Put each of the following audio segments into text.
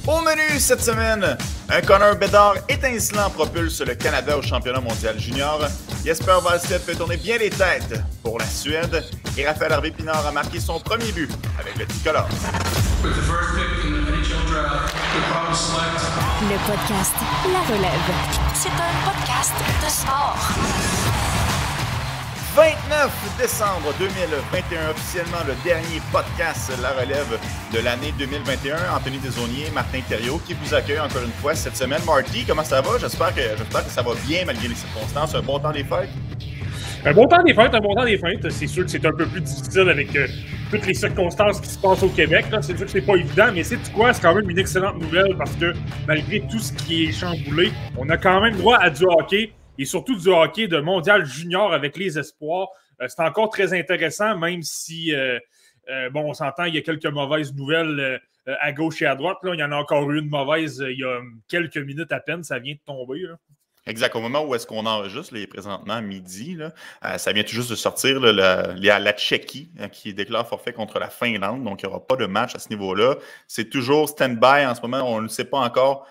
Au menu cette semaine, un Connor Bedard étincelant propulse le Canada au championnat mondial junior. Jesper Wallstedt fait tourner bien les têtes pour la Suède. Et Raphaël Harvey-Pinard a marqué son premier but avec le tricolore. Le podcast La Relève. C'est un podcast de sport. 29 décembre 2021, officiellement le dernier podcast La Relève de l'année 2021. Anthony Desaulniers, Martin Thériault qui vous accueille encore une fois cette semaine. Marty, comment ça va? J'espère que ça va bien malgré les circonstances. Un bon temps des fêtes? Un bon temps des fêtes. C'est sûr que c'est un peu plus difficile avec toutes les circonstances qui se passent au Québec. Là. C'est sûr que c'est pas évident, mais c'est quoi? C'est quand même une excellente nouvelle parce que malgré tout ce qui est chamboulé, on a quand même droit à du hockey. Et surtout du hockey de mondial junior avec les espoirs. C'est encore très intéressant, même si, on s'entend, il y a quelques mauvaises nouvelles à gauche et à droite. Là. Il y en a encore eu une mauvaise il y a quelques minutes à peine. Ça vient de tomber. Là. Exact. Au moment où est-ce qu'on enregistre, présentement, midi, là, ça vient tout juste de sortir la Tchéquie qui déclare forfait contre la Finlande. Donc, il n'y aura pas de match à ce niveau-là. C'est toujours stand-by en ce moment. On ne le sait pas encore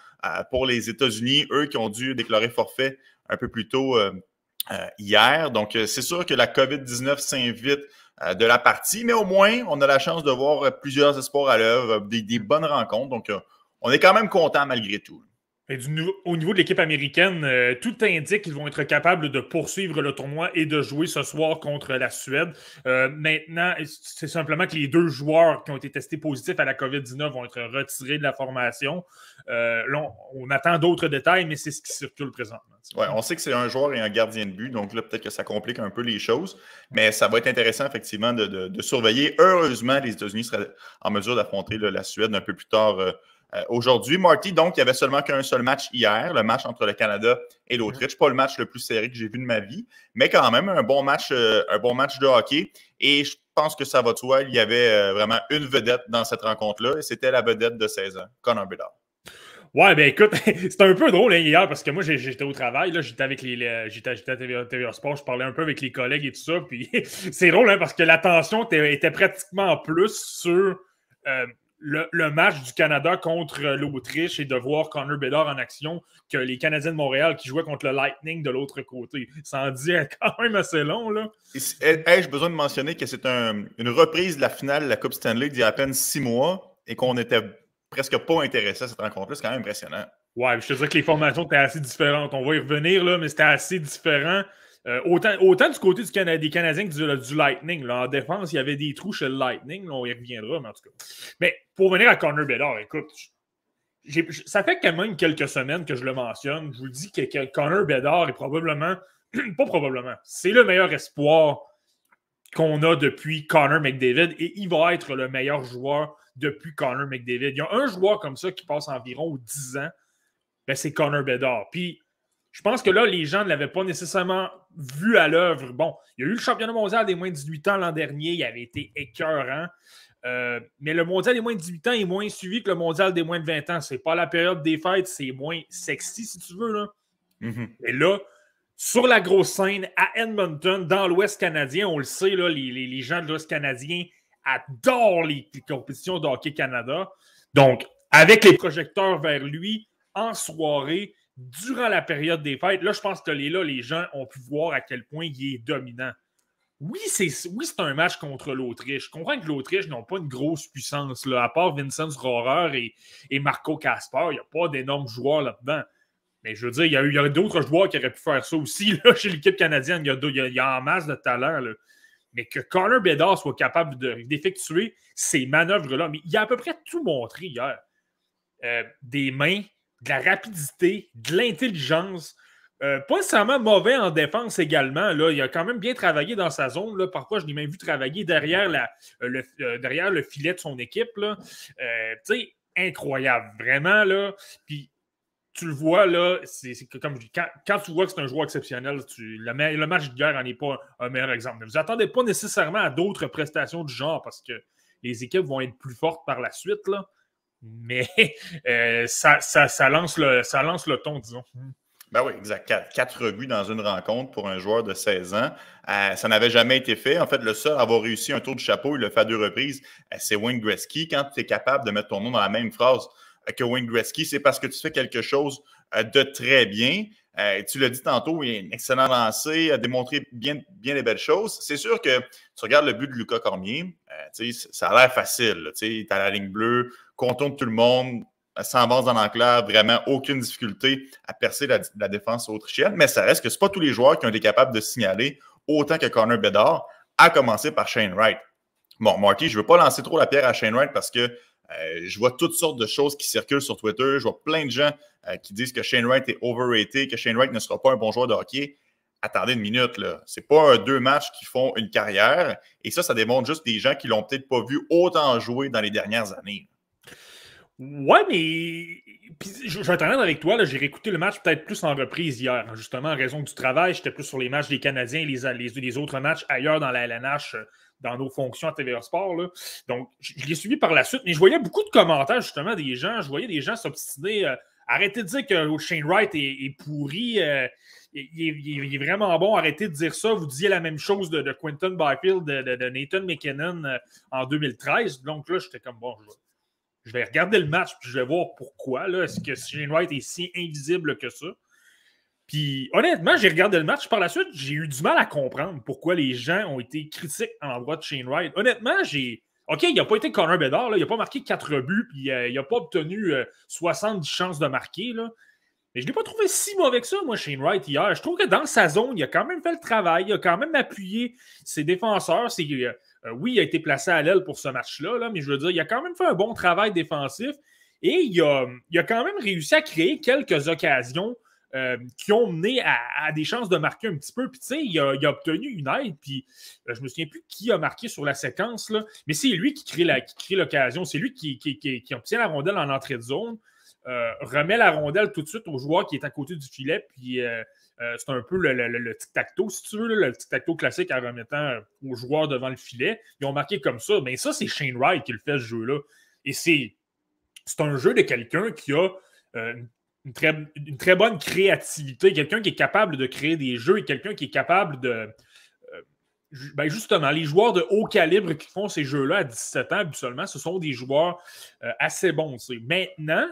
pour les États-Unis, eux qui ont dû déclarer forfait un peu plus tôt hier. Donc, c'est sûr que la COVID-19 s'invite de la partie, mais au moins, on a la chance de voir plusieurs espoirs à l'œuvre, des bonnes rencontres. Donc, on est quand même content malgré tout. Et au niveau de l'équipe américaine, tout indique qu'ils vont être capables de poursuivre le tournoi et de jouer ce soir contre la Suède. Maintenant, c'est simplement que les deux joueurs qui ont été testés positifs à la COVID-19 vont être retirés de la formation. Là, on attend d'autres détails, mais c'est ce qui circule présentement. Oui, on sait que c'est un joueur et un gardien de but, donc là, peut-être que ça complique un peu les choses, mais ça va être intéressant, effectivement, de surveiller. Heureusement, les États-Unis seraient en mesure d'affronter la Suède un peu plus tard aujourd'hui. Marty, donc, il n'y avait seulement qu'un seul match hier, le match entre le Canada et l'Autriche. Pas le match le plus serré que j'ai vu de ma vie, mais quand même un bon match de hockey. Et je pense que ça va de soi, il y avait vraiment une vedette dans cette rencontre-là, et c'était la vedette de 16 ans, Connor Bedard. Ouais, ben écoute, c'était un peu drôle hier parce que moi j'étais au travail, là, j'étais à TVA Sport, je parlais un peu avec les collègues et tout ça, puis c'est drôle parce que l'attention était pratiquement plus sur le match du Canada contre l'Autriche et de voir Connor Bedard en action que les Canadiens de Montréal qui jouaient contre le Lightning de l'autre côté. Ça en dit quand même assez long, là. Ai-je besoin de mentionner que c'est une reprise de la finale de la Coupe Stanley d'il y a à peine 6 mois et qu'on était presque pas intéressé à cette rencontre-là? C'est quand même impressionnant. Ouais, je te dirais que les formations étaient assez différentes. On va y revenir, là, mais c'était assez différent. Autant du côté des Canadiens que du Lightning. Là. En défense, il y avait des trous chez le Lightning. Là, on y reviendra, mais en tout cas. Mais pour venir à Connor Bedard, écoute, ça fait quand même quelques semaines que je le mentionne. Je vous dis que Connor Bedard est probablement, pas probablement, c'est le meilleur espoir qu'on a depuis Connor McDavid et il va être le meilleur joueur depuis Connor McDavid. Il y a un joueur comme ça qui passe environ 10 ans, ben c'est Connor Bedard. Puis, je pense que là, les gens ne l'avaient pas nécessairement vu à l'œuvre. Bon, il y a eu le championnat mondial des moins de 18 ans l'an dernier. Il avait été écœurant. Mais le mondial des moins de 18 ans est moins suivi que le mondial des moins de 20 ans. C'est pas la période des fêtes. C'est moins sexy, si tu veux. Là. Mm-hmm. Et là, sur la grosse scène, à Edmonton, dans l'Ouest canadien, on le sait, là, les gens de l'Ouest canadien adorent les compétitions de Hockey Canada. Donc, avec les projecteurs vers lui, en soirée, durant la période des fêtes, là, je pense que les gens ont pu voir à quel point il est dominant. Oui, c'est un match contre l'Autriche. Je comprends que l'Autriche n'ont pas une grosse puissance. Là. À part Vincent Rohrer et Marco Kasper, il n'y a pas d'énormes joueurs là-dedans. Mais je veux dire, il y a d'autres joueurs qui auraient pu faire ça aussi. Là, chez l'équipe canadienne, il y a en masse de talent. Là. Mais que Connor Bedard soit capable d'effectuer ces manœuvres-là, mais il a à peu près tout montré hier. Des mains, de la rapidité, de l'intelligence. Pas nécessairement mauvais en défense également. Là. Il a quand même bien travaillé dans sa zone. Là. Parfois, je l'ai même vu travailler derrière le filet de son équipe. Tu sais, incroyable. Vraiment, là. Puis, tu le vois, là, c'est comme je dis, quand tu vois que c'est un joueur exceptionnel, le match d'hier n'en est pas un meilleur exemple. Ne vous attendez pas nécessairement à d'autres prestations du genre parce que les équipes vont être plus fortes par la suite, là. Mais ça lance le ton, disons. Ben oui, exact. 4 buts dans une rencontre pour un joueur de 16 ans. Ça n'avait jamais été fait. En fait, le seul à avoir réussi un tour du chapeau, il l'a fait à 2 reprises, c'est Wayne Gretzky. Quand tu es capable de mettre ton nom dans la même phrase que Wayne Gretzky, c'est parce que tu fais quelque chose de très bien. Tu l'as dit tantôt, il a un excellent lancé, a démontré bien les belles choses. C'est sûr que tu regardes le but de Lucas Cormier, ça a l'air facile. Tu es à la ligne bleue, contourne tout le monde, sans base dans l'enclave, vraiment aucune difficulté à percer la défense autrichienne. Mais ça reste que ce pas tous les joueurs qui ont été capables de signaler autant que Connor Bedard, à commencer par Shane Wright. Bon, Marty, je ne veux pas lancer trop la pierre à Shane Wright parce que je vois toutes sortes de choses qui circulent sur Twitter. Je vois plein de gens qui disent que Shane Wright est overrated, que Shane Wright ne sera pas un bon joueur de hockey. Attendez une minute, là. C'est pas 2 matchs qui font une carrière. Et ça démontre juste des gens qui l'ont peut-être pas vu autant jouer dans les dernières années. Ouais, mais puis, je vais être honnête avec toi, là, j'ai réécouté le match peut-être plus en reprise hier. Justement, en raison du travail, j'étais plus sur les matchs des Canadiens et les autres matchs ailleurs dans la LNH, dans nos fonctions à TVA Sport. Là. Donc, je l'ai suivi par la suite, mais je voyais beaucoup de commentaires, justement, des gens. Je voyais des gens s'obstiner. Arrêtez de dire que Shane Wright est pourri. Il est vraiment bon. Arrêtez de dire ça. Vous disiez la même chose de Quinton Byfield, de Nathan McKinnon en 2013. Donc là, j'étais comme, bon, je vais regarder le match puis je vais voir pourquoi. Est-ce que Shane Wright est si invisible que ça? Puis honnêtement, j'ai regardé le match. Par la suite, j'ai eu du mal à comprendre pourquoi les gens ont été critiques à l'endroit de Shane Wright. Honnêtement, OK, il n'a pas été Connor Bedard, là. Il n'a pas marqué 4 buts, puis il n'a pas obtenu 70 chances de marquer. Là. Mais je ne l'ai pas trouvé si mauvais que ça, moi, Shane Wright, hier. Je trouve que dans sa zone, il a quand même fait le travail. Il a quand même appuyé ses défenseurs. Oui, il a été placé à l'aile pour ce match-là, là, mais je veux dire, il a quand même fait un bon travail défensif. Et il a quand même réussi à créer quelques occasions qui ont mené à des chances de marquer un petit peu. Puis, tu sais, il a obtenu une aide. Puis, je me souviens plus qui a marqué sur la séquence, là, mais c'est lui qui crée l'occasion. C'est lui qui obtient la rondelle en entrée de zone, remet la rondelle tout de suite au joueur qui est à côté du filet. Puis, c'est un peu le tic-tac-toe, si tu veux, là, le tic-tac-toe classique en remettant aux joueurs devant le filet. Ils ont marqué comme ça. Mais ça, c'est Shane Wright qui le fait, ce jeu-là. Et c'est un jeu de quelqu'un qui a une très bonne créativité, quelqu'un qui est capable de créer des jeux et quelqu'un qui est capable de... justement, les joueurs de haut calibre qui font ces jeux-là à 17 ans, habituellement, ce sont des joueurs assez bons. T'sais. Maintenant,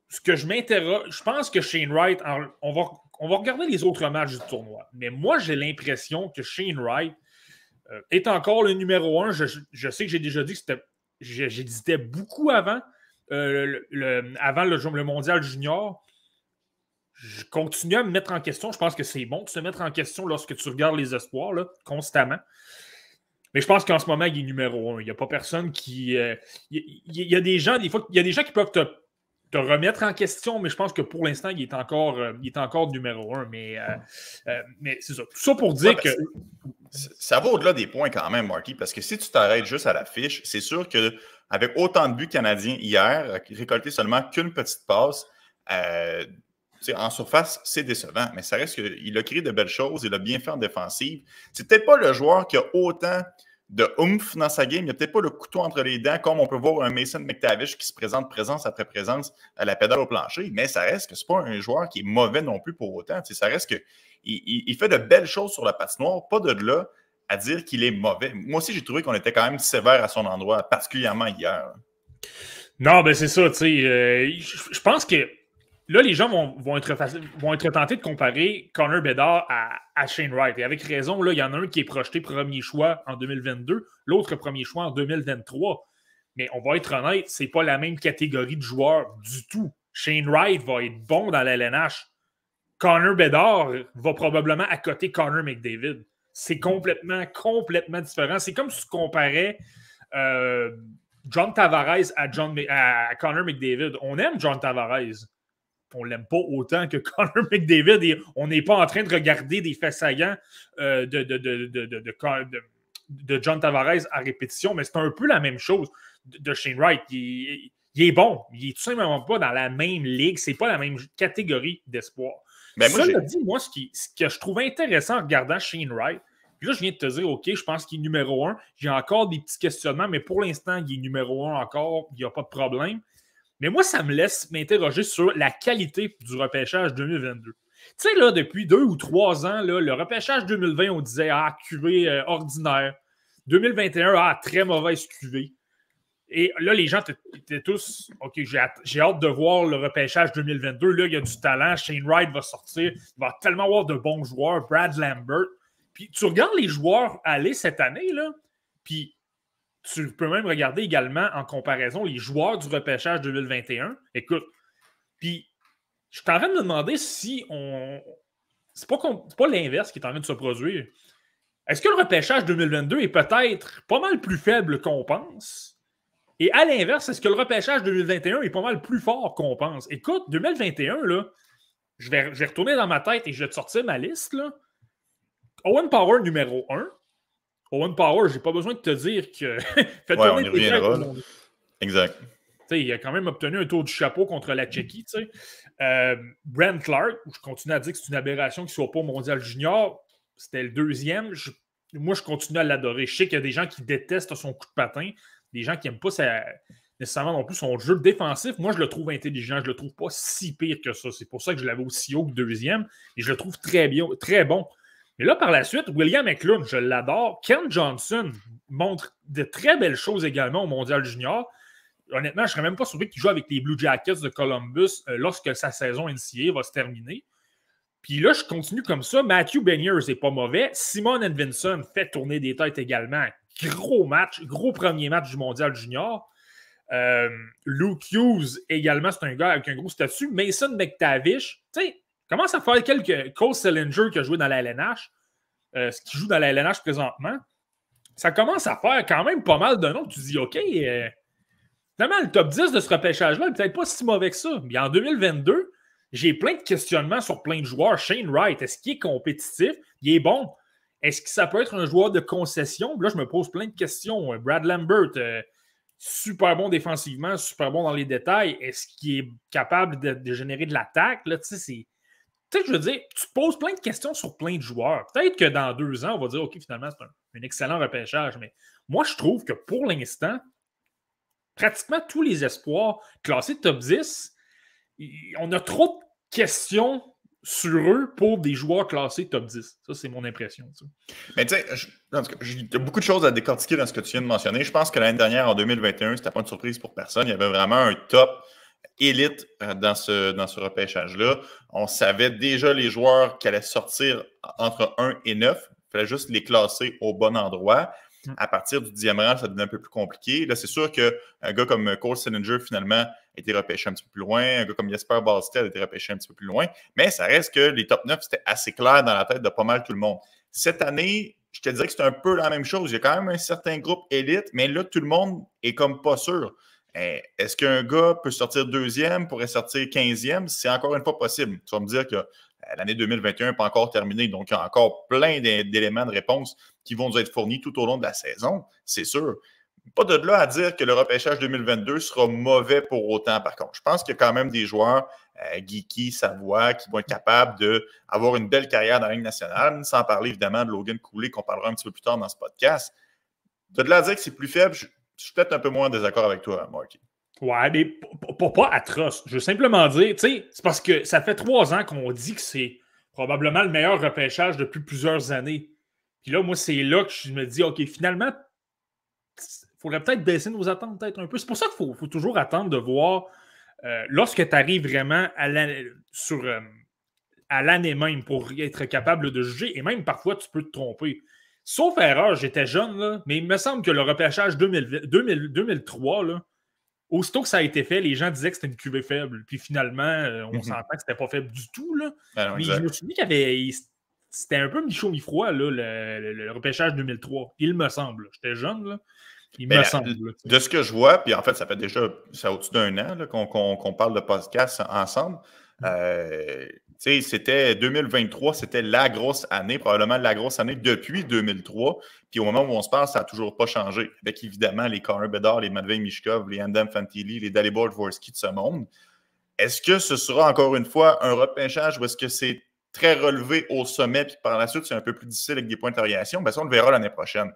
ce que je m'interroge, je pense que Shane Wright, on va regarder les autres matchs du tournoi, mais moi, j'ai l'impression que Shane Wright est encore le numéro 1. Je sais que j'ai déjà dit que j'hésitais beaucoup avant. Avant le mondial junior, je continue à me mettre en question. Je pense que c'est bon de se mettre en question lorsque tu regardes les espoirs là, constamment. Mais je pense qu'en ce moment, il est numéro 1. Il n'y a pas personne qui... il y a des gens, des fois, il y a des gens qui peuvent te remettre en question, mais je pense que pour l'instant, il est encore numéro 1. Mais c'est ça. Tout ça pour dire que... Ça va au-delà des points quand même, Marty, parce que si tu t'arrêtes juste à l'affiche, c'est sûr qu'avec autant de buts canadiens hier, récolter seulement qu'une petite passe, en surface, c'est décevant. Mais ça reste qu'il a créé de belles choses, il a bien fait en défensive. C'est peut-être pas le joueur qui a autant de oomph dans sa game, il n'y a peut-être pas le couteau entre les dents, comme on peut voir un Mason McTavish qui se présente présence après présence à la pédale au plancher, mais ça reste que c'est pas un joueur qui est mauvais non plus pour autant. Ça reste que il fait de belles choses sur la patinoire, pas de là à dire qu'il est mauvais. Moi aussi, j'ai trouvé qu'on était quand même sévère à son endroit, particulièrement hier. Non, ben c'est ça, tu sais. Je pense que là, les gens vont être tentés de comparer Connor Bedard à Shane Wright. Et avec raison, là, il y en a un qui est projeté premier choix en 2022, l'autre premier choix en 2023. Mais on va être honnête, c'est pas la même catégorie de joueurs du tout. Shane Wright va être bon dans la LNH. Connor Bedard va probablement accoter Connor McDavid. C'est complètement différent. C'est comme si tu comparais John Tavares à Connor McDavid. On aime John Tavares. On ne l'aime pas autant que Connor McDavid. Et on n'est pas en train de regarder des faits saillants de John Tavares à répétition, mais c'est un peu la même chose de Shane Wright. Il est bon. Il n'est tout simplement pas dans la même ligue. C'est pas la même catégorie d'espoir. Ben cela dit, moi, ce que je trouve intéressant en regardant Shane Wright, puis là, je viens de te dire, OK, je pense qu'il est numéro 1. J'ai encore des petits questionnements, mais pour l'instant, il est numéro 1 encore. Il n'y a pas de problème. Mais moi, ça me laisse m'interroger sur la qualité du repêchage 2022. Tu sais, là, depuis 2 ou 3 ans, là, le repêchage 2020, on disait, QV ordinaire. 2021, très mauvaise QV. Et là, les gens étaient tous « OK, j'ai hâte de voir le repêchage 2022. Là, il y a du talent. Shane Wright va sortir. Il va tellement avoir de bons joueurs. Brad Lambert. » Puis tu regardes les joueurs aller cette année, là, puis tu peux même regarder également en comparaison les joueurs du repêchage 2021. Écoute, puis je suis en train de me demander si on... C'est pas l'inverse qui est en train de se produire. Est-ce que le repêchage 2022 est peut-être pas mal plus faible qu'on pense? Et à l'inverse, est-ce que le repêchage 2021 est pas mal plus fort qu'on pense? Écoute, 2021, là, je vais retourner dans ma tête et je vais te sortir ma liste. Là. Owen Power numéro 1. Owen Power, j'ai pas besoin de te dire que... on y reviendra. Exact. T'sais, il a quand même obtenu un tour du chapeau contre la Tchéquie. Brent Clark, je continue à dire que c'est une aberration qu'il ne soit pas au mondial junior. C'était le deuxième. Moi, je continue à l'adorer. Je sais qu'il y a des gens qui détestent son coup de patin. Des gens qui n'aiment pas nécessairement non plus son jeu défensif. Moi, je le trouve intelligent. Je ne le trouve pas si pire que ça. C'est pour ça que je l'avais aussi haut que deuxième. Et je le trouve très bien, très bon. Mais là, par la suite, William McClung, je l'adore. Ken Johnson montre de très belles choses également au mondial junior. Honnêtement, je ne serais même pas surpris qu'il joue avec les Blue Jackets de Columbus lorsque sa saison NCAA va se terminer. Puis là, je continue comme ça. Matthew Beniers n'est pas mauvais. Simon Edvinson fait tourner des têtes également. Gros match, gros premier match du mondial junior. Luke Hughes également, c'est un gars avec un gros statut. Mason McTavish, tu sais, commence à faire quelques... Cole Sillinger qui a joué dans la LNH, qui joue dans la LNH présentement. Ça commence à faire quand même pas mal de noms. Tu dis, OK, finalement, le top 10 de ce repêchage-là n'est peut-être pas si mauvais que ça. Mais en 2022, j'ai plein de questionnements sur plein de joueurs. Shane Wright, est-ce qu'il est compétitif? Il est bon. Est-ce que ça peut être un joueur de concession? Là, je me pose plein de questions. Brad Lambert, super bon défensivement, super bon dans les détails. Est-ce qu'il est capable de générer de l'attaque? Là, tu sais, je veux dire, tu te poses plein de questions sur plein de joueurs. Peut-être que dans 2 ans, on va dire, OK, finalement, c'est un excellent repêchage. Mais moi, je trouve que pour l'instant, pratiquement tous les espoirs classés top 10, on a trop de questions sur eux pour des joueurs classés top 10. Ça, c'est mon impression. Ça. Mais tu sais, il y a beaucoup de choses à décortiquer dans ce que tu viens de mentionner. Je pense que l'année dernière, en 2021, c'était pas une surprise pour personne. Il y avait vraiment un top élite dans ce repêchage-là. On savait déjà les joueurs qui allaient sortir entre 1 et 9. Il fallait juste les classer au bon endroit. À partir du 10e rang, ça devenait un peu plus compliqué. Là, c'est sûr qu'un gars comme Cole Sillinger, finalement, a été repêché un petit peu plus loin. Un gars comme Jesper Ballstedt a été repêché un petit peu plus loin. Mais ça reste que les top 9, c'était assez clair dans la tête de pas mal tout le monde. Cette année, je te dirais que c'est un peu la même chose. Il y a quand même un certain groupe élite, mais là, tout le monde est comme pas sûr. Est-ce qu'un gars peut sortir 2e, pourrait sortir 15e? C'est encore une fois possible. Tu vas me dire que l'année 2021 n'est pas encore terminée, donc il y a encore plein d'éléments de réponse qui vont nous être fournis tout au long de la saison, c'est sûr. Pas de là à dire que le repêchage 2022 sera mauvais pour autant, par contre. Je pense qu'il y a quand même des joueurs, Geeky, Savoie, qui vont être capables d'avoir une belle carrière dans la Ligue nationale, sans parler évidemment de Logan Cooley, qu'on parlera un petit peu plus tard dans ce podcast. De là à dire que c'est plus faible, je suis peut-être un peu moins en désaccord avec toi, Marky. Ouais, mais pas atroce. Je veux simplement dire, tu sais, c'est parce que ça fait 3 ans qu'on dit que c'est probablement le meilleur repêchage depuis plusieurs années. Puis là, moi, c'est là que je me dis, OK, finalement, il faudrait peut-être baisser nos attentes peut-être un peu. C'est pour ça qu'il faut toujours attendre de voir lorsque tu arrives vraiment à l'année même pour être capable de juger. Et même parfois, tu peux te tromper. Sauf erreur, j'étais jeune, là, mais il me semble que le repêchage 2003, là, aussitôt que ça a été fait, les gens disaient que c'était une cuvée faible. Puis finalement, on s'entend que c'était pas faible du tout. Là. Alors, mais je me suis dit c'était un peu mi-chaud, mi-froid, là, le repêchage 2003. Il me semble. J'étais jeune, là. Il me semble. De ce que je vois, puis en fait, ça fait déjà au-dessus d'1 an là, qu'on parle de podcast ensemble. C'était 2023, c'était la grosse année, probablement la grosse année depuis 2003. Puis au moment où on se parle, ça n'a toujours pas changé. Avec évidemment les Connor Bedard, les Matvei Michkov, les Adam Fantilli, les Dalibor Dvorsky de ce monde. Est-ce que ce sera encore une fois un repêchage ou est-ce que c'est très relevé au sommet puis par la suite c'est un peu plus difficile avec des points d'interrogation? Ben ça, on le verra l'année prochaine.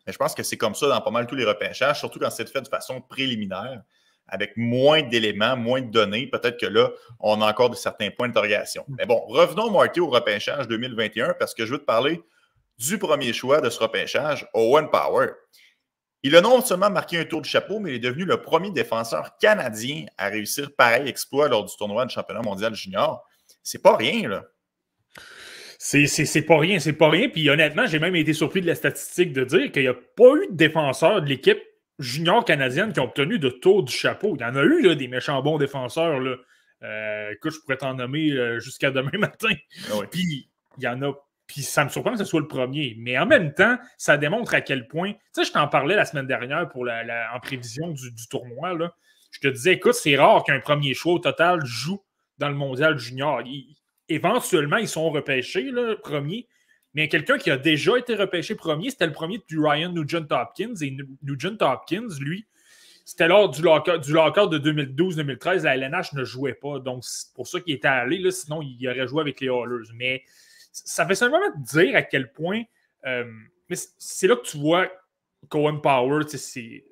Mais je pense que c'est comme ça dans pas mal tous les repêchages, surtout quand c'est fait de façon préliminaire, avec moins d'éléments, moins de données. Peut-être que là, on a encore certains points d'interrogation. Mais bon, revenons, Marty, au repêchage 2021, parce que je veux te parler du premier choix de ce repêchage, Owen Power. Il a non seulement marqué un tour de chapeau, mais il est devenu le premier défenseur canadien à réussir pareil exploit lors du tournoi de championnat mondial junior. C'est pas rien, là. C'est pas rien, c'est pas rien. Puis honnêtement, j'ai même été surpris de la statistique de dire qu'il n'y a pas eu de défenseurs de l'équipe junior canadienne qui ont obtenu de tour du chapeau. Il y en a eu là, des méchants bons défenseurs. Là. Écoute, je pourrais t'en nommer jusqu'à demain matin. Oui. Puis il y en a. Puis ça me surprend que ce soit le premier. Mais en même temps, ça démontre à quel point. Tu sais, je t'en parlais la semaine dernière en prévision du tournoi. Là. Je te disais, écoute, c'est rare qu'un premier choix au total joue dans le mondial junior. Éventuellement, ils sont repêchés, là, premier. Mais quelqu'un qui a déjà été repêché premier, c'était le premier du Ryan Nugent-Hopkins. Et Nugent-Hopkins, lui, c'était lors du lockout de 2012-2013. La LNH ne jouait pas. Donc, c'est pour ça qu'il était allé. Là, sinon, il aurait joué avec les Oilers. Mais ça fait simplement te dire à quel point... mais c'est là que tu vois qu'Owen Power, c'est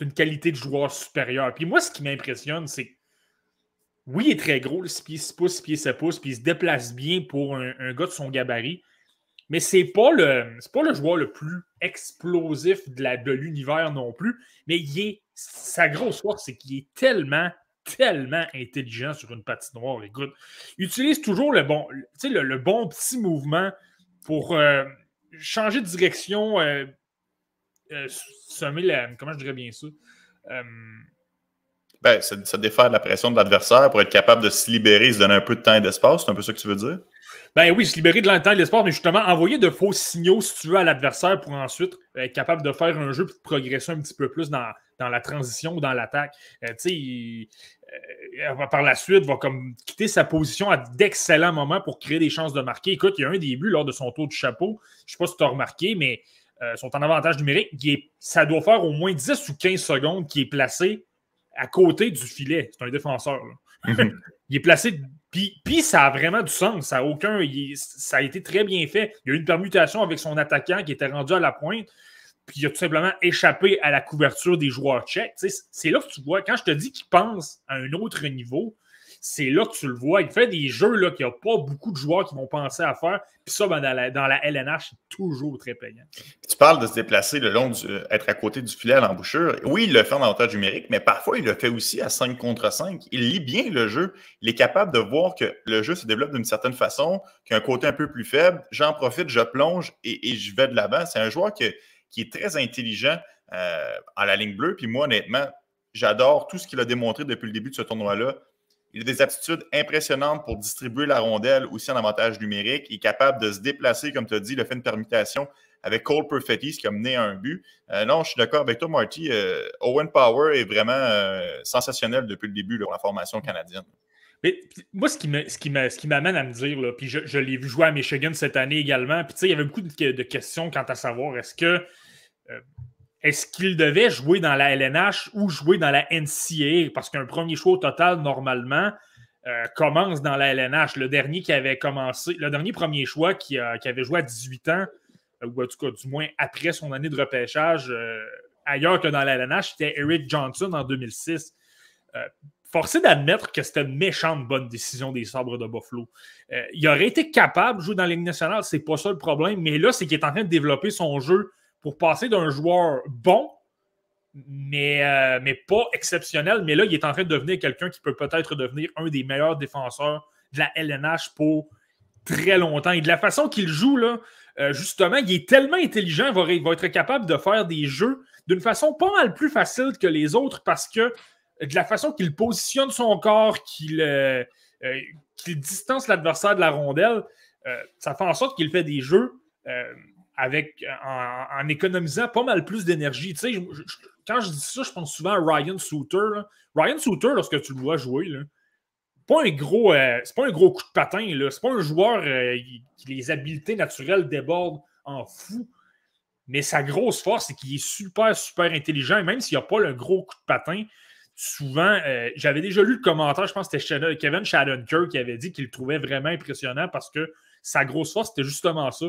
une qualité de joueur supérieure. Puis moi, ce qui m'impressionne, c'est oui, il est très gros, 6 pieds 6 pouces, 6 pieds 7 pouces, puis il se déplace bien pour un gars de son gabarit. Mais c'est pas le joueur le plus explosif de l'univers non plus. Mais sa grosse force, c'est qu'il est tellement intelligent sur une patinoire. Écoute, il utilise toujours le bon petit mouvement pour changer de direction, semer comment je dirais bien ça? Ça défaire la pression de l'adversaire pour être capable de se libérer, se donner un peu de temps et d'espace. C'est un peu ça que tu veux dire? Ben oui, se libérer de temps et d'espace, mais justement, envoyer de faux signaux, si tu veux, à l'adversaire pour ensuite être capable de faire un jeu et de progresser un petit peu plus dans la transition ou dans l'attaque. Par la suite, va comme quitter sa position à d'excellents moments pour créer des chances de marquer. Écoute, il y a un début lors de son tour de chapeau. Je ne sais pas si tu as remarqué, mais sont en avantage numérique. Ça doit faire au moins 10 ou 15 secondes qu'il est placé à côté du filet. C'est un défenseur. Mm-hmm. Il est placé... Puis ça a vraiment du sens. Ça a été très bien fait. Il y a eu une permutation avec son attaquant qui était rendu à la pointe. Puis il a tout simplement échappé à la couverture des joueurs tchèques. C'est là que tu vois, quand je te dis qu'il pense à un autre niveau, c'est là que tu le vois. Il fait des jeux là, qu'il n'y a pas beaucoup de joueurs qui vont penser à faire. Puis ça, dans la LNH, c'est toujours très payant. Tu parles de se déplacer le long être à côté du filet à l'embouchure. Oui, il le fait en avantage numérique, mais parfois, il le fait aussi à 5 contre 5. Il lit bien le jeu. Il est capable de voir que le jeu se développe d'une certaine façon, qu'il y a un côté un peu plus faible. J'en profite, je plonge et je vais de l'avant. C'est un joueur qui est très intelligent à la ligne bleue. Puis moi, honnêtement, j'adore tout ce qu'il a démontré depuis le début de ce tournoi-là. Il a des aptitudes impressionnantes pour distribuer la rondelle aussi en avantage numérique. Il est capable de se déplacer, comme tu as dit. Il a fait une permutation avec Cole Perfetti, ce qui a mené à un but. Non, je suis d'accord avec toi, Marty. Owen Power est vraiment sensationnel depuis le début pour la formation canadienne. Mais moi, ce qui m'amène à me dire, là, puis je l'ai vu jouer à Michigan cette année également, puis tu sais, il y avait beaucoup de questions quant à savoir est-ce qu'il devait jouer dans la LNH ou jouer dans la NCAA? Parce qu'un premier choix au total, normalement, commence dans la LNH. Le dernier qui avait commencé, le dernier premier choix qui avait joué à 18 ans, ou en tout cas, du moins après son année de repêchage, ailleurs que dans la LNH, c'était Eric Johnson en 2006. Forcé d'admettre que c'était une méchante bonne décision des Sabres de Buffalo. Il aurait été capable de jouer dans la Ligue nationale, c'est pas ça le problème, mais là, c'est qu'il est en train de développer son jeu pour passer d'un joueur bon, mais pas exceptionnel. Mais là, il est en train de devenir quelqu'un qui peut peut-être devenir un des meilleurs défenseurs de la LNH pour très longtemps. Et de la façon qu'il joue, là, justement, il est tellement intelligent, il va être capable de faire des jeux d'une façon pas mal plus facile que les autres parce que de la façon qu'il positionne son corps, qu'il distance l'adversaire de la rondelle, ça fait en sorte qu'il fait des jeux en économisant pas mal plus d'énergie. Tu sais, quand je dis ça, je pense souvent à Ryan Suter. Là. Ryan Suter, lorsque tu le vois jouer, là, c'est pas un gros coup de patin. Là. C'est pas un joueur qui les habiletés naturelles débordent en fou. Mais sa grosse force, c'est qu'il est super, super intelligent. Et même s'il n'y a pas le gros coup de patin, souvent, j'avais déjà lu le commentaire, je pense que c'était Kevin Shattenkirk qui avait dit qu'il le trouvait vraiment impressionnant parce que sa grosse force, c'était justement ça.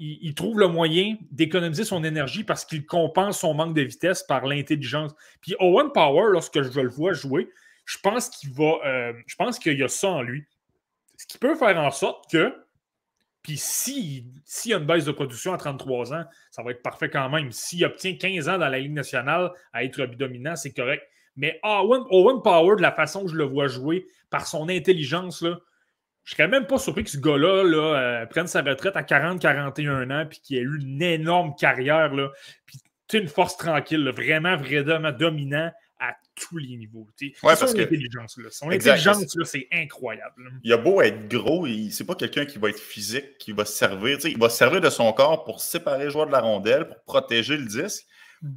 Il trouve le moyen d'économiser son énergie parce qu'il compense son manque de vitesse par l'intelligence. Puis Owen Power, lorsque je le vois jouer, je pense qu'il y a ça en lui. Ce qui peut faire en sorte que, Puis s'il y a une baisse de production à 33 ans, ça va être parfait quand même. S'il obtient 15 ans dans la Ligue nationale à être dominant, c'est correct. Mais Owen Power, de la façon que je le vois jouer, par son intelligence, là, je serais même pas surpris que ce gars-là prenne sa retraite à 40-41 ans puis qu'il ait eu une énorme carrière. Là, puis une force tranquille, là, vraiment dominant à tous les niveaux. Ouais, son intelligence, là. Son exact, intelligence, là, c'est incroyable. Là. Il a beau être gros, c'est pas quelqu'un qui va être physique, qui va se servir. Il va se servir de son corps pour séparer le joueur de la rondelle, pour protéger le disque.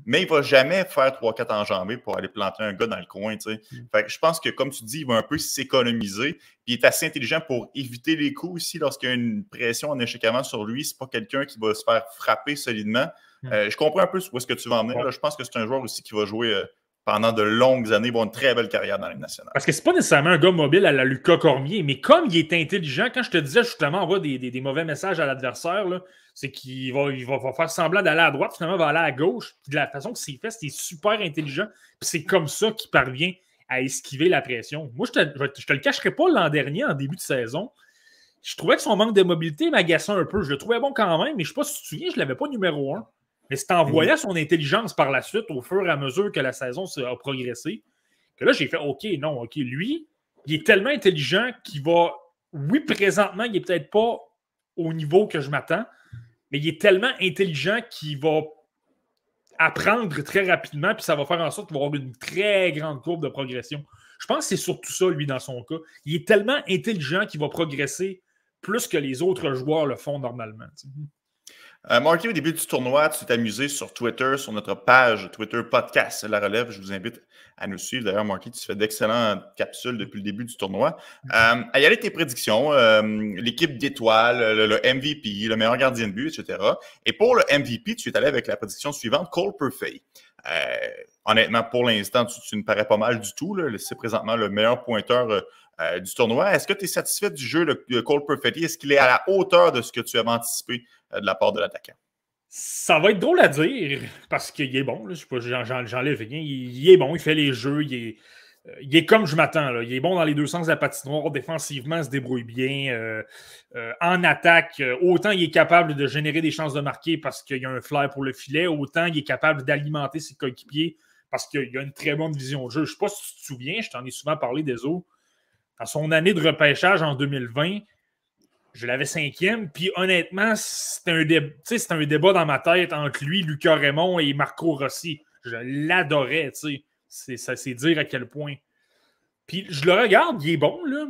Mais il ne va jamais faire 3-4 enjambées pour aller planter un gars dans le coin. Fait que je pense que, comme tu dis, il va un peu s'économiser. Puis il est assez intelligent pour éviter les coups aussi lorsqu'il y a une pression en échec avant sur lui. C'est pas quelqu'un qui va se faire frapper solidement. Je comprends un peu où est-ce que tu vas en venir. Là. Je pense que c'est un joueur aussi qui va jouer pendant de longues années, avoir une très belle carrière dans la Ligue nationale. Parce que c'est pas nécessairement un gars mobile à la Lucas Cormier, mais comme il est intelligent, quand je te disais justement, envoie des mauvais messages à l'adversaire, c'est qu'il va faire semblant d'aller à droite, finalement, il va aller à gauche. Puis de la façon que c'est fait, c'est super intelligent. Puis c'est comme ça qu'il parvient à esquiver la pression. Moi, je te le cacherai pas l'an dernier, en début de saison. Je trouvais que son manque de mobilité m'agaçait un peu. Je le trouvais bon quand même, mais je ne sais pas si tu te souviens, je ne l'avais pas numéro 1. Mais c'est en voyant son intelligence par la suite, au fur et à mesure que la saison a progressé, que là, j'ai fait OK, lui, il est tellement intelligent qu'il va. Oui, présentement, il n'est peut-être pas au niveau que je m'attends, mais il est tellement intelligent qu'il va apprendre très rapidement, puis ça va faire en sorte qu'il va avoir une très grande courbe de progression. Je pense que c'est surtout ça, lui, dans son cas. Il est tellement intelligent qu'il va progresser plus que les autres joueurs le font normalement. Marky, au début du tournoi, tu t'es amusé sur Twitter, sur notre page Twitter Podcast La Relève. Je vous invite à nous suivre. D'ailleurs, Marky, tu fais d'excellentes capsules depuis le début du tournoi. À y aller tes prédictions, l'équipe d'étoiles, le MVP, le meilleur gardien de but, etc. Et pour le MVP, tu es allé avec la prédiction suivante, Cole Perfetti. Honnêtement, pour l'instant, tu ne parais pas mal du tout. C'est présentement le meilleur pointeur du tournoi. Est-ce que tu es satisfait du jeu de Cole Perfetti? Est-ce qu'il est à la hauteur de ce que tu avais anticipé de la part de l'attaquant? Ça va être drôle à dire parce qu'il est bon. Là, je sais pas, j'enlève rien. Il est bon, il fait les jeux. Il est comme je m'attends. Il est bon dans les deux sens de la patinoire. Défensivement, il se débrouille bien. En attaque, autant il est capable de générer des chances de marquer parce qu'il y a un flair pour le filet, autant il est capable d'alimenter ses coéquipiers parce qu'il a une très bonne vision de jeu. Je ne sais pas si tu te souviens, je t'en ai souvent parlé des autres. Dans son année de repêchage en 2020, je l'avais 5e, puis honnêtement, c'était un débat dans ma tête entre lui, Lucas Raymond et Marco Rossi. Je l'adorais, tu sais. C'est dire à quel point. Puis je le regarde, il est bon, là.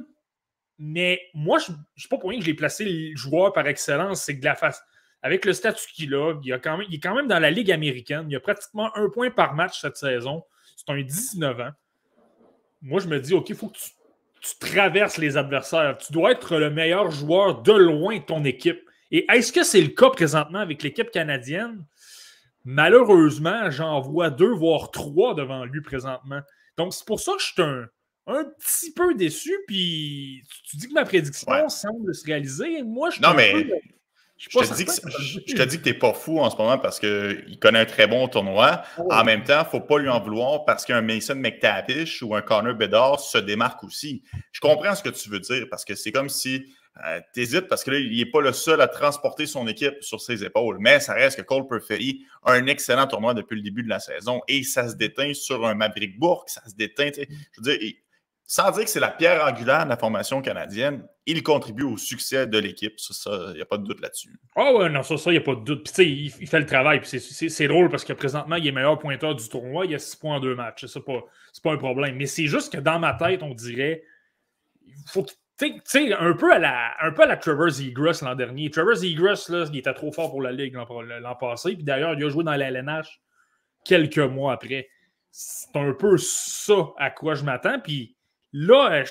Mais moi, je ne sais pas pour rien que je l'ai placé le joueur par excellence, c'est que de la face. Avec le statut qu'il a, il est quand même dans la Ligue américaine. Il a pratiquement 1 point par match cette saison. C'est un 19 ans. Moi, je me dis, OK, il faut que tu traverses les adversaires. Tu dois être le meilleur joueur de loin de ton équipe. Et est-ce que c'est le cas présentement avec l'équipe canadienne? Malheureusement, j'en vois 2, voire 3 devant lui présentement. Donc, c'est pour ça que je suis un petit peu déçu. Puis, tu dis que ma prédiction semble se réaliser. Moi, je suis je te dis que tu n'es pas fou en ce moment parce qu'il connaît un très bon tournoi. En même temps, il ne faut pas lui en vouloir parce qu'un Mason McTavish ou un Connor Bedard se démarque aussi. Je comprends ce que tu veux dire parce que c'est comme si tu hésites parce que là, il n'est pas le seul à transporter son équipe sur ses épaules. Mais ça reste que Cole Perfetti a un excellent tournoi depuis le début de la saison et ça se déteint sur un Maverick Bourque. Ça se déteint. Je veux dire, sans dire que c'est la pierre angulaire de la formation canadienne, il contribue au succès de l'équipe. Ça, il n'y a pas de doute là-dessus. Ah ouais, non, ça, il n'y a pas de doute. Puis, tu sais, il fait le travail. Puis, c'est drôle parce que présentement, il est meilleur pointeur du tournoi. Il a 6 points en 2 matchs. C'est pas un problème. Mais c'est juste que dans ma tête, on dirait, il faut que tu sais, un peu à la Trevor Zegras l'an dernier. Trevor Zegras, là, il était trop fort pour la Ligue l'an passé. Puis d'ailleurs, il a joué dans la LNH quelques mois après. C'est un peu ça à quoi je m'attends. Puis là,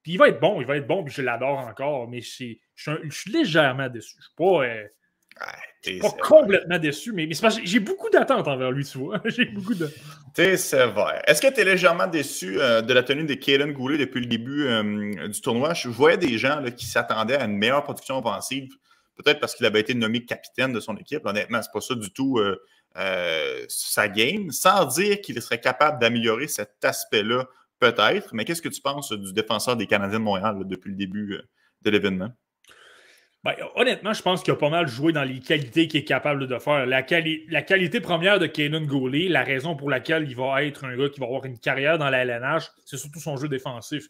puis il va être bon, puis je l'adore encore, mais je suis légèrement déçu. Je suis pas complètement déçu, mais c'est parce que j'ai beaucoup d'attentes envers lui, tu vois. J'ai beaucoup de. T'es sévère. Est-ce que tu es légèrement déçu de la tenue de Kaden Goulet depuis le début du tournoi? Je voyais des gens là, qui s'attendaient à une meilleure production offensive, peut-être parce qu'il avait été nommé capitaine de son équipe. Honnêtement, c'est pas ça du tout sa game, sans dire qu'il serait capable d'améliorer cet aspect-là, peut-être. Mais qu'est-ce que tu penses du défenseur des Canadiens de Montréal là, depuis le début de l'événement? Ben, honnêtement, je pense qu'il a pas mal joué dans les qualités qu'il est capable de faire. La qualité première de Kaiden Guhle, la raison pour laquelle il va être un gars qui va avoir une carrière dans la LNH, c'est surtout son jeu défensif.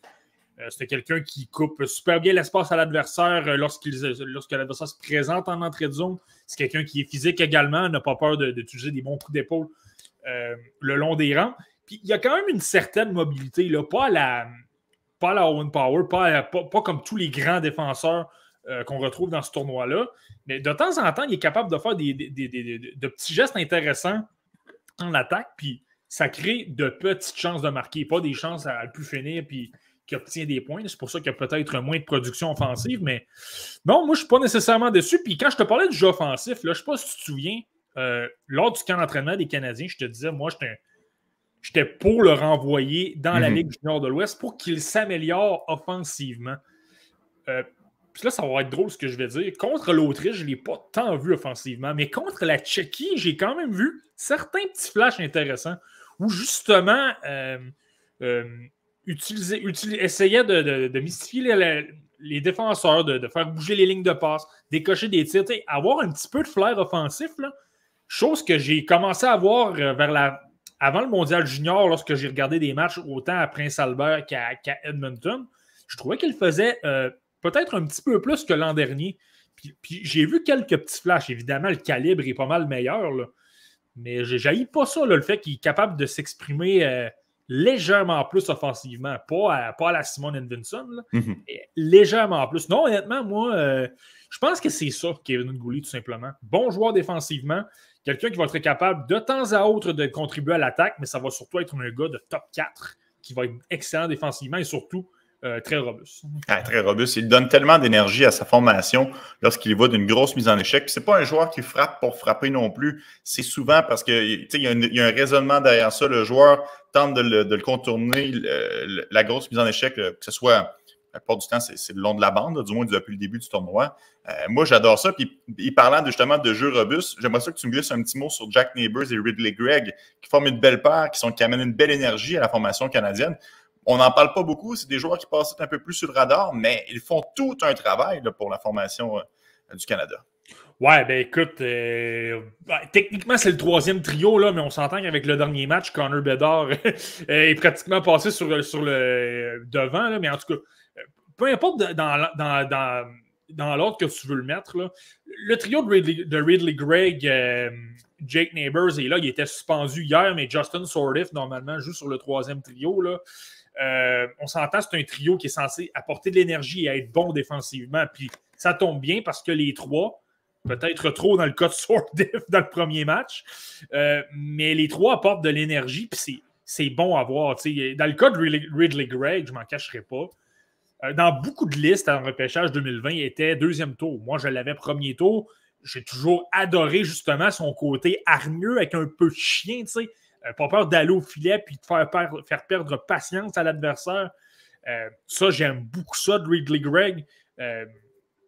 C'était quelqu'un qui coupe super bien l'espace à l'adversaire lorsque l'adversaire se présente en entrée de zone. C'est quelqu'un qui est physique également, n'a pas peur d'utiliser des bons coups d'épaule le long des rangs. Puis il y a quand même une certaine mobilité, là, pas à la Owen Power, pas comme tous les grands défenseurs qu'on retrouve dans ce tournoi-là. Mais de temps en temps, il est capable de faire de petits gestes intéressants en attaque, puis ça crée de petites chances de marquer, pas des chances à plus finir, puis qui obtient des points. C'est pour ça qu'il y a peut-être moins de production offensive, mais non, moi, je ne suis pas nécessairement déçu. Puis quand je te parlais du jeu offensif, là, je ne sais pas si tu te souviens, lors du camp d'entraînement des Canadiens, je te disais, moi, j'étais pour le renvoyer dans la Ligue junior de l'Ouest pour qu'il s'améliore offensivement. Puis là, ça va être drôle ce que je vais dire. Contre l'Autriche, je ne l'ai pas tant vu offensivement, mais contre la Tchéquie, j'ai quand même vu certains petits flashs intéressants où justement essayait de mystifier les défenseurs, de faire bouger les lignes de passe, décocher des tirs, avoir un petit peu de flair offensif, là, chose que j'ai commencé à avoir avant le Mondial Junior, lorsque j'ai regardé des matchs autant à Prince-Albert qu'à Edmonton. Je trouvais qu'il faisait peut-être un petit peu plus que l'an dernier. Puis j'ai vu quelques petits flashs. Évidemment, le calibre est pas mal meilleur, là. Mais je n'haïs pas ça, là, le fait qu'il est capable de s'exprimer légèrement plus offensivement. Pas à la Simon Edvinsson, mais légèrement plus. Non, honnêtement, moi, je pense que c'est ça, Kaiden Guhle, tout simplement. Bon joueur défensivement. Quelqu'un qui va être capable de temps à autre de contribuer à l'attaque, mais ça va surtout être un gars de top 4 qui va être excellent défensivement et surtout très robuste. Très robuste. Il donne tellement d'énergie à sa formation lorsqu'il va d'une grosse mise en échec. Ce n'est pas un joueur qui frappe pour frapper non plus. C'est souvent parce qu'il y a un raisonnement derrière ça. Le joueur tente de le contourner, la grosse mise en échec, que ce soit, la plupart du temps, c'est le long de la bande, là, du moins depuis le début du tournoi. Moi, j'adore ça. Puis, parlant justement de jeu robuste, j'aimerais ça que tu me glisses un petit mot sur Jack Neighbours et Ridley Gregg, qui forment une belle paire, qui amènent une belle énergie à la formation canadienne. On n'en parle pas beaucoup, c'est des joueurs qui passent un peu plus sur le radar, mais ils font tout un travail là, pour la formation du Canada. Ouais, ben écoute, techniquement, c'est le troisième trio, là, mais on s'entend qu'avec le dernier match, Connor Bedard est pratiquement passé sur le devant, là, mais en tout cas, peu importe dans l'ordre que tu veux le mettre, là, le trio de Ridley Gregg, Jake Neighbours, et là, il était suspendu hier, mais Justin Sourdif, normalement, joue sur le troisième trio, là. On s'entend, c'est un trio qui est censé apporter de l'énergie et être bon défensivement. Puis ça tombe bien parce que les trois, peut-être trop dans le cas de Sourdif dans le premier match, mais les trois apportent de l'énergie, puis c'est bon à voir. T'sais. Dans le cas de Ridley Gregg, je m'en cacherai pas. Dans beaucoup de listes en repêchage 2020, il était deuxième tour. Moi, je l'avais premier tour. J'ai toujours adoré justement son côté hargneux avec un peu de chien, tu sais. Pas peur d'aller au filet puis de faire perdre patience à l'adversaire. Ça, j'aime beaucoup ça de Ridley Gregg.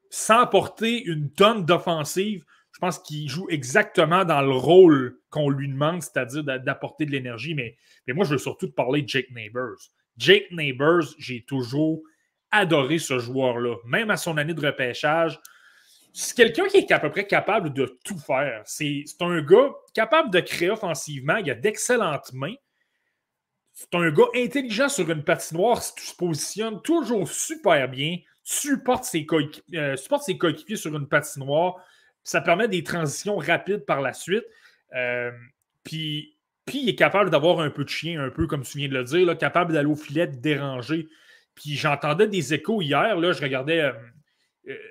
Sans apporter une tonne d'offensive, je pense qu'il joue exactement dans le rôle qu'on lui demande, c'est-à-dire d'apporter de l'énergie. Mais moi, je veux surtout te parler de Jake Neighbours. Jake Neighbours, j'ai toujours adoré ce joueur-là. Même à son année de repêchage, c'est quelqu'un qui est à peu près capable de tout faire. C'est un gars capable de créer offensivement. Il a d'excellentes mains. C'est un gars intelligent sur une patinoire. Il se positionne toujours super bien. Supporte ses coéquipiers sur une patinoire. Ça permet des transitions rapides par la suite. Puis il est capable d'avoir un peu de chien, un peu comme tu viens de le dire, là, capable d'aller au filet, de déranger. Puis j'entendais des échos hier. Là, je regardais...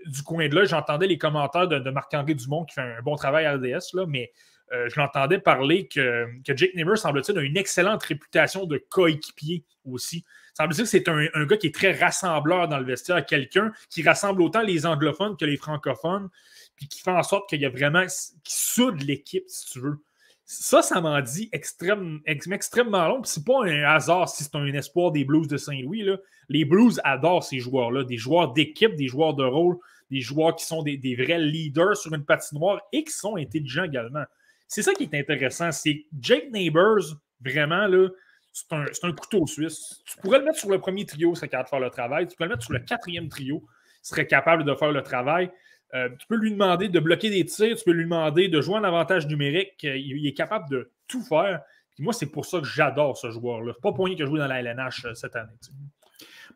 du coin de là, j'entendais les commentaires de Marc-André Dumont qui fait un bon travail à RDS, là, mais je l'entendais parler que Jake Neighbours, semble-t-il, a une excellente réputation de coéquipier aussi. Semble-t-il que c'est un gars qui est très rassembleur dans le vestiaire, quelqu'un qui rassemble autant les anglophones que les francophones, puis qui fait en sorte qu'il y a vraiment... qui soude l'équipe, si tu veux. Ça m'en dit extrêmement long. Puis c'est pas un hasard si c'est un espoir des Blues de Saint-Louis. Là. Les Blues adorent ces joueurs-là, des joueurs d'équipe, des joueurs de rôle, des joueurs qui sont des vrais leaders sur une patinoire et qui sont intelligents également. C'est ça qui est intéressant. C'est Jake Neighbours, vraiment, là, c'est un couteau suisse. Tu pourrais le mettre sur le premier trio, il serait capable de faire le travail. Tu pourrais le mettre sur le quatrième trio, il serait capable de faire le travail. Tu peux lui demander de bloquer des tirs, tu peux lui demander de jouer en avantage numérique. Il est capable de tout faire. Puis moi, c'est pour ça que j'adore ce joueur-là. C'est pas pour rien qu'il a joué dans la LNH cette année.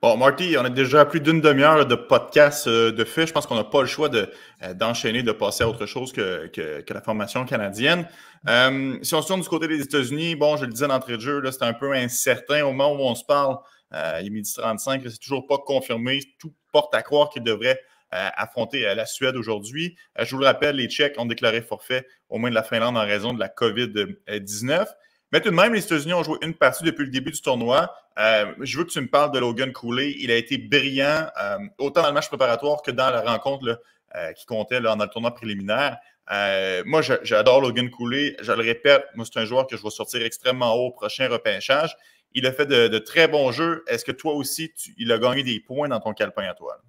Bon, Marty, on a déjà plus d'une demi-heure de podcast de fait. Je pense qu'on n'a pas le choix d'enchaîner, de passer à autre chose que la formation canadienne. Si on se tourne du côté des États-Unis, bon, je le disais d'entrée de jeu, c'est un peu incertain. Au moment où on se parle, il est 12h35, c'est toujours pas confirmé. Tout porte à croire qu'il devrait affronter la Suède aujourd'hui. Je vous le rappelle, les Tchèques ont déclaré forfait au moins de la Finlande en raison de la COVID-19. Mais tout de même, les États-Unis ont joué une partie depuis le début du tournoi. Je veux que tu me parles de Logan Cooley. Il a été brillant, autant dans le match préparatoire que dans la rencontre là, qui comptait là, dans le tournoi préliminaire. Moi, j'adore Logan Cooley. Je le répète, moi, c'est un joueur que je vais sortir extrêmement haut au prochain repêchage. Il a fait de très bons jeux. Est-ce que toi aussi, il a gagné des points dans ton calepin à toi?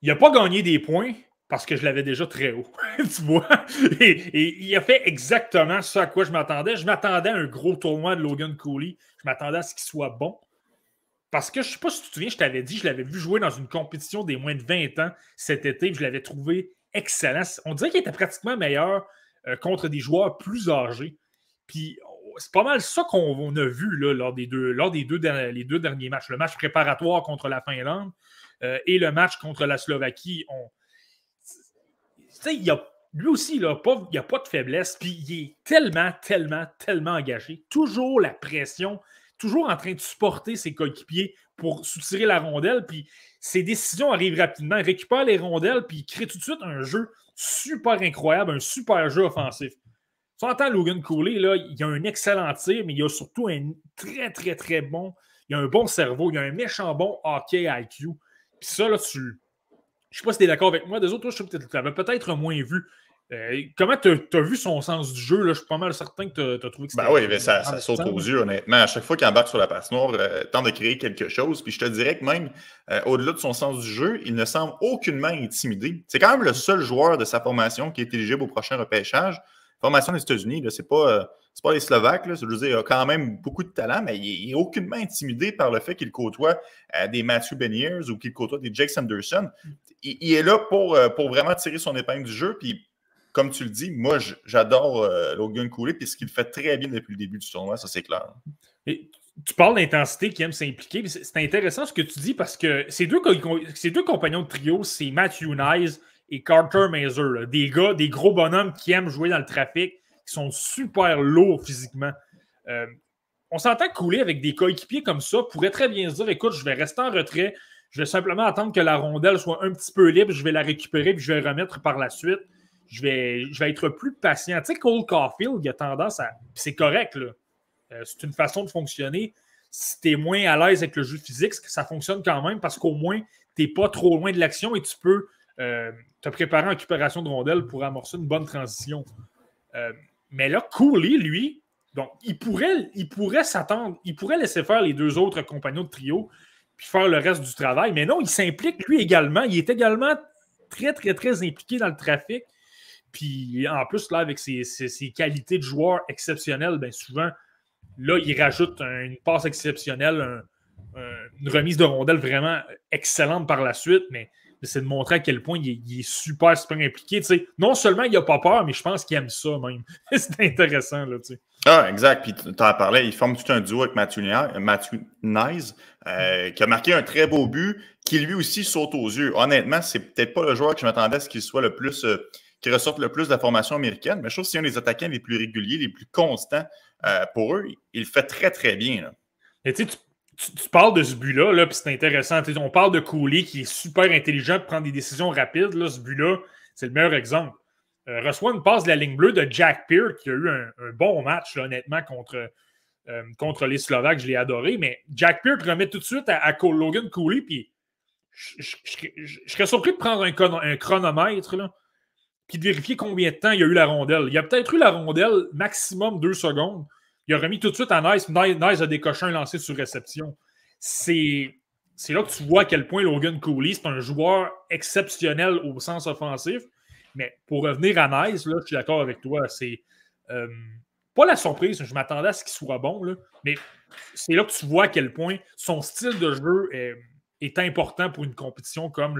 Il n'a pas gagné des points parce que je l'avais déjà très haut, tu vois. Et il a fait exactement ce à quoi je m'attendais. Je m'attendais à un gros tournoi de Logan Cooley. Je m'attendais à ce qu'il soit bon. Parce que je ne sais pas si tu te souviens, je t'avais dit, je l'avais vu jouer dans une compétition des moins de 20 ans cet été. Je l'avais trouvé excellent. On dirait qu'il était pratiquement meilleur contre des joueurs plus âgés. Puis c'est pas mal ça qu'on a vu là, lors des deux derniers matchs. Le match préparatoire contre la Finlande et le match contre la Slovaquie. Lui aussi, il n'y a pas de faiblesse. Puis il est tellement engagé. Toujours la pression, toujours en train de supporter ses coéquipiers pour soutirer la rondelle. Puis ses décisions arrivent rapidement. Il récupère les rondelles, puis il crée tout de suite un jeu super incroyable, un super jeu offensif. Tu entends Logan Cooley, là, il a un excellent tir, mais il a surtout un très bon. Il a un bon cerveau, il a un méchant bon hockey IQ. Puis ça, là, je ne sais pas si tu es d'accord avec moi. Des autres, toi, tu l'avais peut-être moins vu. Comment tu as vu son sens du jeu? Là? Je suis pas mal certain que tu as trouvé que c'était... Ben oui, mais ça saute aux yeux, honnêtement. À chaque fois qu'il embarque sur la patinoire, tente de créer quelque chose. Puis je te dirais que même, au-delà de son sens du jeu, il ne semble aucunement intimidé. C'est quand même le seul joueur de sa formation qui est éligible au prochain repêchage. Formation des États-Unis, c'est pas les Slovaques. Là, je veux dire, il a quand même beaucoup de talent, mais il n'est aucunement intimidé par le fait qu'il côtoie des Matthew Beniers ou qu'il côtoie des Jake Sanderson. Il est là pour vraiment tirer son épingle du jeu. Puis, comme tu le dis, moi, j'adore Logan Cooley, puis ce qu'il fait très bien depuis le début du tournoi, ça c'est clair. Et tu parles d'intensité qui aime s'impliquer. C'est intéressant ce que tu dis parce que ces deux compagnons de trio, c'est Matthew Knies et Carter Mazur, là, des gros bonhommes qui aiment jouer dans le trafic, qui sont super lourds physiquement. On s'entend couler avec des coéquipiers comme ça, pourrait très bien se dire, écoute, je vais rester en retrait, je vais simplement attendre que la rondelle soit un petit peu libre, je vais la récupérer puis je vais la remettre par la suite. Je vais être plus patient. Tu sais, Cole Caulfield, il a tendance à... C'est correct, là. C'est une façon de fonctionner. Si tu es moins à l'aise avec le jeu physique, ça fonctionne quand même parce qu'au moins, tu n'es pas trop loin de l'action et tu peux te préparer en récupération de rondelles pour amorcer une bonne transition. Mais là, Cooley, lui, donc, il pourrait s'attendre, il pourrait laisser faire les deux autres compagnons de trio puis faire le reste du travail. Mais non, il s'implique lui également. Il est également très impliqué dans le trafic. Puis en plus, là, avec ses qualités de joueur exceptionnelles, bien souvent, là, il rajoute une passe exceptionnelle, une remise de rondelle vraiment excellente par la suite, mais c'est de montrer à quel point il est super impliqué. Tu sais, non seulement il n'a pas peur, mais je pense qu'il aime ça même. C'est intéressant, là, tu sais. Ah, exact. Puis tu en parlais, il forme tout un duo avec Matthew Knies, qui a marqué un très beau but, qui lui aussi saute aux yeux. Honnêtement, c'est peut-être pas le joueur que je m'attendais à ce qu'il soit le plus... qui ressortent le plus de la formation américaine, mais je trouve que c'est un des attaquants les plus réguliers, les plus constants pour eux. Il le fait très bien. Là. Et tu parles de ce but-là, -là, puis c'est intéressant. On parle de Cooley qui est super intelligent pour prendre des décisions rapides. Là, ce but-là, c'est le meilleur exemple. Reçoit une passe de la ligne bleue de Jack Peart qui a eu un bon match, là, honnêtement, contre les Slovaques. Je l'ai adoré, mais Jack Peart remet tout de suite à Logan Cooley, puis je serais surpris de prendre un chronomètre, là, puis de vérifier combien de temps il y a eu la rondelle. Il a peut-être eu la rondelle maximum 2 secondes. Il a remis tout de suite à Nice. Nice a décoché un lancer sur réception. C'est là que tu vois à quel point Logan Cooley, c'est un joueur exceptionnel au sens offensif. Mais pour revenir à Nice, là, je suis d'accord avec toi. C'est pas la surprise. Je m'attendais à ce qu'il soit bon. Là, mais c'est là que tu vois à quel point son style de jeu est important pour une compétition comme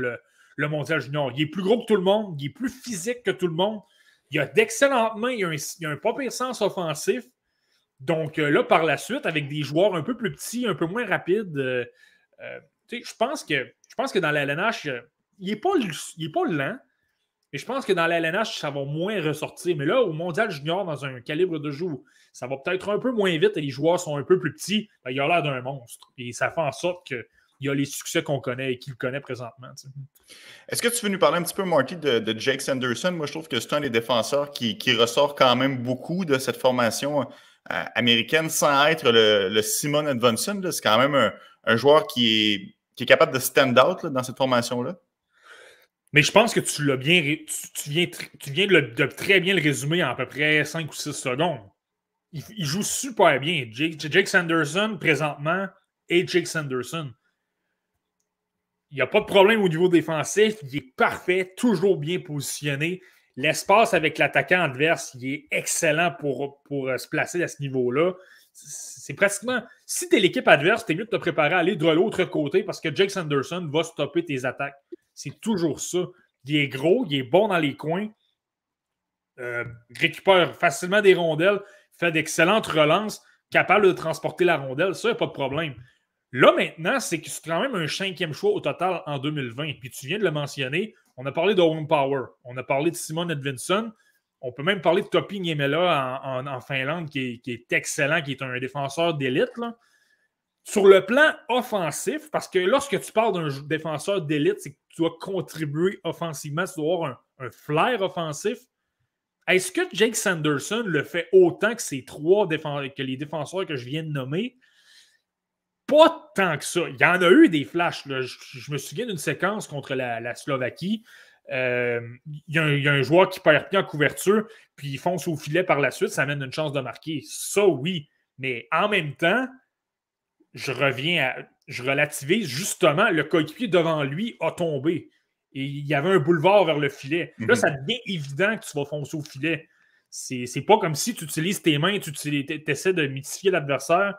le mondial junior. Il est plus gros que tout le monde, il est plus physique que tout le monde, il a d'excellentes mains, il a un pas pire sens offensif. Donc là, par la suite, avec des joueurs un peu plus petits, un peu moins rapides, je pense que dans la LNH, il n'est pas lent, mais je pense que dans la LNH, ça va moins ressortir. Mais là, au mondial junior, dans un calibre de jeu, ça va peut-être un peu moins vite et les joueurs sont un peu plus petits. Ben, il a l'air d'un monstre. Et ça fait en sorte qu'il y a les succès qu'on connaît et qu'il connaît présentement. T'sais. Est-ce que tu veux nous parler un petit peu, Marty, de Jake Sanderson? Moi, je trouve que c'est un des défenseurs qui ressort quand même beaucoup de cette formation américaine sans être le Simon Edmondson. C'est quand même un joueur qui est capable de stand out là, dans cette formation-là. Mais je pense que tu l'as bien. Tu viens de très bien le résumer en à peu près 5 ou 6 secondes. Il joue super bien. Jake Sanderson, présentement, est Jake Sanderson. Il n'y a pas de problème au niveau défensif. Il est parfait, toujours bien positionné. L'espace avec l'attaquant adverse, il est excellent pour se placer à ce niveau-là. C'est pratiquement... Si tu es l'équipe adverse, tu es mieux de te préparer à aller de l'autre côté parce que Jake Sanderson va stopper tes attaques. C'est toujours ça. Il est gros, il est bon dans les coins, récupère facilement des rondelles, fait d'excellentes relances, capable de transporter la rondelle. Ça, il n'y a pas de problème. Là, maintenant, c'est que c'est quand même un 5e choix au total en 2020. Puis tu viens de le mentionner, on a parlé d'Owen Power, on a parlé de Simon Edvinsson, on peut même parler de Topi Niemela en Finlande, qui est excellent, qui est un défenseur d'élite, là. Sur le plan offensif, parce que lorsque tu parles d'un défenseur d'élite, c'est que tu dois contribuer offensivement, tu dois avoir un flair offensif. Est-ce que Jake Sanderson le fait autant que que les défenseurs que je viens de nommer? Pas tant que ça. Il y en a eu des flashs. Là. Je me souviens d'une séquence contre la Slovaquie. Il y a un joueur qui perd pied en couverture, puis il fonce au filet par la suite, ça amène une chance de marquer. Ça, oui. Mais en même temps, je relativise justement, le coéquipier devant lui a tombé. Et il y avait un boulevard vers le filet. Là, ça devient évident que tu vas foncer au filet. C'est pas comme si tu utilises tes mains, tu essaies de mythifier l'adversaire,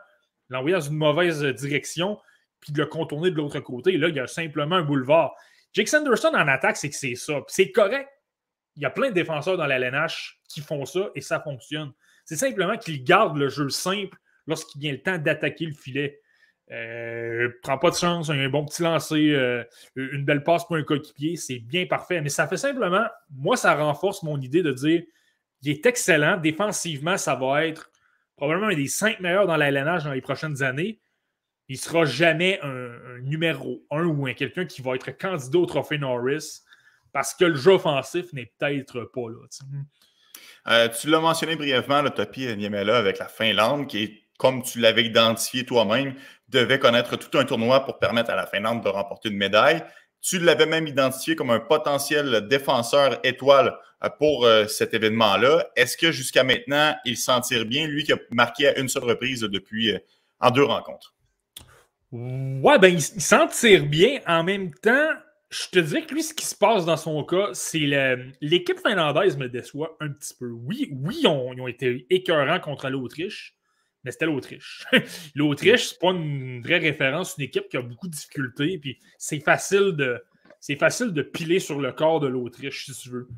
l'envoyer dans une mauvaise direction, puis de le contourner de l'autre côté. Et là, il y a simplement un boulevard. Jake Sanderson en attaque, c'est que c'est ça. Puis c'est correct. Il y a plein de défenseurs dans la LNH qui font ça et ça fonctionne. C'est simplement qu'ils gardent le jeu simple lorsqu'il vient le temps d'attaquer le filet. Prends pas de chance, un bon petit lancer, une belle passe pour un coéquipier, c'est bien parfait. Mais ça fait simplement, moi, ça renforce mon idée de dire il est excellent. Défensivement, ça va être probablement un des 5 meilleurs dans la LNH dans les prochaines années. Il ne sera jamais un numéro 1 ou quelqu'un qui va être candidat au trophée Norris parce que le jeu offensif n'est peut-être pas là. Tu l'as mentionné brièvement, le Topi Niemela avec la Finlande, qui est, comme tu l'avais identifié toi-même, devait connaître tout un tournoi pour permettre à la Finlande de remporter une médaille. Tu l'avais même identifié comme un potentiel défenseur étoile pour cet événement-là. Est-ce que jusqu'à maintenant, il s'en tire bien, lui qui a marqué à une seule reprise depuis en 2 rencontres? Ouais, ben il s'en tire bien. En même temps, je te dirais que lui, ce qui se passe dans son cas, c'est l'équipe finlandaise me déçoit un petit peu. Oui, ils ont été écœurants contre l'Autriche, mais c'était l'Autriche. L'Autriche, c'est pas une vraie référence, une équipe qui a beaucoup de difficultés, puis c'est facile de piler sur le corps de l'Autriche, si tu veux.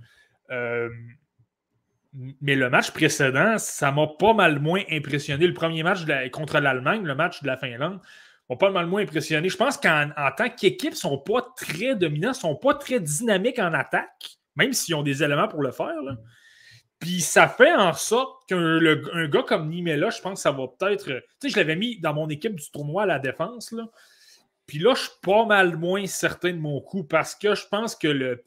Mais le match précédent, ça m'a pas mal moins impressionné. Le premier match contre l'Allemagne, le match de la Finlande, m'a pas mal moins impressionné. Je pense qu'en tant qu'équipe, ils ne sont pas très dominants, ils ne sont pas très dynamiques en attaque, même s'ils ont des éléments pour le faire. Là. Puis ça fait en sorte qu'un gars comme Niemela, je pense que ça va peut-être... Tu sais, je l'avais mis dans mon équipe du tournoi à la défense. Là. Puis là, je suis pas mal moins certain de mon coup parce que je pense que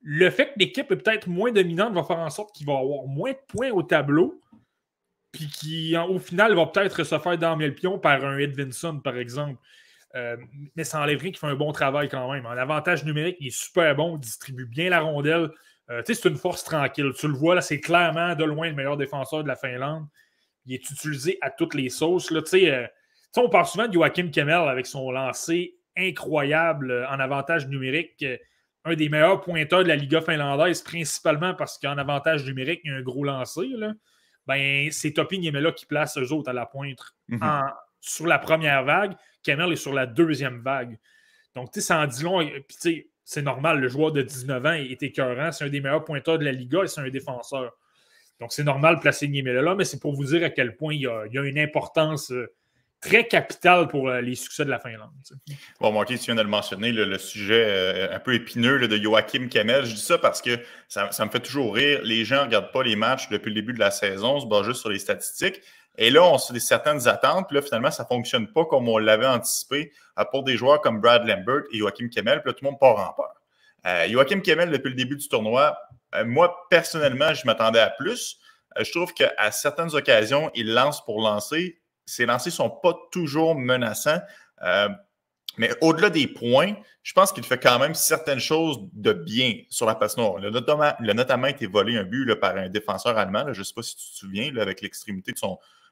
le fait que l'équipe est peut-être moins dominante va faire en sorte qu'il va avoir moins de points au tableau puis qui, au final, va peut-être se faire dormir le pion par un Edvinsson, par exemple. Mais ça enlève rien qu'il fait un bon travail quand même. En avantage numérique, il est super bon, il distribue bien la rondelle. C'est une force tranquille. Tu le vois, là, c'est clairement de loin le meilleur défenseur de la Finlande. Il est utilisé à toutes les sauces. Là, on parle souvent de Joachim Kemmel avec son lancer incroyable en avantage numérique. Un des meilleurs pointeurs de la Liga finlandaise, principalement parce qu'en avantage numérique, il y a un gros lancer. Là. Ben, c'est Topi Niemela qui place eux autres à la pointe sur la première vague. Kemmel est sur la deuxième vague. Donc, ça en dit long. Puis, c'est normal. Le joueur de 19 ans est écœurant. C'est un des meilleurs pointeurs de la Liga et c'est un défenseur. Donc, c'est normal de placer Niemela là, mais c'est pour vous dire à quel point il y a une importance très capitale pour les succès de la Finlande. Bon, Marky, tu viens de le mentionner, le sujet un peu épineux là, de Joachim Kemell. Je dis ça parce que ça me fait toujours rire. Les gens ne regardent pas les matchs depuis le début de la saison, on se base juste sur les statistiques. Et là, on a certaines attentes, puis là, finalement, ça ne fonctionne pas comme on l'avait anticipé pour des joueurs comme Brad Lambert et Joachim Kemell, puis là, tout le monde part en peur. Joachim Kemell, depuis le début du tournoi, moi, personnellement, je m'attendais à plus. Je trouve qu'à certaines occasions, il lance pour lancer. Ses lancers ne sont pas toujours menaçants. Mais au-delà des points, je pense qu'il fait quand même certaines choses de bien sur la patinoire. Il a notamment été volé un but là, par un défenseur allemand. Là, je ne sais pas si tu te souviens, là, avec l'extrémité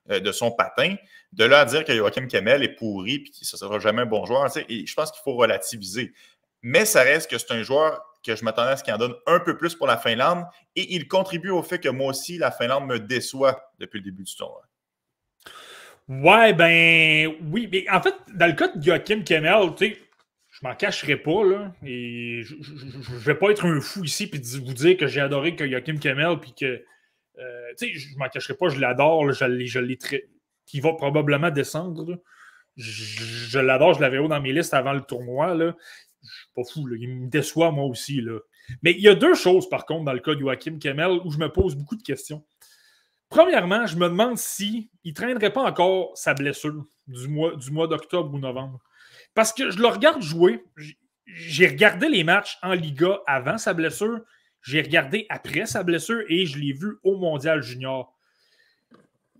de son patin. De là à dire que Joachim Kemell est pourri et que ce ne sera jamais un bon joueur, et je pense qu'il faut relativiser. Mais ça reste que c'est un joueur que je m'attendais à ce qu'il en donne un peu plus pour la Finlande et il contribue au fait que moi aussi, la Finlande me déçoit depuis le début du tournoi. Ouais, ben oui. Mais en fait, dans le cas de Joachim Kemell, tu sais, je m'en cacherai pas, là. Et je vais pas être un fou ici puis vous dire que j'ai adoré que Joachim Kemell puis que. Tu sais, je m'en cacherai pas, je l'adore, là, je l'ai très. Qui va probablement descendre. Là. Je l'adore, je l'avais haut dans mes listes avant le tournoi, là. Je suis pas fou, là. Il me déçoit moi aussi, là. Mais il y a deux choses, par contre, dans le cas de Joachim Kemell où je me pose beaucoup de questions. Premièrement, je me demande s'il ne traînerait pas encore sa blessure du mois d'octobre ou novembre. Parce que je le regarde jouer. J'ai regardé les matchs en Liga avant sa blessure. J'ai regardé après sa blessure et je l'ai vu au Mondial Junior.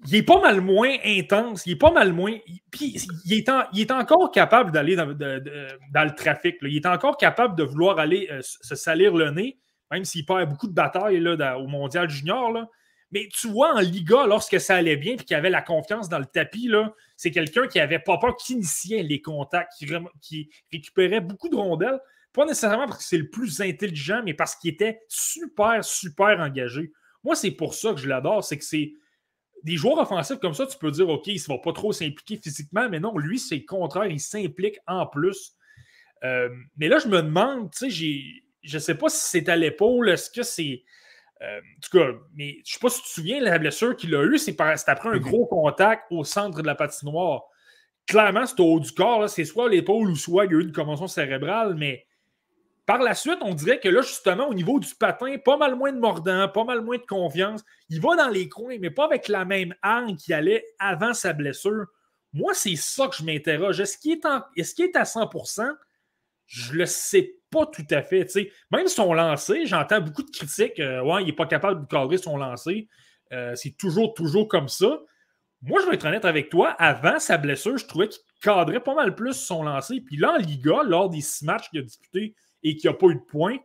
Il est pas mal moins intense. Il est pas mal moins... Puis il est encore capable d'aller dans le trafic. Là. Il est encore capable de vouloir aller se salir le nez, même s'il perd beaucoup de batailles là, au Mondial Junior, là. Mais tu vois, en Liga, lorsque ça allait bien et qu'il avait la confiance dans le tapis, là, c'est quelqu'un qui n'avait pas peur, qui initiait les contacts, qui récupérait beaucoup de rondelles. Pas nécessairement parce que c'est le plus intelligent, mais parce qu'il était super, super engagé. Moi, c'est pour ça que je l'adore. C'est que c'est des joueurs offensifs comme ça, tu peux dire, OK, il ne va pas trop s'impliquer physiquement, mais non, lui, c'est le contraire. Il s'implique en plus. Mais là, je me demande, tu sais, je ne sais pas si c'est à l'épaule, est-ce que c'est... en tout cas, mais je ne sais pas si tu te souviens, la blessure qu'il a eue, c'est après un gros contact au centre de la patinoire. Clairement, c'est au haut du corps. Là, c'est soit l'épaule ou soit il y a eu une commotion cérébrale, mais par la suite, on dirait que là, justement, au niveau du patin, pas mal moins de mordant, pas mal moins de confiance. Il va dans les coins, mais pas avec la même hargne qu'il allait avant sa blessure. Moi, c'est ça que je m'interroge. Est-ce qu'il est à 100%? Je le sais pas tout à fait. T'sais. Même son lancer, j'entends beaucoup de critiques. Ouais, il n'est pas capable de cadrer son lancer. C'est toujours comme ça. Moi, je vais être honnête avec toi. Avant sa blessure, je trouvais qu'il cadrait pas mal plus son lancer. Puis là, en Liga, lors des 6 matchs qu'il a disputés et qu'il n'y a pas eu de points,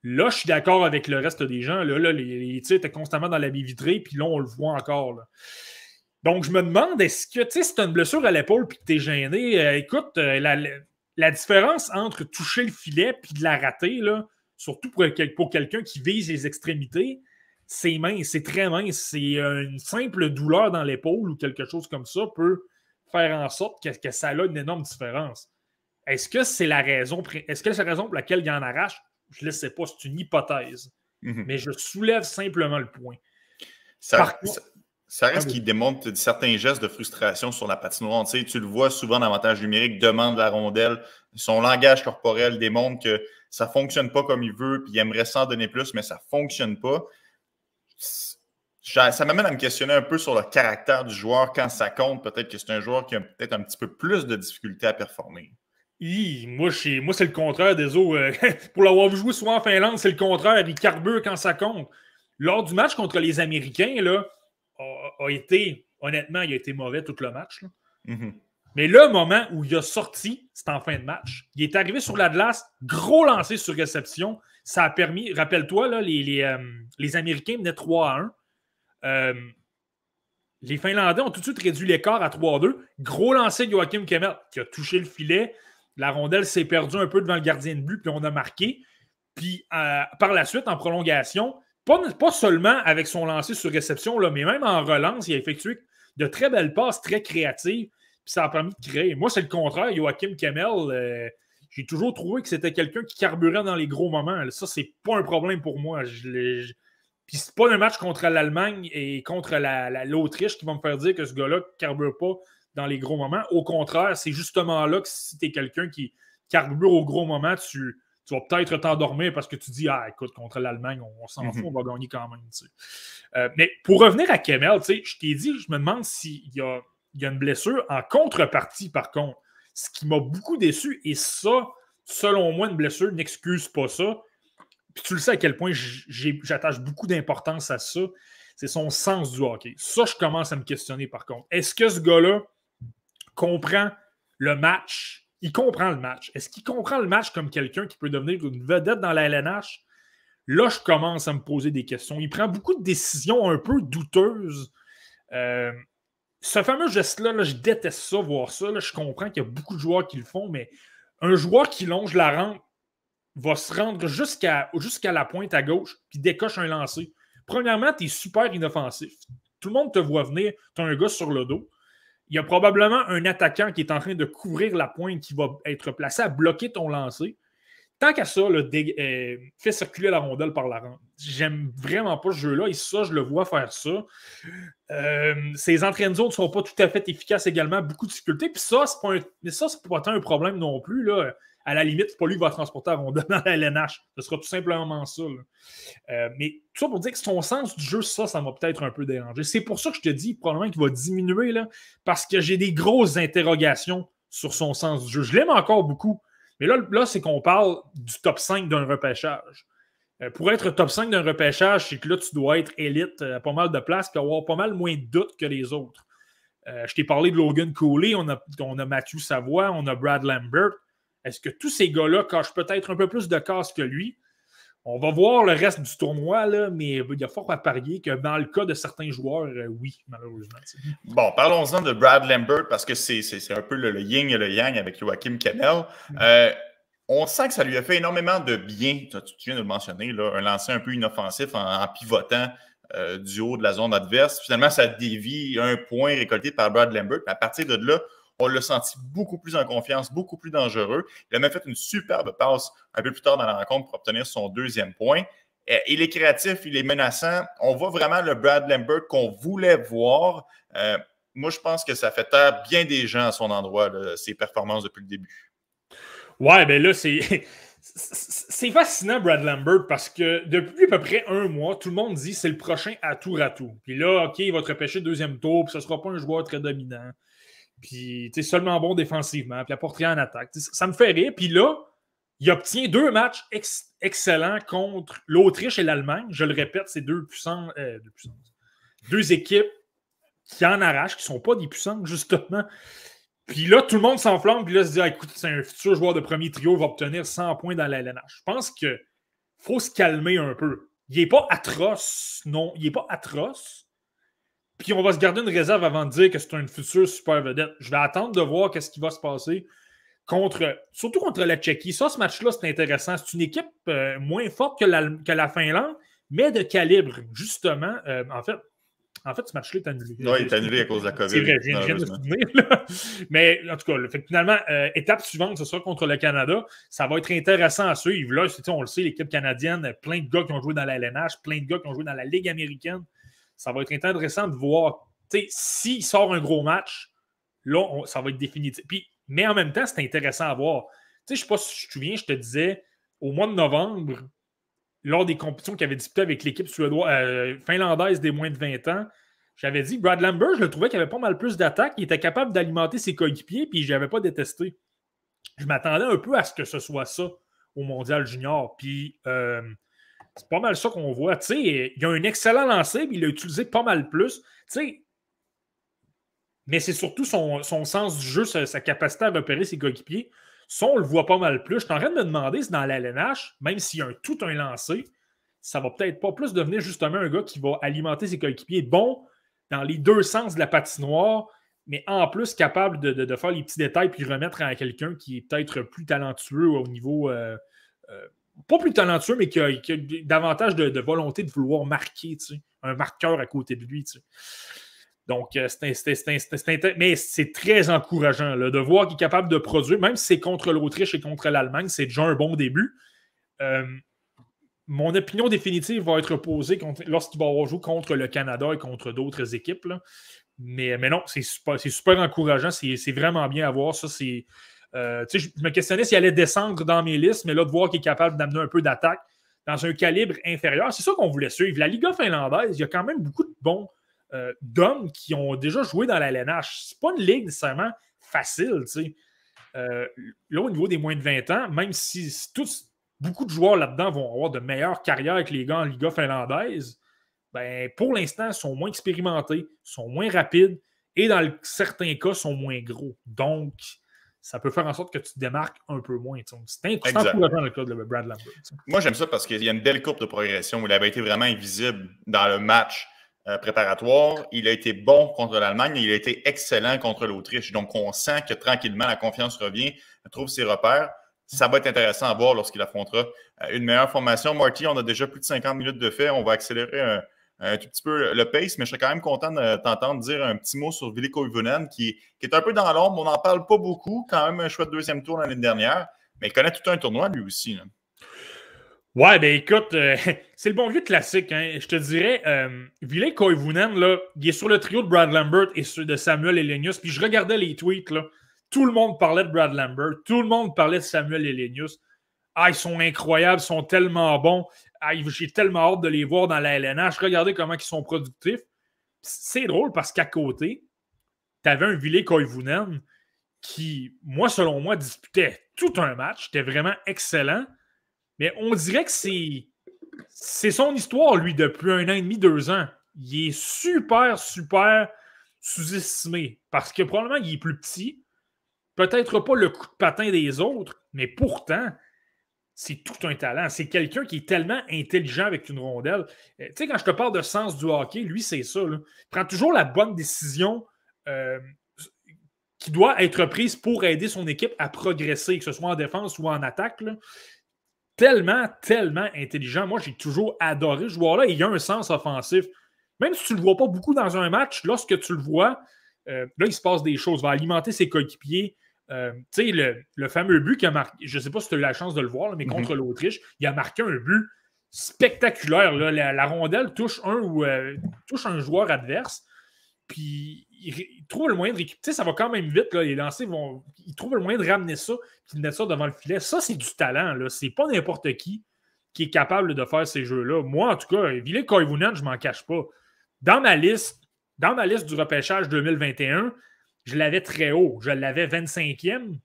là, je suis d'accord avec le reste des gens. Là les tirs étaient constamment dans la baie vitrée. Puis là, on le voit encore. Là. Donc, je me demande, est-ce que, tu sais, si tu as une blessure à l'épaule et que tu es gêné, écoute, la différence entre toucher le filet et de la rater, là, surtout pour quelqu'un qui vise les extrémités, c'est mince, c'est très mince. C'est une simple douleur dans l'épaule ou quelque chose comme ça peut faire en sorte que ça a une énorme différence. Est-ce que c'est la raison pour laquelle il en arrache? Je ne le sais pas, c'est une hypothèse. Mais je soulève simplement le point. Ça reste qu'il démontre certains gestes de frustration sur la patinoire. Tu sais, tu le vois souvent en avantage numérique, demande la rondelle. Son langage corporel démontre que ça ne fonctionne pas comme il veut, puis il aimerait s'en donner plus, mais ça ne fonctionne pas. Ça m'amène à me questionner un peu sur le caractère du joueur quand ça compte. Peut-être que c'est un joueur qui a peut-être un petit peu plus de difficulté à performer. Moi, c'est le contraire des autres. Pour l'avoir vu jouer souvent en Finlande, c'est le contraire. Il carbure quand ça compte. Lors du match contre les Américains, là, honnêtement, il a été mauvais tout le match. Mais le moment où il a sorti, c'était en fin de match. Il est arrivé sur la glace, gros lancer sur réception. Ça a permis, rappelle-toi, là, les Américains menaient 3-1. Les Finlandais ont tout de suite réduit l'écart à 3-2. Gros lancer de Joachim Kemell qui a touché le filet. La rondelle s'est perdue un peu devant le gardien de but, puis on a marqué. Puis par la suite, en prolongation, pas seulement avec son lancer sur réception, là, mais même en relance, il a effectué de très belles passes, très créatives, puis ça a permis de créer. Moi, c'est le contraire. Joachim Kemell, J'ai toujours trouvé que c'était quelqu'un qui carburait dans les gros moments. Ça, c'est pas un problème pour moi. Puis c'est pas un match contre l'Allemagne et contre l'Autriche qui va me faire dire que ce gars-là carbure pas dans les gros moments. Au contraire, c'est justement là que si t'es quelqu'un qui carbure au gros moment, tu vas peut-être t'endormir parce que tu dis « Ah, écoute, contre l'Allemagne, on s'en fout, on va gagner quand même. » Mais pour revenir à Kemmel, je t'ai dit, je me demande s'il y a une blessure en contrepartie, par contre. Ce qui m'a beaucoup déçu, et ça, selon moi, une blessure n'excuse pas ça. Puis tu le sais à quel point j'attache beaucoup d'importance à ça. C'est son sens du hockey. Ça, je commence à me questionner, par contre. Est-ce que ce gars-là comprend le match? Il comprend le match. Est-ce qu'il comprend le match comme quelqu'un qui peut devenir une vedette dans la LNH? Là, je commence à me poser des questions. Il prend beaucoup de décisions un peu douteuses. Ce fameux geste-là, je déteste ça, voir ça. Là, je comprends qu'il y a beaucoup de joueurs qui le font, mais un joueur qui longe la rampe va se rendre jusqu'à la pointe à gauche puis décoche un lancer. Premièrement, tu es super inoffensif. Tout le monde te voit venir. Tu as un gars sur le dos. Il y a probablement un attaquant qui est en train de couvrir la pointe qui va être placé à bloquer ton lancer. Tant qu'à ça, fais circuler la rondelle par la rampe. J'aime vraiment pas ce jeu-là et ça, je le vois faire ça. Ses entrées de zone ne sont pas tout à fait efficaces également, beaucoup de difficultés. Puis ça, c'est pas un problème non plus. Là. À la limite, c'est pas lui qui va transporter la rondelle dans la LNH. Ce sera tout simplement ça. Mais tout ça pour dire que son sens du jeu, ça m'a peut-être un peu dérangé. C'est pour ça que je te dis probablement qu'il va diminuer là, parce que j'ai des grosses interrogations sur son sens du jeu. Je l'aime encore beaucoup. Mais là c'est qu'on parle du top 5 d'un repêchage. Pour être top 5 d'un repêchage, c'est que là, tu dois être élite à pas mal de places et avoir pas mal moins de doutes que les autres. Je t'ai parlé de Logan Cooley, on a Mathieu Savoie, on a Brad Lambert. Est-ce que tous ces gars-là cachent peut-être un peu plus de casse que lui? On va voir le reste du tournoi, là, mais il y a fort à parier que dans le cas de certains joueurs, oui, malheureusement. Bon, parlons-en de Brad Lambert parce que c'est un peu le yin et le yang avec Joachim Kemmel. On sent que ça lui a fait énormément de bien. Tu viens de le mentionner, là, un lancer un peu inoffensif en pivotant du haut de la zone adverse. Finalement, ça dévie un point récolté par Brad Lambert. À partir de là, on l'a senti beaucoup plus en confiance, beaucoup plus dangereux. Il a même fait une superbe passe un peu plus tard dans la rencontre pour obtenir son deuxième point. Il est créatif, il est menaçant. On voit vraiment le Brad Lambert qu'on voulait voir. Moi, je pense que ça fait taire bien des gens à son endroit, là, ses performances depuis le début. Ouais, ben là, c'est fascinant, Brad Lambert, parce que depuis à peu près un mois, tout le monde dit que c'est le prochain atout-ratou. Puis là, OK, il va te repêcher deuxième tour, puis ce ne sera pas un joueur très dominant. Puis, tu sais, seulement bon défensivement, puis apporte rien en attaque. T'sais, ça me fait rire. Puis là, il obtient 2 matchs excellents contre l'Autriche et l'Allemagne. Je le répète, c'est deux équipes qui en arrachent, qui ne sont pas des puissantes, justement. Puis là, tout le monde s'enflamme, puis là, se dit ah, écoute, c'est un futur joueur de premier trio, il va obtenir 100 points dans la LNH. Je pense qu'il faut se calmer un peu. Il n'est pas atroce, non, il n'est pas atroce. Puis on va se garder une réserve avant de dire que c'est un futur super vedette. Je vais attendre de voir qu'est-ce qui va se passer surtout contre la Tchéquie. Ça, ce match-là, c'est intéressant. C'est une équipe moins forte que la Finlande, mais de calibre, justement. En fait, ce match-là est annulé. Oui, il est annulé à cause de la COVID. C'est vrai, je viens de me souvenir. Là. Mais en tout cas, finalement, étape suivante, ce sera contre le Canada. Ça va être intéressant à suivre. Là, on le sait, l'équipe canadienne, plein de gars qui ont joué dans la LNH, plein de gars qui ont joué dans la Ligue américaine. Ça va être intéressant de voir. S'il sort un gros match, là, ça va être définitif. Mais en même temps, c'est intéressant à voir. Je ne sais pas si tu te souviens, je te disais, au mois de novembre, lors des compétitions qu'il avait disputées avec l'équipe finlandaise des moins de 20 ans, j'avais dit, Brad Lambert, je le trouvais qu'il avait pas mal plus d'attaques, il était capable d'alimenter ses coéquipiers, puis je n'avais pas détesté. Je m'attendais un peu à ce que ce soit ça au Mondial Junior. Puis c'est pas mal ça qu'on voit. Il a un excellent lancer, mais il l'a utilisé pas mal plus. Mais c'est surtout son sens du jeu, sa capacité à repérer ses coéquipiers. Ça, on le voit pas mal plus. Je suis en train de me demander si dans la LNH, même s'il y a tout un lancer, ça va peut-être pas plus devenir justement un gars qui va alimenter ses coéquipiers bon dans les deux sens de la patinoire, mais en plus capable de faire les petits détails puis remettre à quelqu'un qui est peut-être plus talentueux au niveau... pas plus talentueux, mais qui a davantage de volonté de vouloir marquer, un marqueur à côté de lui. Donc, mais c'est très encourageant là, de voir qu'il est capable de produire, même si c'est contre l'Autriche et contre l'Allemagne, c'est déjà un bon début. Mon opinion définitive va être posée lorsqu'il va avoir joué contre le Canada et contre d'autres équipes. Là. Mais non, c'est super encourageant. C'est vraiment bien à voir. Ça, je me questionnais s'il allait descendre dans mes listes, mais là, de voir qu'il est capable d'amener un peu d'attaque dans un calibre inférieur, c'est ça qu'on voulait suivre. La Liga finlandaise, il y a quand même beaucoup de bons d'hommes qui ont déjà joué dans la LNH. C'est pas une ligue nécessairement facile. Là, au niveau des moins de 20 ans, même si beaucoup de joueurs là-dedans vont avoir de meilleures carrières que les gars en Liga finlandaise, ben, pour l'instant, ils sont moins expérimentés, sont moins rapides et dans certains cas, sont moins gros. Donc, ça peut faire en sorte que tu te démarques un peu moins. C'est encourageant dans le cas de Brad Lambert. Moi, j'aime ça parce qu'il y a une belle courbe de progression où il avait été vraiment invisible dans le match préparatoire. Il a été bon contre l'Allemagne et il a été excellent contre l'Autriche. Donc, on sent que tranquillement, la confiance revient, il trouve ses repères. Ça va être intéressant à voir lorsqu'il affrontera une meilleure formation. Marty, on a déjà plus de 50 minutes de fait. On va accélérer un tout petit peu le pace, mais je serais quand même content de t'entendre dire un petit mot sur Ville Koivunen qui est un peu dans l'ombre. On n'en parle pas beaucoup. Quand même un choix de deuxième tour l'année dernière, mais il connaît tout un tournoi lui aussi. Là. Ouais, ben écoute, c'est le bon vieux classique. Hein. Je te dirais, Ville Koivunen, là, il est sur le trio de Brad Lambert et de Samuel Elenius. Puis je regardais les tweets, là. Tout le monde parlait de Brad Lambert. Tout le monde parlait de Samuel Elenius. Ah, ils sont incroyables, ils sont tellement bons. Ah, j'ai tellement hâte de les voir dans la LNH. Regardez comment ils sont productifs. C'est drôle parce qu'à côté, tu avais un Ville Koivunen qui, selon moi, disputait tout un match. C'était vraiment excellent. Mais on dirait que c'est son histoire, lui, depuis 1 an et demi, 2 ans. Il est super, super sous-estimé. Parce que probablement, il est plus petit. Peut-être pas le coup de patin des autres, mais pourtant, c'est tout un talent. C'est quelqu'un qui est tellement intelligent avec une rondelle. Tu sais, quand je te parle de sens du hockey, lui, c'est ça. Là. Il prend toujours la bonne décision qui doit être prise pour aider son équipe à progresser, que ce soit en défense ou en attaque. Là. Tellement, tellement intelligent. Moi, j'ai toujours adoré ce joueur-là. Il a un sens offensif. Même si tu ne le vois pas beaucoup dans un match, lorsque tu le vois, là, il se passe des choses. Il va alimenter ses coéquipiers. Tu sais, le fameux but qu'il a marqué, je ne sais pas si tu as eu la chance de le voir, là, mais contre l'Autriche, il a marqué un but spectaculaire. Là. La rondelle touche un joueur adverse, puis il trouve le moyen de récupérer. Tu sais, ça va quand même vite. Là, les lancers il trouve le moyen de ramener ça, puis de mettre ça devant le filet. Ça, c'est du talent. Là. C'est pas n'importe qui est capable de faire ces jeux-là. Moi, en tout cas, Ville Koivunen, je m'en cache pas. Dans ma liste du repêchage 2021, je l'avais très haut. Je l'avais 25e.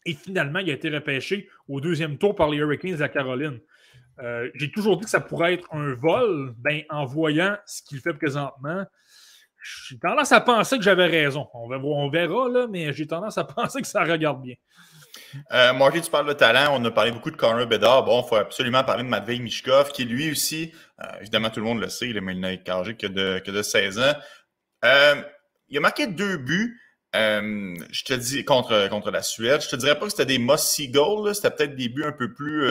Et finalement, il a été repêché au 2e tour par les Hurricanes de la Caroline. J'ai toujours dit que ça pourrait être un vol. Ben, en voyant ce qu'il fait présentement, j'ai tendance à penser que j'avais raison. On verra, là, mais j'ai tendance à penser que ça regarde bien. Marty, tu parles de talent. On a parlé beaucoup de Connor Bedard. Bon, il faut absolument parler de Matvei Michkov, qui lui aussi, évidemment, tout le monde le sait, mais il n'a été âgé que de 16 ans. Il a marqué 2 buts. Je te dis contre la Suède. Je te dirais pas que c'était des must-see goals. C'était peut-être des buts un peu plus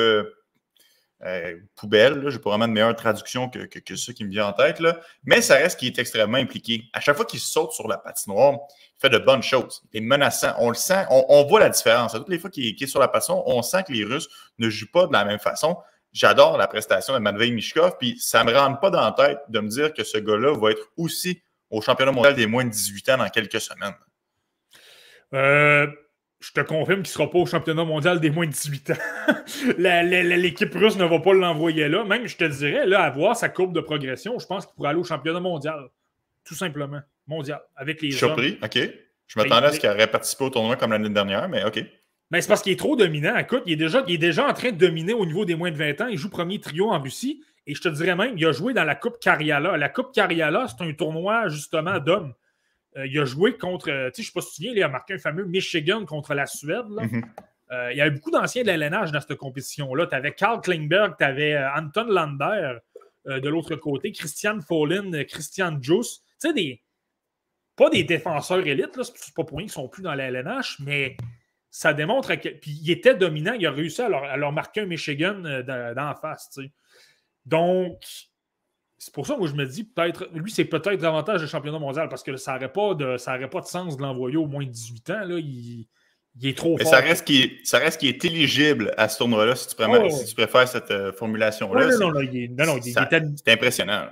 poubelles. Je n'ai pas vraiment de meilleure traduction que ça qui me vient en tête. Là. Mais ça reste qu'il est extrêmement impliqué. À chaque fois qu'il saute sur la patinoire, il fait de bonnes choses. Il est menaçant. On le sent. On voit la différence. À toutes les fois qu'il est sur la patinoire, on sent que les Russes ne jouent pas de la même façon. J'adore la prestation de Matvei Michkov. Puis ça ne me rentre pas dans la tête de me dire que ce gars-là va être aussi au championnat mondial des moins de 18 ans dans quelques semaines. Je te confirme qu'il ne sera pas au championnat mondial des moins de 18 ans. L'équipe russe ne va pas l'envoyer là. Même, je te dirais, là, à voir sa courbe de progression, je pense qu'il pourrait aller au championnat mondial. Tout simplement. Mondial. Avec les surpris, OK. Je m'attendais à ce qu'il aurait participé au tournoi comme l'année dernière, mais OK. Mais c'est parce qu'il est trop dominant. Écoute, il est déjà en train de dominer au niveau des moins de 20 ans. Il joue premier trio en Russie. Et je te dirais même, il a joué dans la Coupe Karjala. La Coupe Karjala, c'est un tournoi, justement, d'hommes. Il a joué contre, tu sais, je ne sais pas si tu te souviens, il a marqué un fameux Michigan contre la Suède. Il y avait beaucoup d'anciens de la LNH dans cette compétition-là. Tu avais Carl Klingberg, tu avais Anton Lander de l'autre côté, Christian Folin, Christian Djous. Tu sais, pas des défenseurs élites, là, c'est pas pour rien qu'ils ne sont plus dans la LNH, mais ça démontre que. Puis il était dominant, il a réussi à leur marquer un Michigan d'en face. Tu sais. Donc, c'est pour ça que moi je me dis peut-être, lui c'est peut-être l'avantage du championnat mondial parce que ça n'aurait pas de sens de l'envoyer au moins de 18 ans. Là, il est trop Mais fort. ça reste qu'il est éligible à ce tournoi-là si tu préfères cette formulation-là. C'est impressionnant.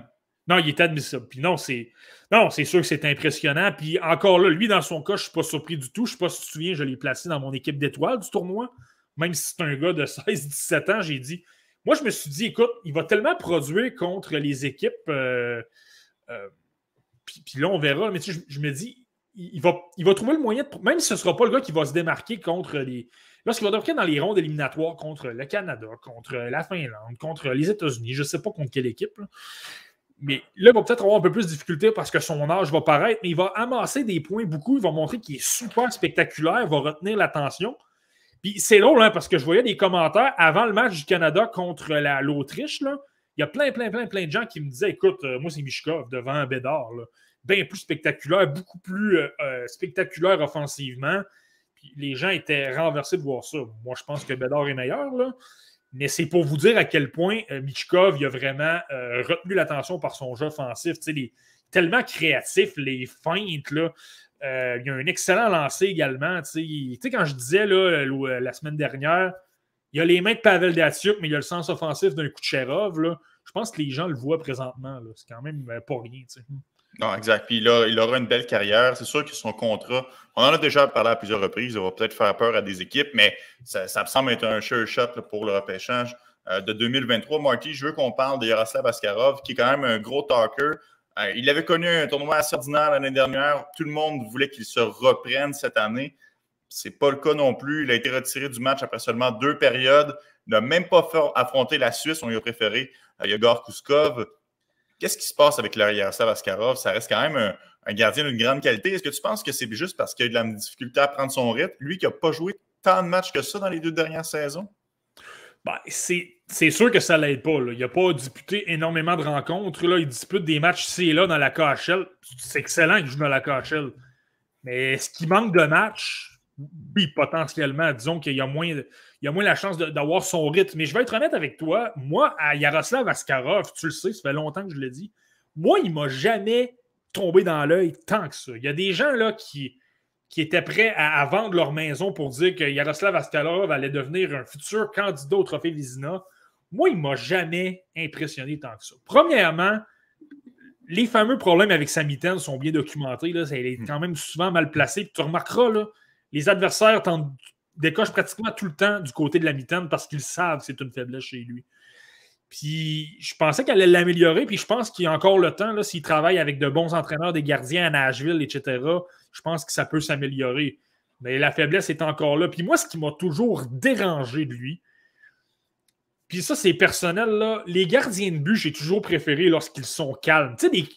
Non, il est admissible. Puis non, c'est sûr que c'est impressionnant. Puis encore là, lui, dans son cas, je ne suis pas surpris du tout. Je ne sais pas si tu te souviens, je l'ai placé dans mon équipe d'étoiles du tournoi. Même si c'est un gars de 16-17 ans, j'ai dit. Moi, je me suis dit, écoute, il va tellement produire contre les équipes. Puis là, on verra. Mais tu sais, je me dis, il va trouver le moyen de. Même si ce ne sera pas le gars qui va se démarquer contre les. Lorsqu'il va démarquer dans les rondes éliminatoires contre le Canada, contre la Finlande, contre les États-Unis, je ne sais pas contre quelle équipe. Là. Mais là, il va peut-être avoir un peu plus de difficulté parce que son âge va paraître, mais il va amasser des points beaucoup. Il va montrer qu'il est super spectaculaire, il va retenir l'attention. Puis c'est drôle, hein, parce que je voyais des commentaires avant le match du Canada contre l'Autriche. Là, il y a plein de gens qui me disaient écoute, moi, c'est Michkov devant Bédard. Là, bien plus spectaculaire, beaucoup plus spectaculaire offensivement. Puis les gens étaient renversés de voir ça. Moi, je pense que Bédard est meilleur, là. Mais c'est pour vous dire à quel point Michkov il a vraiment retenu l'attention par son jeu offensif. Tellement créatif, les feintes. Là, il a un excellent lancer également. Quand je disais là, la semaine dernière, il a les mains de Pavel Datsyuk, mais il a le sens offensif d'un Kucherov. Là. Je pense que les gens le voient présentement. Là. C'est quand même pas rien. T'sais. Non, exact. Puis là, il aura une belle carrière. C'est sûr que son contrat, on en a déjà parlé à plusieurs reprises, il va peut-être faire peur à des équipes, mais ça me semble être un sure shot là, pour le repêchage de 2023. Marty, je veux qu'on parle de Yaroslav Askarov, qui est quand même un gros talker. Il avait connu un tournoi assez ordinaire l'année dernière. Tout le monde voulait qu'il se reprenne cette année. Ce n'est pas le cas non plus. Il a été retiré du match après seulement 2 périodes. Il n'a même pas fait affronter la Suisse. On lui a préféré Yegor Kuskov. Qu'est-ce qui se passe avec Yaroslav Askarov? Ça reste quand même un gardien d'une grande qualité. Est-ce que tu penses que c'est juste parce qu'il a eu de la difficulté à prendre son rythme? Lui qui n'a pas joué tant de matchs que ça dans les 2 dernières saisons? Ben, c'est sûr que ça ne l'aide pas. Là. Il n'a pas disputé énormément de rencontres. Là. Il dispute des matchs ici et là dans la KHL. C'est excellent qu'il joue dans la KHL. Mais est-ce qu'il manque de matchs? Oui, potentiellement. Disons qu'il y a moins la chance d'avoir son rythme. Mais je vais être honnête avec toi. Moi, à Yaroslav Askarov, tu le sais, ça fait longtemps que je le dis, moi, il ne m'a jamais tombé dans l'œil tant que ça. Il y a des gens là qui étaient prêts à vendre leur maison pour dire que Yaroslav Askarov allait devenir un futur candidat au Trophée Vizina. Moi, il ne m'a jamais impressionné tant que ça. Premièrement, les fameux problèmes avec sa mitaine sont bien documentés. Là. Elle est quand même souvent mal placée. Puis tu remarqueras, là, les adversaires décochent pratiquement tout le temps du côté de la mitaine parce qu'ils savent que c'est une faiblesse chez lui. Puis je pensais qu'elle allait l'améliorer, puis je pense qu'il y a encore le temps, là, s'il travaille avec de bons entraîneurs, des gardiens à Nashville, etc., je pense que ça peut s'améliorer. Mais la faiblesse est encore là. Puis moi, ce qui m'a toujours dérangé de lui, puis ça, c'est personnel, là, les gardiens de but, j'ai toujours préféré lorsqu'ils sont calmes. Tu sais,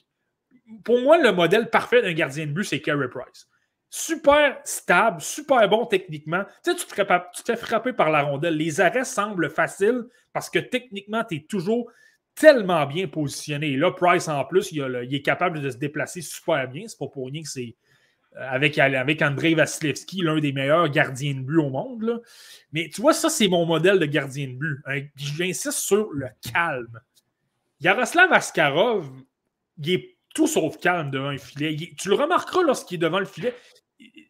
pour moi, le modèle parfait d'un gardien de but, c'est Carey Price. Super stable, super bon techniquement. Tu sais, tu te fais frapper par la rondelle. Les arrêts semblent faciles parce que techniquement, tu es toujours tellement bien positionné. Et là, Price, en plus, il est capable de se déplacer super bien. C'est pas pour rien que c'est avec Andrei Vasilevski, l'un des meilleurs gardiens de but au monde. Là. Mais tu vois, ça, c'est mon modèle de gardien de but. J'insiste sur le calme. Yaroslav Askarov, il est tout sauf calme devant un filet. Tu le remarqueras lorsqu'il est devant le filet.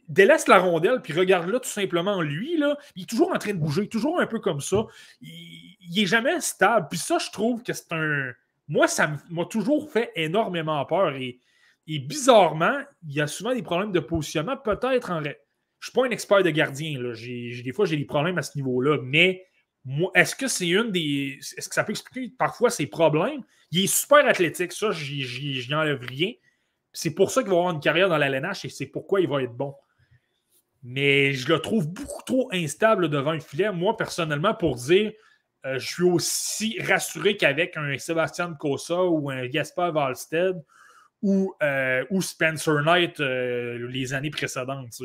Délaisse la rondelle, puis regarde-là tout simplement lui. Là, il est toujours en train de bouger, toujours un peu comme ça. Il n'est jamais stable. Puis ça, je trouve que c'est un... Moi, ça m'a toujours fait énormément peur. Et bizarrement, il y a souvent des problèmes de positionnement. Peut-être en... Je ne suis pas un expert de gardien. Là. Des fois, j'ai des problèmes à ce niveau-là. Mais moi, est-ce que c'est est-ce que ça peut expliquer parfois ses problèmes? Il est super athlétique. Ça, j'y enlève rien. C'est pour ça qu'il va avoir une carrière dans la LNH et c'est pourquoi il va être bon. Mais je le trouve beaucoup trop instable devant le filet. Moi, personnellement, pour dire, je suis aussi rassuré qu'avec un Sébastien Cossa ou un Gaspard Wallstedt ou Spencer Knight les années précédentes.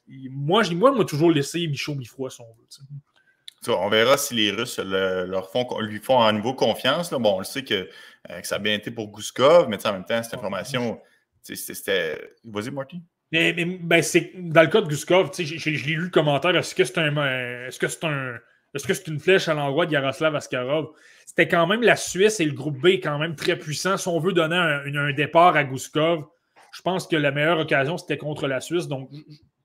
Moi, m'a toujours laissé Michaud Mifroy, si on veut. On verra si les Russes lui font à nouveau confiance. Là. Bon, on le sait que ça a bien été pour Guskov, mais en même temps, cette information... C'était... Vas-y, Marty. Mais c'est dans le cas de Guskov, je l'ai lu le commentaire. Est-ce que c'est un Est-ce que c'est une flèche à l'endroit de Yaroslav Askarov? C'était quand même la Suisse et le groupe B est quand même très puissant. Si on veut donner un départ à Gouskov, je pense que la meilleure occasion, c'était contre la Suisse. Donc,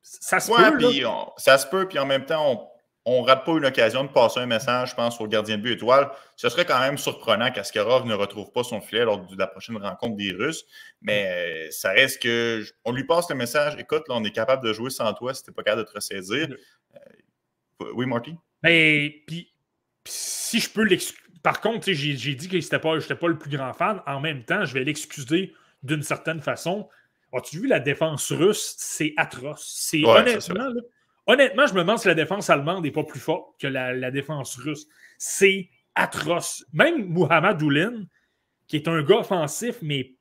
ça se peut. Puis ça se peut, puis en même temps, on ne rate pas une occasion de passer un message, je pense, au gardien de but étoile. Ce serait quand même surprenant qu'Askarov ne retrouve pas son filet lors de la prochaine rencontre des Russes. Mais ça reste que on lui passe le message. Écoute, là, on est capable de jouer sans toi si tu n'es pas capable de te ressaisir. Oui, Marty? Ben, puis si je peux l'excuser. Par contre, j'ai dit que je n'étais pas le plus grand fan. En même temps, je vais l'excuser d'une certaine façon. As-tu vu la défense russe? C'est atroce. Honnêtement, je me demande si la défense allemande n'est pas plus forte que la défense russe. C'est atroce. Même Muhammad Oulin, qui est un gars offensif, mais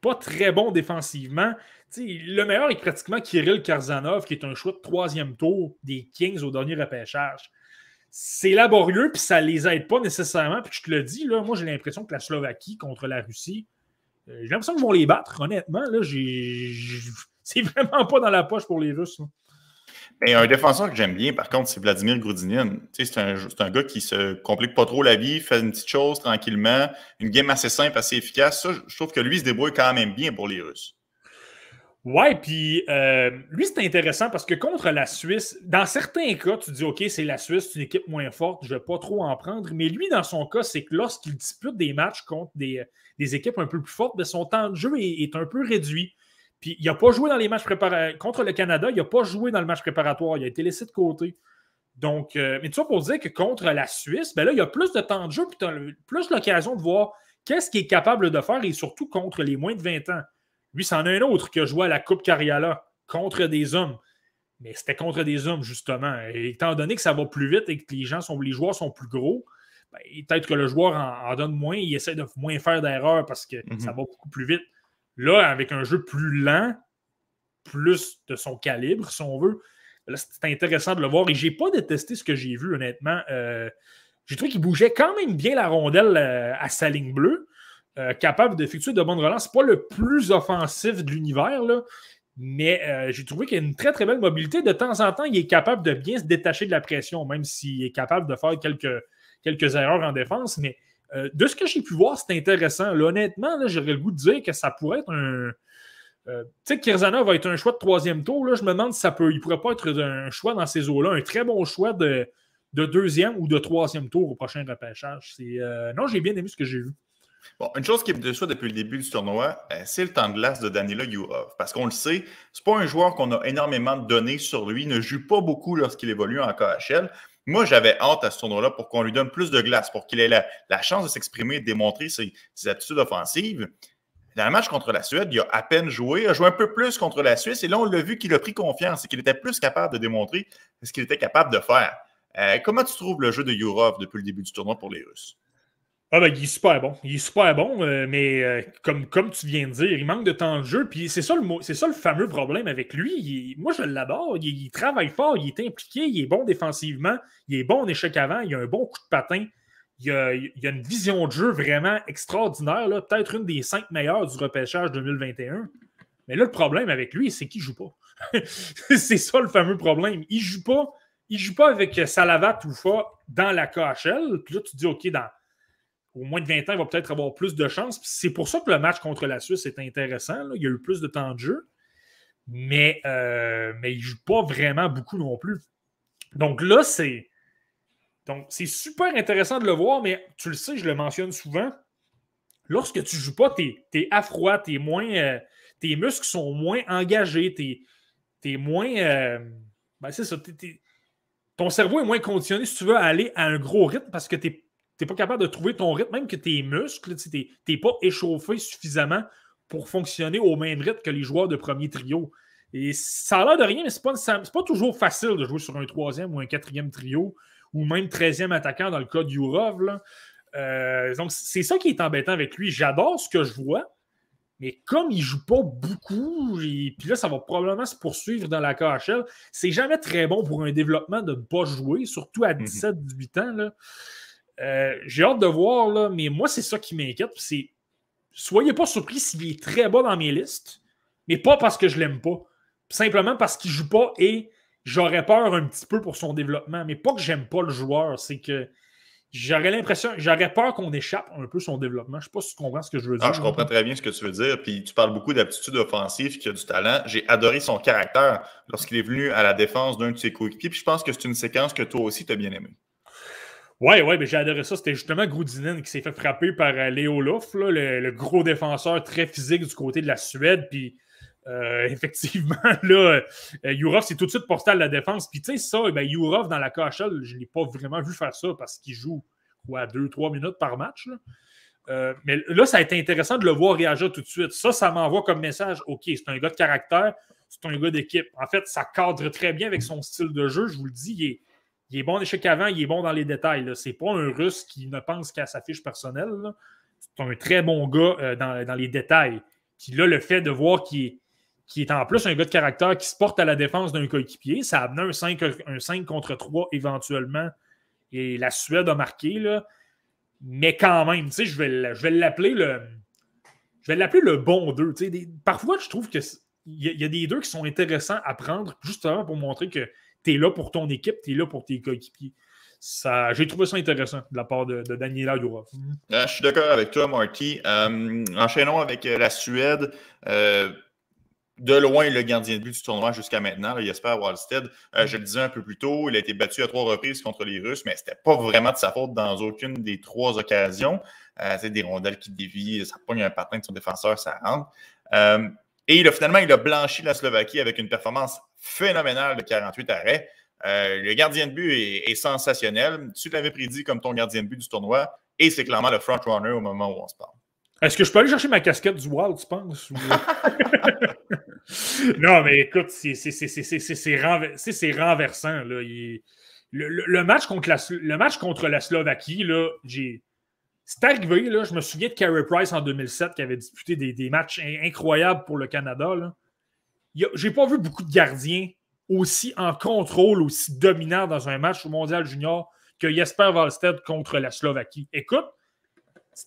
pas très bon défensivement. Le meilleur est pratiquement Kirill Karzanov, qui est un choix de 3e tour des Kings au dernier repêchage. C'est laborieux, puis ça ne les aide pas nécessairement. Puis je te le dis, là, moi, j'ai l'impression que la Slovaquie contre la Russie, j'ai l'impression qu'ils vont les battre, honnêtement. Là, c'est vraiment pas dans la poche pour les Russes. Mais un défenseur que j'aime bien, par contre, c'est Vladimir Grudinin. C'est un gars qui se complique pas trop la vie, fait une petite chose tranquillement, une game assez simple, assez efficace. Ça, je trouve que lui, il se débrouille quand même bien pour les Russes. Ouais, puis lui, c'est intéressant parce que contre la Suisse, dans certains cas, tu dis, OK, c'est la Suisse, c'est une équipe moins forte, je ne vais pas trop en prendre. Mais lui, dans son cas, c'est que lorsqu'il dispute des matchs contre des équipes un peu plus fortes, bien, son temps de jeu est un peu réduit. Puis il n'a pas joué dans les matchs préparatoires. Contre le Canada, il n'a pas joué dans le match préparatoire. Il a été laissé de côté. Donc, mais tout ça pour dire que contre la Suisse, ben là, il y a plus de temps de jeu, puis tu as plus l'occasion de voir qu'est-ce qu'il est capable de faire, et surtout contre les moins de 20 ans. Lui, c'en a un autre qui a joué à la Coupe Karjala contre des hommes. Mais c'était contre des hommes, justement. Et étant donné que ça va plus vite et que les joueurs sont plus gros, ben, peut-être que le joueur en donne moins, il essaie de moins faire d'erreurs parce que ça va beaucoup plus vite. Là, avec un jeu plus lent, plus de son calibre, si on veut, là, c'est intéressant de le voir. Et je n'ai pas détesté ce que j'ai vu, honnêtement. J'ai trouvé qu'il bougeait quand même bien la rondelle à sa ligne bleue. Capable d'effectuer de bonnes relances. C'est pas le plus offensif de l'univers, là, mais j'ai trouvé qu'il y a une très, très belle mobilité. De temps en temps, il est capable de bien se détacher de la pression, même s'il est capable de faire quelques erreurs en défense. Mais de ce que j'ai pu voir, c'est intéressant. Là, honnêtement, là, j'aurais le goût de dire que ça pourrait être un... tu sais, Kirzanov va être un choix de 3e tour. Là, je me demande si il pourrait pas être un choix dans ces eaux-là. Un très bon choix de 2e ou de 3e tour au prochain repêchage. Non, j'ai bien aimé ce que j'ai vu. Bon, une chose qui est de soi depuis le début du tournoi, c'est le temps de glace de Danila Yurov. Parce qu'on le sait, c'est pas un joueur qu'on a énormément donné sur lui. Il ne joue pas beaucoup lorsqu'il évolue en KHL. Moi, j'avais hâte à ce tournoi-là pour qu'on lui donne plus de glace, pour qu'il ait la chance de s'exprimer et de démontrer ses aptitudes offensives. Dans le match contre la Suède, il a à peine joué. Il a joué un peu plus contre la Suisse. Et là, on l'a vu qu'il a pris confiance et qu'il était plus capable de démontrer ce qu'il était capable de faire. Comment tu trouves le jeu de Yurov depuis le début du tournoi pour les Russes? Ah ben, il est super bon. Il est super bon, mais comme tu viens de dire, il manque de temps de jeu. Puis c'est ça le fameux problème avec lui. Moi, je l'adore. Il travaille fort, il est impliqué, il est bon défensivement, il est bon en échec avant, il a un bon coup de patin. Il a une vision de jeu vraiment extraordinaire, là, peut-être une des 5 meilleures du repêchage 2021. Mais là, le problème avec lui, c'est qu'il ne joue pas. C'est ça le fameux problème. Il ne joue pas avec Salavat ou Fa dans la KHL. Puis là, tu te dis, OK, au moins de 20 ans, il va peut-être avoir plus de chance. C'est pour ça que le match contre la Suisse est intéressant. Là. Il y a eu plus de temps de jeu. Mais il ne joue pas vraiment beaucoup non plus. Donc là, c'est super intéressant de le voir, mais tu le sais, je le mentionne souvent. Lorsque tu ne joues pas, tu es à froid, tes muscles sont moins engagés, t'es moins... c'est ça. Ton cerveau est moins conditionné si tu veux aller à un gros rythme parce que tu n'es pas capable de trouver ton rythme, même que tes muscles, tu n'es pas échauffé suffisamment pour fonctionner au même rythme que les joueurs de premier trio. Et ça a l'air de rien, mais c'est pas toujours facile de jouer sur un 3e ou un 4e trio ou même 13e attaquant dans le cas de Yurov. Donc, c'est ça qui est embêtant avec lui. J'adore ce que je vois, mais comme il ne joue pas beaucoup, puis là, ça va probablement se poursuivre dans la KHL, c'est jamais très bon pour un développement de ne pas jouer, surtout à 17-18 ans. Là. J'ai hâte de voir, là, mais moi, c'est ça qui m'inquiète. Soyez pas surpris s'il est très bas dans mes listes, mais pas parce que je l'aime pas. Simplement parce qu'il ne joue pas et j'aurais peur un petit peu pour son développement. Mais pas que j'aime pas le joueur, c'est que j'aurais peur qu'on échappe un peu son développement. Je sais pas si tu comprends ce que je veux dire. Je comprends très bien ce que tu veux dire. Puis tu parles beaucoup d'aptitude offensive, qui a du talent. J'ai adoré son caractère lorsqu'il est venu à la défense d'un de ses coéquipiers. Puis je pense que c'est une séquence que toi aussi, tu as bien aimée. Ouais, mais j'ai adoré ça. C'était justement Goudinen qui s'est fait frapper par Leo Luff, là, le gros défenseur très physique du côté de la Suède. Puis effectivement, là, Jourov s'est tout de suite porté à la défense. Puis tu sais, ça, Jourov dans la KHL, je ne l'ai pas vraiment vu faire ça parce qu'il joue 2-3 minutes par match. Là. Mais là, ça a été intéressant de le voir réagir tout de suite. Ça m'envoie comme message, OK, c'est un gars de caractère, c'est un gars d'équipe. En fait, ça cadre très bien avec son style de jeu. Je vous le dis, il est bon en échec avant, il est bon dans les détails. Ce n'est pas un Russe qui ne pense qu'à sa fiche personnelle. Là. C'est un très bon gars dans les détails. Puis là, le fait de voir qu'il est en plus un gars de caractère qui se porte à la défense d'un coéquipier, ça a amené un 5 contre 3 éventuellement. Et la Suède a marqué, là. Mais quand même, tu sais, je vais l'appeler le bon 2. Parfois, je trouve qu'il y a des 2 qui sont intéressants à prendre justement pour montrer que tu es là pour ton équipe, tu es là pour tes coéquipiers. J'ai trouvé ça intéressant de la part de Daniela Jourov. Je suis d'accord avec toi, Marty. Enchaînons avec la Suède. De loin, le gardien de but du tournoi jusqu'à maintenant, là, Jesper Wallstedt. Je le disais un peu plus tôt, il a été battu à 3 reprises contre les Russes, mais ce n'était pas vraiment de sa faute dans aucune des 3 occasions. C'est des rondelles qui dévient, ça pogne un patin de son défenseur, ça rentre. Et finalement, il a blanchi la Slovaquie avec une performance phénoménale de 48 arrêts. Le gardien de but est sensationnel. Tu l'avais prédit comme ton gardien de but du tournoi et c'est clairement le front-runner au moment où on se parle. Est-ce que je peux aller chercher ma casquette du Wild, tu penses? Non, mais écoute, c'est renversant. Là. Le match contre la Slovaquie, là, c'est arrivé, là, je me souviens de Carey Price en 2007 qui avait disputé des matchs incroyables pour le Canada. J'ai pas vu beaucoup de gardiens aussi en contrôle, aussi dominants dans un match au Mondial Junior que Jesper Wallstedt contre la Slovaquie. Écoute,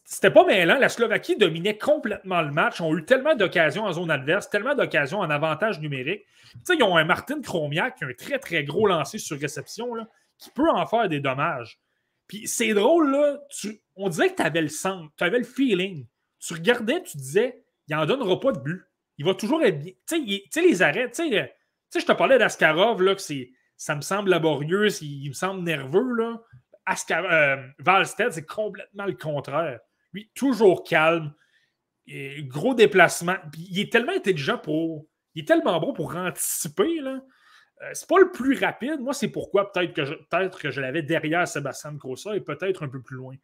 c'était pas mêlant. La Slovaquie dominait complètement le match. Ils ont eu tellement d'occasions en zone adverse, tellement d'occasions en avantage numérique. Tu sais, ils ont un Martin Kromiak qui a un très, très gros lancer sur réception là, qui peut en faire des dommages. Puis c'est drôle, là. On disait que tu avais le sens, tu avais le feeling. Tu regardais, tu disais, il n'en donnera pas de but. Il va toujours être bien. Tu sais, les arrêts, tu sais, je te parlais d'Askarov, là, que ça me semble laborieux, il me semble nerveux, là. Wallstedt, c'est complètement le contraire. Lui, toujours calme, gros déplacement. Puis il est tellement intelligent il est tellement bon pour anticiper. Là. C'est pas le plus rapide. Moi, c'est pourquoi peut-être que je l'avais derrière Sébastien Cossa et peut-être un peu plus loin.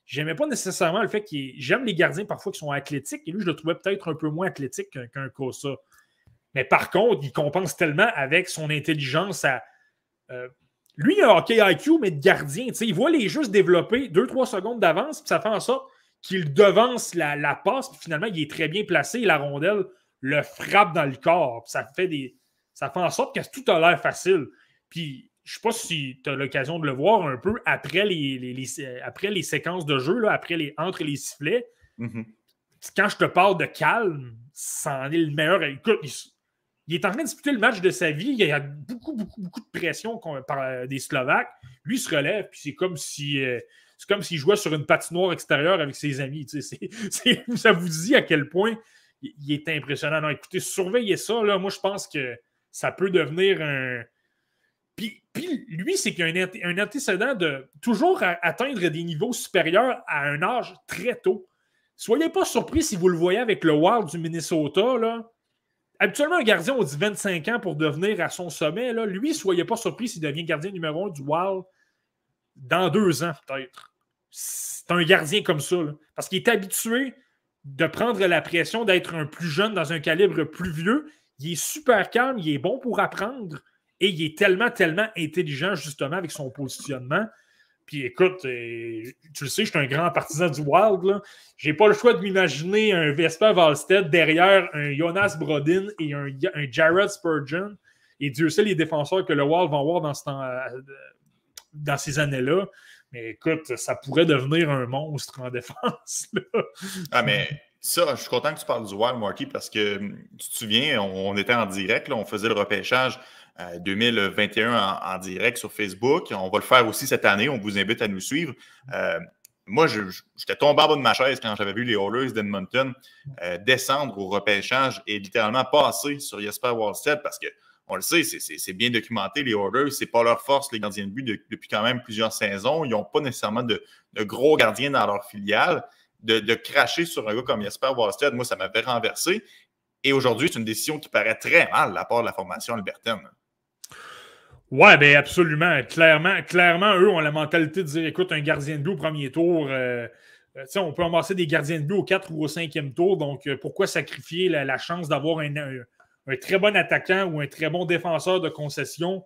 J'aimais pas nécessairement le fait j'aime les gardiens parfois qui sont athlétiques et lui, je le trouvais peut-être un peu moins athlétique qu'un Cossa. Mais par contre, il compense tellement avec son intelligence lui, il a un hockey IQ, mais de gardien. Il voit les jeux se développer 2-3 secondes d'avance, puis ça fait en sorte qu'il devance la passe, puis finalement, il est très bien placé et la rondelle le frappe dans le corps. Ça fait en sorte que tout a l'air facile. Puis, je ne sais pas si tu as l'occasion de le voir un peu après les séquences de jeu, là, entre les sifflets. Mm-hmm. Quand je te parle de calme, ça en est le meilleur. Écoute, il est en train de disputer le match de sa vie. Il y a beaucoup, beaucoup, beaucoup de pression par des Slovaques. Lui, il se relève, puis c'est comme s'il jouait sur une patinoire extérieure avec ses amis. Ça vous dit à quel point il est impressionnant. Non, écoutez, surveillez ça. Là. Moi, je pense que ça peut devenir un... Puis lui, c'est qu'il y a un antécédent de toujours atteindre des niveaux supérieurs à un âge très tôt. Soyez pas surpris si vous le voyez avec le Wild du Minnesota, là. Habituellement, un gardien, on dit 25 ans pour devenir à son sommet. Là. Lui, soyez pas surpris s'il devient gardien numéro 1 du Wild dans 2 ans, peut-être. C'est un gardien comme ça. Là. Parce qu'il est habitué de prendre la pression d'être un plus jeune dans un calibre plus vieux. Il est super calme, il est bon pour apprendre et il est tellement, tellement intelligent, justement, avec son positionnement. Puis écoute, tu le sais, je suis un grand partisan du Wild. Là. J'ai pas le choix de m'imaginer un Jesper Wallstedt derrière un Jonas Brodin et un Jared Spurgeon. Et Dieu sait les défenseurs que le Wild va avoir dans ces années-là. Mais écoute, ça pourrait devenir un monstre en défense. Là. Ah, mais ça, je suis content que tu parles du Wild, Marty, parce que tu te souviens, on était en direct, là, on faisait le repêchage 2021 en direct sur Facebook. On va le faire aussi cette année. On vous invite à nous suivre. Moi, j'étais tombé en bas de ma chaise quand j'avais vu les Oilers d'Edmonton descendre au repêchage et littéralement passer sur Jesper Wallstedt parce qu'on le sait, c'est bien documenté. Les Oilers, c'est pas leur force, les gardiens de but, depuis quand même plusieurs saisons. Ils n'ont pas nécessairement de gros gardiens dans leur filiale. De cracher sur un gars comme Jesper Wallstedt, moi, ça m'avait renversé. Et aujourd'hui, c'est une décision qui paraît très mal de la part de la formation albertaine. Ouais, bien absolument. Clairement, eux ont la mentalité de dire, écoute, un gardien de but au premier tour, on peut amasser des gardiens de but au 4 ou au 5e tour, donc pourquoi sacrifier la chance d'avoir un très bon attaquant ou un très bon défenseur de concession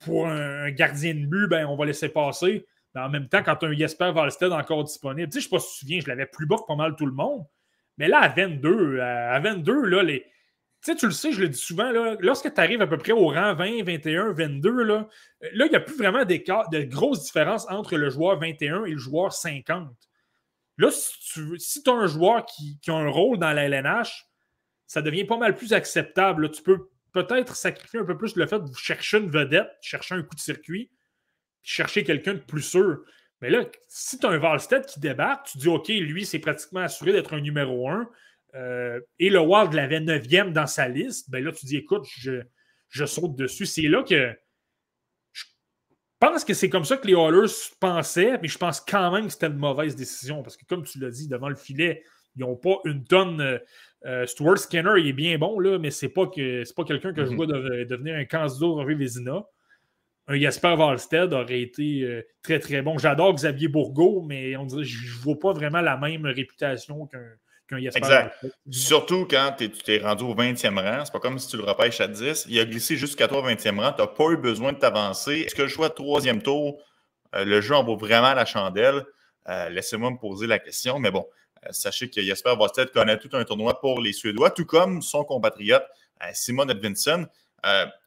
pour un gardien de but, ben on va laisser passer. Mais en même temps, quand tu as un Jesper Wallstedt encore disponible, je ne sais pas si tu te souviens, je l'avais plus bas que pas mal tout le monde, mais là, à 22, là, tu le sais, je le dis souvent, là, lorsque tu arrives à peu près au rang 20, 21, 22, là, il n'y a plus vraiment de grosses différences entre le joueur 21 et le joueur 50. Là, si tu as un joueur qui a un rôle dans la LNH, ça devient pas mal plus acceptable. Là, tu peux peut-être sacrifier un peu plus le fait de chercher une vedette, chercher un coup de circuit, chercher quelqu'un de plus sûr. Mais là, si tu as un Wallstedt qui débarque, tu dis, OK, lui, c'est pratiquement assuré d'être un numéro 1. Et le Wild l'avait 9e dans sa liste, ben là, tu dis, écoute, je saute dessus. C'est là que je pense que c'est comme ça que les Oilers pensaient, mais je pense quand même que c'était une mauvaise décision, parce que comme tu l'as dit, devant le filet, ils n'ont pas une tonne. Stuart Skinner, il est bien bon, là, mais c'est pas quelqu'un que je vois devenir un candidat au Harvey Vezina. Un Jesper Wallstedt aurait été très, très bon. J'adore Xavier Bourgault, mais on dirait je ne vois pas vraiment la même réputation qu'un Jesper exact. Wallstedt. Surtout quand tu t'es rendu au 20e rang. C'est pas comme si tu le repêches à 10. Il a glissé jusqu'à toi au 20e rang. Tu n'as pas eu besoin de t'avancer. Est-ce que le choix de 3e tour, le jeu en vaut vraiment la chandelle? Laissez-moi me poser la question. Mais bon, sachez que Jesper Wallstedt connaît tout un tournoi pour les Suédois, tout comme son compatriote Simon Edvinsson.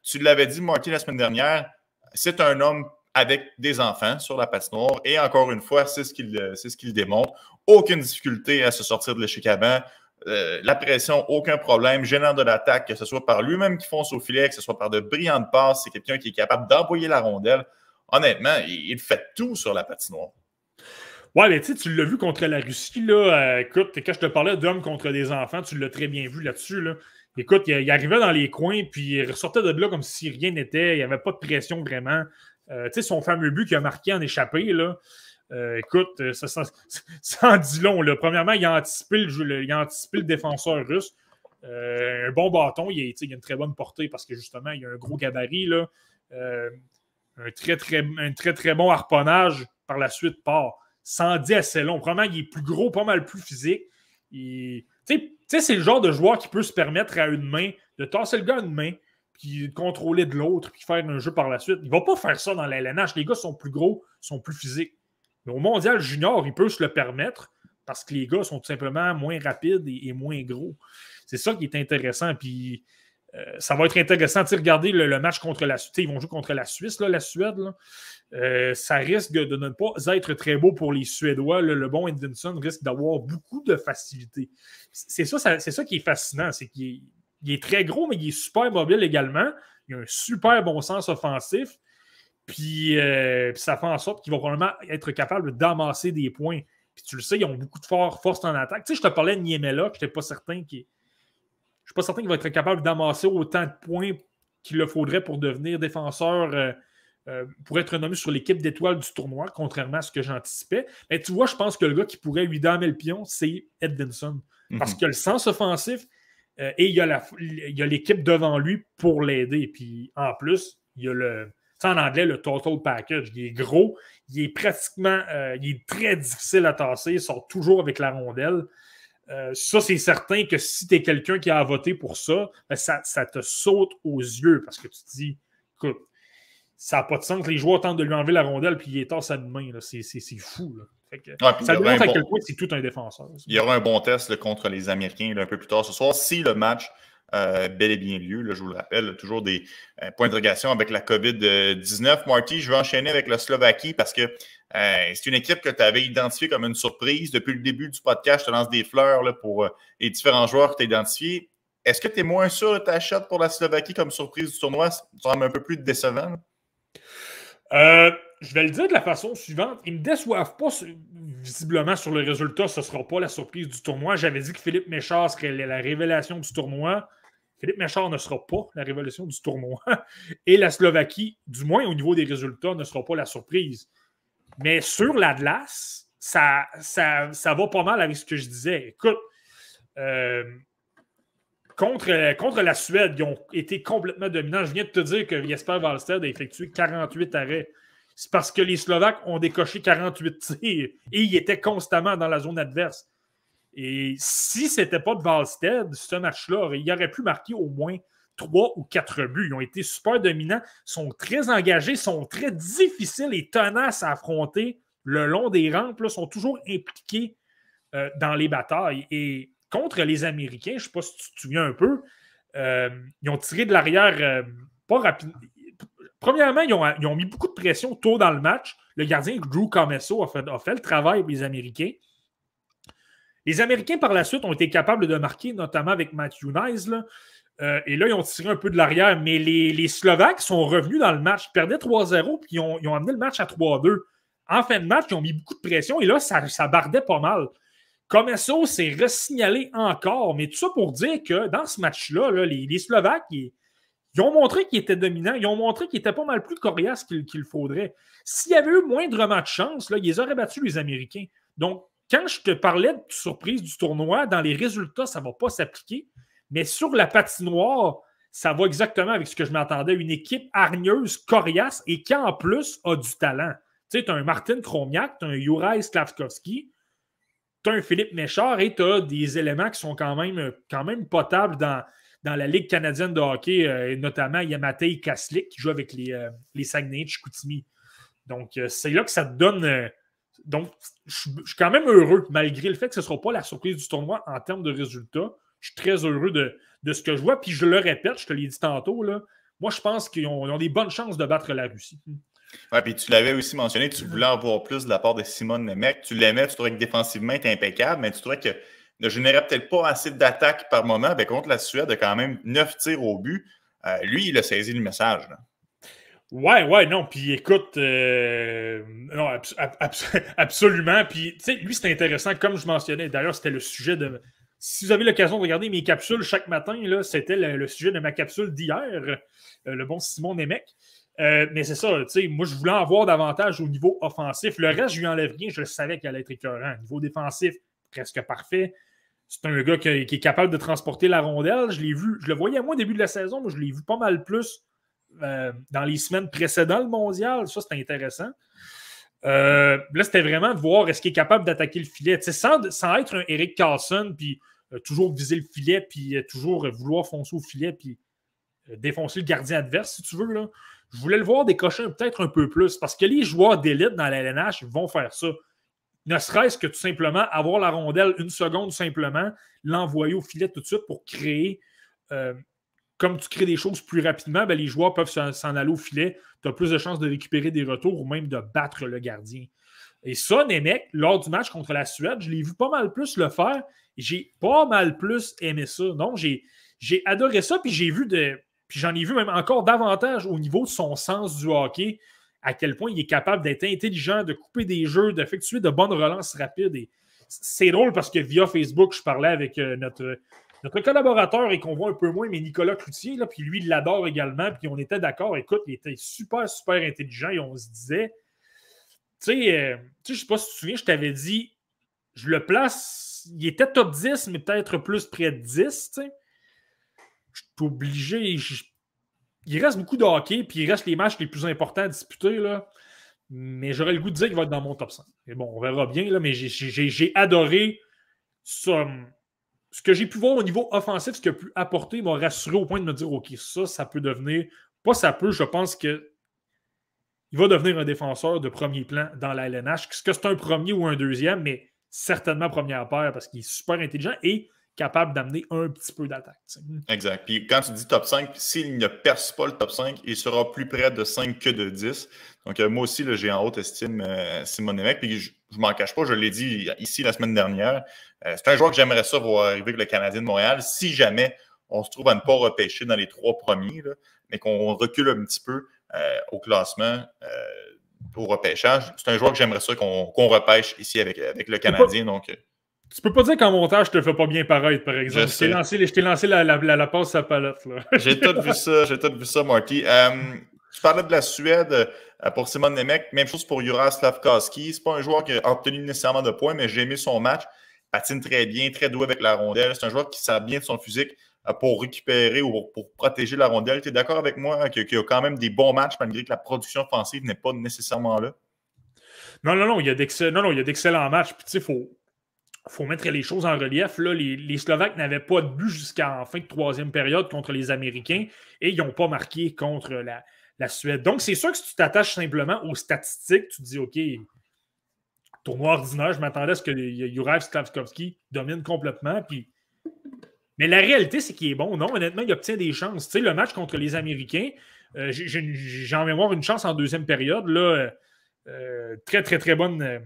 Tu l'avais dit, Marty, la semaine dernière, c'est un homme avec des enfants sur la patinoire. Et encore une fois, c'est ce qu'il démontre. Aucune difficulté à se sortir de l'échec avant. La pression, aucun problème. Gênant de l'attaque, que ce soit par lui-même qui fonce au filet, que ce soit par de brillantes passes. C'est quelqu'un qui est capable d'envoyer la rondelle. Honnêtement, il fait tout sur la patinoire. Ouais, mais tu l'as vu contre la Russie, là. Écoute, quand je te parlais d'hommes contre des enfants, tu l'as très bien vu là-dessus, là. Écoute, il arrivait dans les coins, puis il ressortait de là comme si rien n'était. Il n'y avait pas de pression vraiment. Tu sais, son fameux but qu'il a marqué en échappé, là. Écoute, ça en dit long, là. Premièrement, il a anticipé le défenseur russe. Un bon bâton, il a une très bonne portée parce que justement, il a un gros gabarit, là. Un très, très bon harponnage par la suite part. Ça en dit assez long. Premièrement, il est plus gros, pas mal plus physique. Tu sais, c'est le genre de joueur qui peut se permettre à une main de tasser le gars à une main, puis de contrôler de l'autre, puis faire un jeu par la suite. Il ne va pas faire ça dans la LNH. Les gars sont plus gros, sont plus physiques. Mais au mondial junior, il peut se le permettre parce que les gars sont tout simplement moins rapides et moins gros. C'est ça qui est intéressant. Puis ça va être intéressant. Regardez le match contre la Suisse. Ils vont jouer contre la Suisse, là, la Suède. Là. Ça risque de ne pas être très beau pour les Suédois. Le bon Edvinsson risque d'avoir beaucoup de facilité. C'est ça qui est fascinant. C'est qu'il est très gros, mais il est super mobile également. Il a un super bon sens offensif. Puis ça fait en sorte qu'il va probablement être capable d'amasser des points. Puis tu le sais, ils ont beaucoup de force en attaque. Tu sais, je te parlais de Niemela, je ne suis pas certain qu'il va être capable d'amasser autant de points qu'il le faudrait pour devenir défenseur, pour être nommé sur l'équipe d'étoiles du tournoi, contrairement à ce que j'anticipais. Mais tu vois, je pense que le gars qui pourrait lui damer le pion, c'est Edvinsson. Parce qu'il a le sens offensif et il y a l'équipe devant lui pour l'aider. Puis en plus, il y a en anglais, le total package. Il est gros, il est pratiquement, il est très difficile à tasser, il sort toujours avec la rondelle. Ça, c'est certain que si tu es quelqu'un qui a voté pour ça, ben ça te saute aux yeux parce que tu te dis, écoute, ça n'a pas de sens que les joueurs tentent de lui enlever la rondelle puis il tasse à une main. C'est fou. Là. Ça démontre à quel point c'est tout un défenseur. Il y aura un bon test contre les Américains un peu plus tard ce soir. Si le match bel et bien lieu, là, je vous le rappelle, toujours des points d'interrogation avec la COVID-19. Marty, je vais enchaîner avec la Slovaquie parce que C'est une équipe que tu avais identifiée comme une surprise. Depuis le début du podcast, je te lance des fleurs là, pour les différents joueurs que tu as identifiés. Est-ce que tu es moins sûr de ta shot pour la Slovaquie comme surprise du tournoi? Ça semble un peu plus décevant. Je vais le dire de la façon suivante. Ils ne me déçoivent pas visiblement sur le résultat. Ce ne sera pas la surprise du tournoi. J'avais dit que Philippe Méchard serait la révélation du tournoi. Philippe Méchard ne sera pas la révélation du tournoi. Et la Slovaquie, du moins au niveau des résultats, ne sera pas la surprise. Mais sur la glace, ça va pas mal avec ce que je disais. Écoute, contre la Suède, ils ont été complètement dominants. Je viens de te dire que Jesper Wallstedt a effectué 48 arrêts. C'est parce que les Slovaques ont décoché 48 tirs et ils étaient constamment dans la zone adverse. Et si ce n'était pas de Wallstedt, ce match-là, il aurait pu marquer au moins 3 ou 4 buts. Ils ont été super dominants, sont très engagés, sont très difficiles et tenaces à affronter le long des rampes, là, sont toujours impliqués dans les batailles. Et contre les Américains, je ne sais pas si tu te souviens un peu, ils ont tiré de l'arrière pas rapidement. Premièrement, ils ont mis beaucoup de pression tôt dans le match. Le gardien Drew Commesso a fait le travail pour les Américains. Les Américains, par la suite, ont été capables de marquer, notamment avec Matthew Nyes. Et là, ils ont tiré un peu de l'arrière. Mais les Slovaques sont revenus dans le match. Ils perdaient 3-0, puis ils ont amené le match à 3-2. En fin de match, ils ont mis beaucoup de pression. Et là, ça bardait pas mal. Commesso s'est resignalé encore. Mais tout ça pour dire que dans ce match-là, les Slovaques, ils ont montré qu'ils étaient dominants. Ils ont montré qu'ils étaient pas mal plus coriaces qu'il faudrait. S'il y avait eu moindrement de chance, là, ils auraient battu les Américains. Donc, quand je te parlais de surprise du tournoi, dans les résultats, ça ne va pas s'appliquer. Mais sur la patinoire, ça va exactement avec ce que je m'attendais. Une équipe hargneuse, coriace et qui, en plus, a du talent. Tu sais, tu as un Martin Kromiak, tu as un Juraj Slavkovski, tu as un Philippe Méchard et tu as des éléments qui sont quand même potables dans la Ligue canadienne de hockey, notamment il y a Matej Kaslik qui joue avec les Saguenay de Chicoutimi. Donc, c'est là que ça te donne... donc, je suis quand même heureux, malgré le fait que ce ne sera pas la surprise du tournoi en termes de résultats. Je suis très heureux de ce que je vois. Puis je le répète, je te l'ai dit tantôt, là, moi, je pense qu'ils ont des bonnes chances de battre la Russie. Oui, puis tu l'avais aussi mentionné, tu voulais en voir plus de la part de Simon Nemec. Tu l'aimais, tu trouvais que défensivement, il était impeccable, mais tu trouvais que ne générait peut-être pas assez d'attaques par moment. Ben, contre la Suède, il a quand même 9 tirs au but. Lui, il a saisi le message. Là. Ouais, non. Puis écoute, non, absolument. Puis, tu sais, lui, c'est intéressant, comme je mentionnais. D'ailleurs, c'était le sujet de. Si vous avez l'occasion de regarder mes capsules chaque matin, là, c'était le sujet de ma capsule d'hier, le bon Simon Nemec. Mais c'est ça, tu sais, moi, je voulais en voir davantage au niveau offensif. Le reste, je lui enlève rien. Je le savais qu'il allait être écœurant. Au niveau défensif, presque parfait. C'est un gars qui est capable de transporter la rondelle. Je le voyais moi au début de la saison, mais je l'ai vu pas mal plus dans les semaines précédentes le mondial. Ça, c'était intéressant. Là, c'était vraiment de voir est-ce qu'il est capable d'attaquer le filet. Sans être un Erik Karlsson, puis toujours viser le filet, puis toujours vouloir foncer au filet, puis défoncer le gardien adverse, si tu veux. Là. Je voulais le voir décocher peut-être un peu plus, parce que les joueurs d'élite dans la LNH vont faire ça. Ne serait-ce que tout simplement avoir la rondelle une seconde simplement, l'envoyer au filet tout de suite pour créer, comme tu crées des choses plus rapidement, ben les joueurs peuvent s'en aller au filet. Tu as plus de chances de récupérer des retours ou même de battre le gardien. Et ça, Nemec, lors du match contre la Suède, je l'ai vu pas mal plus le faire. J'ai pas mal plus aimé ça. Non, j'ai adoré ça, puis puis j'en ai vu même encore davantage au niveau de son sens du hockey, à quel point il est capable d'être intelligent, de couper des jeux, d'effectuer de bonnes relances rapides. Et c'est drôle parce que via Facebook, je parlais avec notre collaborateur et qu'on voit un peu moins, mais Nicolas Cloutier, là, puis lui, il l'adore également, puis on était d'accord. Écoute, il était super, super intelligent et on se disait, tu sais, je ne sais pas si tu te souviens, je t'avais dit, je le place, il était top 10, mais peut-être plus près de 10, tu sais. Je suis obligé, il reste beaucoup de hockey, puis il reste les matchs les plus importants à disputer, là. Mais j'aurais le goût de dire qu'il va être dans mon top 5. Mais bon, on verra bien, là, mais j'ai adoré ça. Ce que j'ai pu voir au niveau offensif, ce qu'il a pu apporter, m'a rassuré au point de me dire, OK, ça peut devenir... Pas ça peut, je pense que il va devenir un défenseur de premier plan dans la LNH. Est-ce que c'est un premier ou un deuxième, mais certainement première paire parce qu'il est super intelligent et capable d'amener un petit peu d'attaque. Exact. Puis quand tu dis top 5, s'il ne perce pas le top 5, il sera plus près de 5 que de 10. Donc, moi aussi, là, j'ai en haute estime Simon Nemec. Puis, je ne m'en cache pas, je l'ai dit ici la semaine dernière. C'est un joueur que j'aimerais ça voir arriver avec le Canadien de Montréal. Si jamais on se trouve à ne pas repêcher dans les 3 premiers, là, mais qu'on recule un petit peu au classement, au repêchage, c'est un joueur que j'aimerais ça qu'on repêche ici avec le Canadien. Donc, tu peux pas dire qu'en montage, je te fais pas bien paraître, par exemple. Je t'ai lancé la passe à palette. J'ai tout vu ça, Marty. Tu parlais de la Suède pour Simon Nemec. Même chose pour Juraj Slafkovský. C'est pas un joueur qui a obtenu nécessairement de points, mais j'ai aimé son match. Patine très bien, très doué avec la rondelle. C'est un joueur qui sert bien de son physique pour récupérer ou pour protéger la rondelle. Tu es d'accord avec moi qu'il y a quand même des bons matchs malgré que la production offensive n'est pas nécessairement là? Non, il y a d'excellents matchs. Puis tu sais, faut mettre les choses en relief. Là, les Slovaques n'avaient pas de but jusqu'en fin de 3e période contre les Américains et ils n'ont pas marqué contre la Suède. Donc, c'est sûr que si tu t'attaches simplement aux statistiques, tu te dis, OK, tournoi ordinaire, je m'attendais à ce que Juraj Slafkovský domine complètement. Mais la réalité, c'est qu'il est bon. Non, honnêtement, il obtient des chances. Tu sais, le match contre les Américains, j'ai en mémoire une chance en 2e période. Là, très, très, très bonne...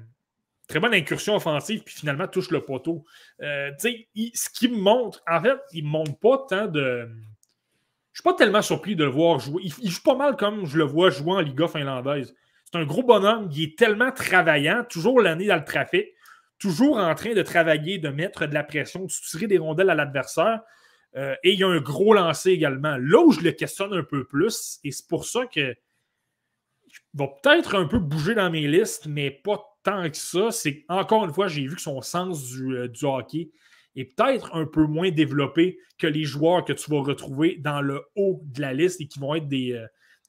Très bonne incursion offensive, puis finalement touche le poteau. Ce qui me montre, en fait, il ne me montre pas tant de. Je ne suis pas tellement surpris de le voir jouer. Il joue pas mal comme je le vois jouer en Liga finlandaise. C'est un gros bonhomme, il est tellement travaillant, toujours l'année dans le trafic, toujours en train de travailler, de mettre de la pression, de tirer des rondelles à l'adversaire. Et il y a un gros lancer également. Là où je le questionne un peu plus, et c'est pour ça que je vais peut-être un peu bouger dans mes listes, mais pas tant que ça, c'est encore une fois, j'ai vu que son sens du hockey est peut-être un peu moins développé que les joueurs que tu vas retrouver dans le haut de la liste et qui vont être des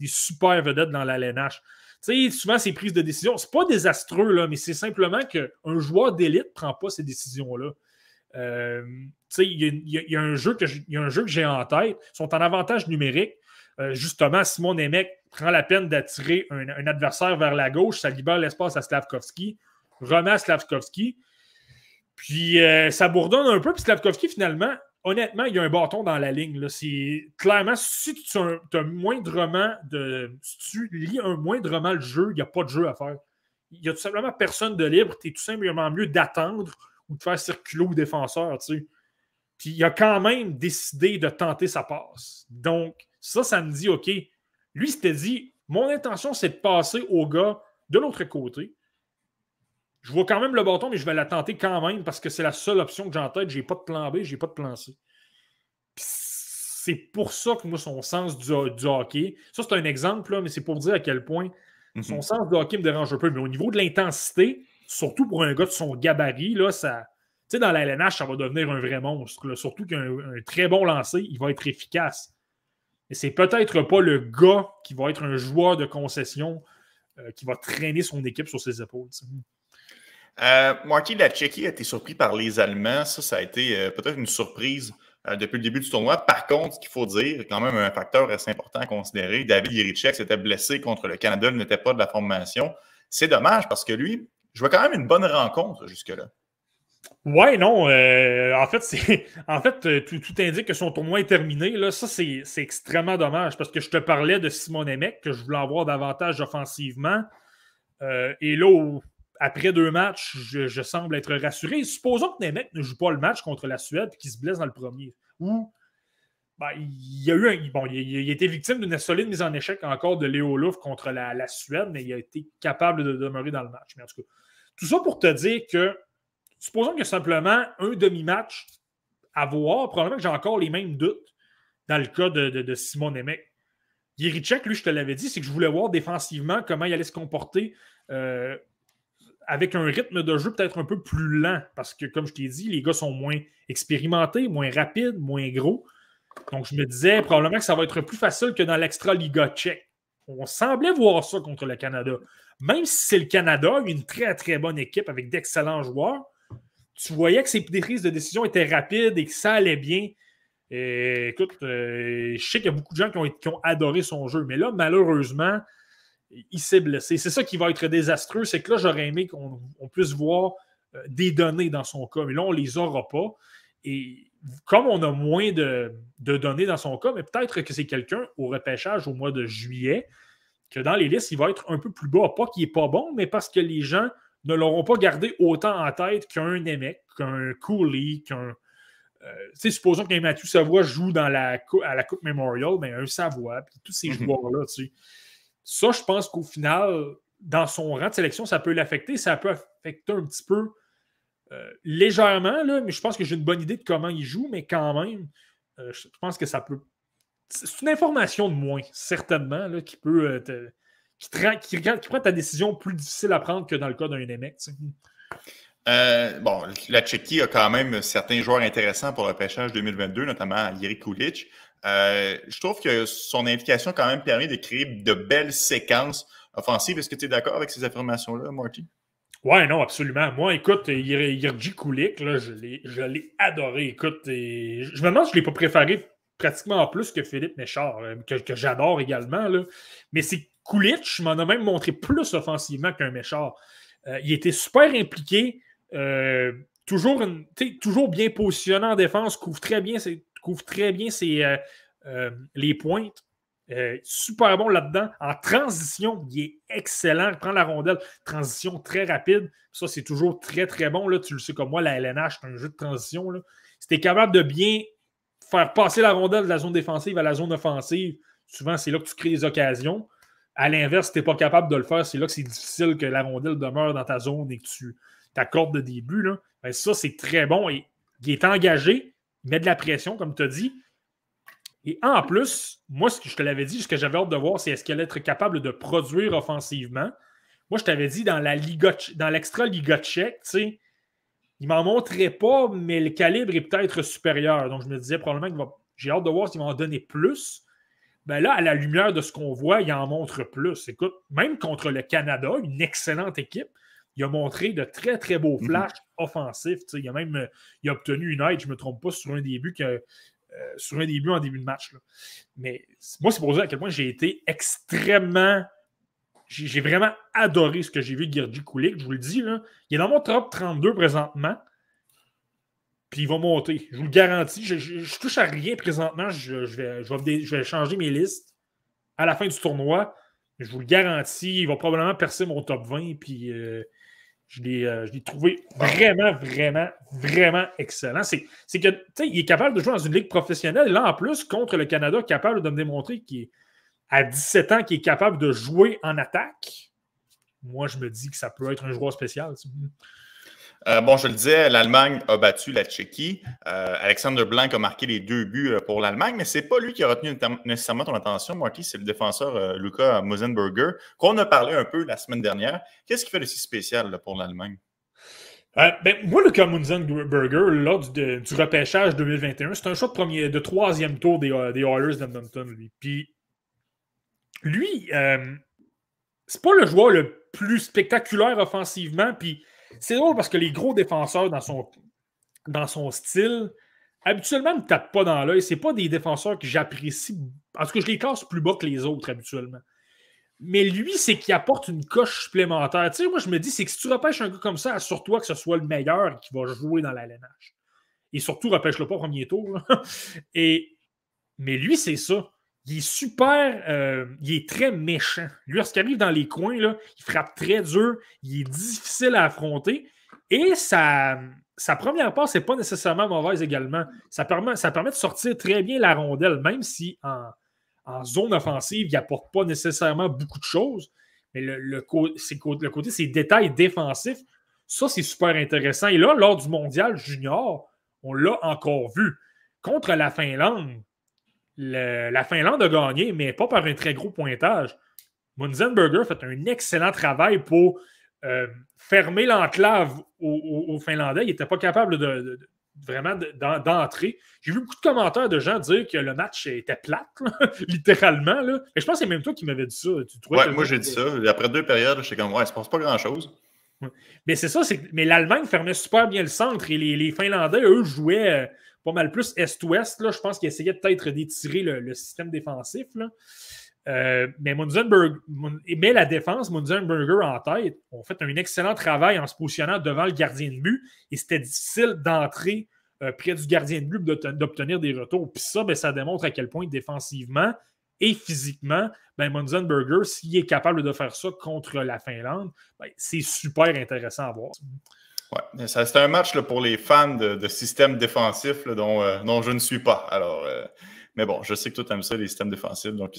super vedettes dans la LNH. Tu sais, souvent, ces prises de décision, c'est pas désastreux, là, mais c'est simplement qu'un joueur d'élite ne prend pas ces décisions-là. Tu sais, il y a un jeu que j'ai en tête. Ils sont en avantage numérique. Justement, Simon Nemec prend la peine d'attirer un adversaire vers la gauche, ça libère l'espace à Slafkovský, remet à Slafkovský, puis ça bourdonne un peu, puis Slafkovský, finalement, honnêtement, il y a un bâton dans la ligne. Là. C'est clairement, si tu lis moindrement le jeu, il n'y a pas de jeu à faire. Il n'y a tout simplement personne de libre, tu es tout simplement mieux d'attendre ou de faire circuler au défenseur, tu sais. Puis il a quand même décidé de tenter sa passe. Donc, ça me dit, OK, lui, s'était dit, mon intention, c'est de passer au gars de l'autre côté. Je vois quand même le bâton, mais je vais la tenter quand même parce que c'est la seule option que j'ai en tête. Je n'ai pas de plan B, je n'ai pas de plan C. Puis c'est pour ça que moi, son sens du hockey, ça, c'est un exemple, là, mais c'est pour dire à quel point son sens du hockey me dérange un peu. Mais au niveau de l'intensité, surtout pour un gars de son gabarit, là, ça... Tu sais, dans la LNH, ça va devenir un vrai monstre. Là. Surtout qu'un très bon lancer, il va être efficace. Et c'est peut-être pas le gars qui va être un joueur de concession qui va traîner son équipe sur ses épaules. Marty, la Tchéquie a été surpris par les Allemands. Ça a été peut-être une surprise depuis le début du tournoi. Par contre, ce qu'il faut dire, quand même un facteur assez important à considérer, David Jiricek s'était blessé contre le Canada, il n'était pas de la formation. C'est dommage parce que lui, je vois quand même une bonne rencontre jusque-là. Ouais, non. En fait, tout indique que son tournoi est terminé. Là, ça, c'est extrêmement dommage parce que je te parlais de Simon Nemec, que je voulais avoir davantage offensivement. Et là, après 2 matchs, je semble être rassuré. Supposons que Nemec ne joue pas le match contre la Suède et qu'il se blesse dans le premier. Ou il a été victime d'une solide mise en échec encore de Léo Louf contre la Suède, mais il a été capable de demeurer dans le match. Mais en tout cas, tout ça pour te dire que supposons qu'il y a simplement un demi-match à voir. Probablement que j'ai encore les mêmes doutes dans le cas de Simon Nemec. Jiricek, lui, je te l'avais dit, c'est que je voulais voir défensivement comment il allait se comporter avec un rythme de jeu peut-être un peu plus lent. Parce que, comme je t'ai dit, les gars sont moins expérimentés, moins rapides, moins gros. Donc, je me disais probablement que ça va être plus facile que dans l'extra-liga tchèque. On semblait voir ça contre le Canada. Même si c'est le Canada, une très, très bonne équipe avec d'excellents joueurs, tu voyais que ses prises de décision étaient rapides et que ça allait bien. Et, écoute, je sais qu'il y a beaucoup de gens qui ont adoré son jeu, mais là, malheureusement, il s'est blessé. C'est ça qui va être désastreux, c'est que là, j'aurais aimé qu'on puisse voir des données dans son cas, mais là, on ne les aura pas. Et comme on a moins de données dans son cas, mais peut-être que c'est quelqu'un au repêchage au mois de juillet que dans les listes, il va être un peu plus bas. Pas qu'il n'est pas bon, mais parce que les gens ne l'auront pas gardé autant en tête qu'un Nemec, qu'un Cooley, qu'un... supposons qu'un Mathieu Savoie joue à la Coupe Memorial, mais un Savoie, puis tous ces joueurs-là, tu sais. Ça, je pense qu'au final, dans son rang de sélection, ça peut l'affecter. Ça peut affecter un petit peu légèrement, là, mais je pense que j'ai une bonne idée de comment il joue, mais quand même, je pense que ça peut... C'est une information de moins, certainement, là, qui peut qui prend ta décision plus difficile à prendre que dans le cas d'un Nemec. Bon, la Tchéquie a quand même certains joueurs intéressants pour le pêchage 2022, notamment Jiří Kulich. Je trouve que son implication a quand même permis de créer de belles séquences offensives. Est-ce que tu es d'accord avec ces affirmations-là, Marty? Ouais, non, absolument. Moi, écoute, Jiří Kulich, là, je l'ai adoré. Écoute, je me demande si je ne l'ai pas préféré pratiquement plus que Philippe Méchard, que j'adore également. Là. Mais c'est Kulich m'en a même montré plus offensivement qu'un Méchard. Il était super impliqué, toujours bien positionné en défense, couvre très bien les pointes. Super bon là-dedans. En transition, il est excellent. Il prend la rondelle. Transition très rapide. Ça, c'est toujours très, très bon. Là. Tu le sais comme moi, la LNH, c'est un jeu de transition. Là. Si tu es capable de bien faire passer la rondelle de la zone défensive à la zone offensive, souvent, c'est là que tu crées des occasions. À l'inverse, si tu n'es pas capable de le faire, c'est là que c'est difficile que la rondelle demeure dans ta zone et que tu t'accordes de début. Là. Ben, ça, c'est très bon. Et il est engagé, il met de la pression, comme tu as dit. Et en plus, moi, ce que je te l'avais dit, ce que j'avais hâte de voir, c'est est-ce qu'elle être capable de produire offensivement. Moi, je t'avais dit dans l'extra Liga tchèque, tu sais, il m'en montrait pas, mais le calibre est peut-être supérieur. Donc, je me disais probablement j'ai hâte de voir s'il va en donner plus. Ben là, à la lumière de ce qu'on voit, il en montre plus. Écoute, même contre le Canada, une excellente équipe, il a montré de très, très beaux flashs offensifs. Tu sais, il a obtenu une aide, je ne me trompe pas, sur un début en début de match. Là. Mais moi, c'est pour dire à quel point j'ai été extrêmement... J'ai vraiment adoré ce que j'ai vu de Jiří Kulich. Je vous le dis, là, il est dans mon top 32 présentement. Puis il va monter. Je vous le garantis. Je touche à rien présentement. Je vais changer mes listes à la fin du tournoi. Je vous le garantis. Il va probablement percer mon top 20. Puis je l'ai trouvé vraiment, vraiment, vraiment excellent. C'est que, tu sais, il est capable de jouer dans une ligue professionnelle. Là, en plus, contre le Canada, capable de me démontrer qu'il est à 17 ans, qu'il est capable de jouer en attaque. Moi, je me dis que ça peut être un joueur spécial. Bon, je le disais, l'Allemagne a battu la Tchéquie. Alexander Blanc a marqué les 2 buts pour l'Allemagne, mais ce n'est pas lui qui a retenu nécessairement ton attention, Marty, c'est le défenseur Luka Mosenberger, qu'on a parlé un peu la semaine dernière. Qu'est-ce qui fait de si spécial là, pour l'Allemagne? Moi, Luka Mosenberger, lors du repêchage 2021, c'est un choix de 3e tour des Oilers d'Edmonton, lui. Puis, lui, c'est pas le joueur le plus spectaculaire offensivement, puis c'est drôle parce que les gros défenseurs dans son style, habituellement, ne me tapent pas dans l'œil. C'est pas des défenseurs que j'apprécie. En tout cas, je les classe plus bas que les autres habituellement. Mais lui, c'est qu'il apporte une coche supplémentaire. Tu sais, moi, je me dis, c'est que si tu repêches un gars comme ça, assure-toi que ce soit le meilleur qui va jouer dans la LNH. Et surtout, repêche-le pas au premier tour. Mais lui, c'est ça. Il est super, il est très méchant. Lui, lorsqu'il arrive dans les coins, là, il frappe très dur, il est difficile à affronter. Et sa première passe n'est pas nécessairement mauvaise également. Ça permet de sortir très bien la rondelle, même si en zone offensive, il n'apporte pas nécessairement beaucoup de choses. Mais le côté, ses détails défensifs, ça, c'est super intéressant. Et là, lors du mondial junior, on l'a encore vu. Contre la Finlande, la Finlande a gagné, mais pas par un très gros pointage. Mosenberger fait un excellent travail pour fermer l'enclave aux Finlandais. Il n'était pas capable vraiment d'entrer. J'ai vu beaucoup de commentaires de gens dire que le match était plate, là, littéralement. Là. Et je pense que c'est même toi qui m'avais dit ça. Moi j'ai dit ça. Après 2 périodes, j'étais comme, ouais, il ne se passe pas grand-chose. Mais c'est ça, mais l'Allemagne fermait super bien le centre et les Finlandais, eux, jouaient pas mal plus est-ouest. Là. Je pense qu'ils essayaient peut-être d'étirer le système défensif. Là. Mais la défense, Mosenberger en tête, ont fait un excellent travail en se positionnant devant le gardien de but et c'était difficile d'entrer près du gardien de but d'obtenir des retours. Puis ça, ça démontre à quel point défensivement et physiquement, ben Munzenberger, s'il est capable de faire ça contre la Finlande, ben, c'est super intéressant à voir. Ouais, c'est un match là, pour les fans de systèmes défensifs là, dont je ne suis pas. Alors, mais bon, je sais que toi, tu aimes ça, les systèmes défensifs, donc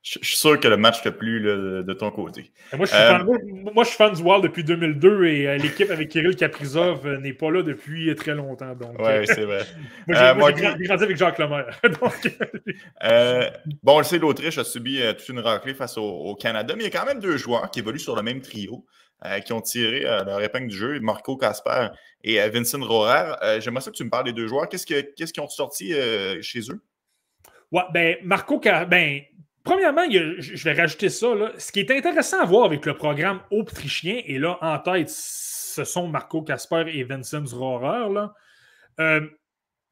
je suis sûr que le match t'a plu là, de ton côté. Moi, je suis fan du Wild depuis 2002 et l'équipe avec Kirill Kaprizov n'est pas là depuis très longtemps. Oui, c'est vrai. Moi, j'ai grandi avec Jacques Lemaire. Bon, on le sait, l'Autriche a subi toute une raclée face au Canada, mais il y a quand même 2 joueurs qui évoluent sur le même trio, qui ont tiré leur épingle du jeu, Marco Kasper et Vincent Rohrer. J'aimerais ça que tu me parles des 2 joueurs. Qu'est-ce qu'ils ont sorti chez eux? Ouais, ben, Marco Kasper... Premièrement, je vais rajouter ça. Là. Ce qui est intéressant à voir avec le programme autrichien, et là, en tête, ce sont Marco Kasper et Vincent Rohrer. Tu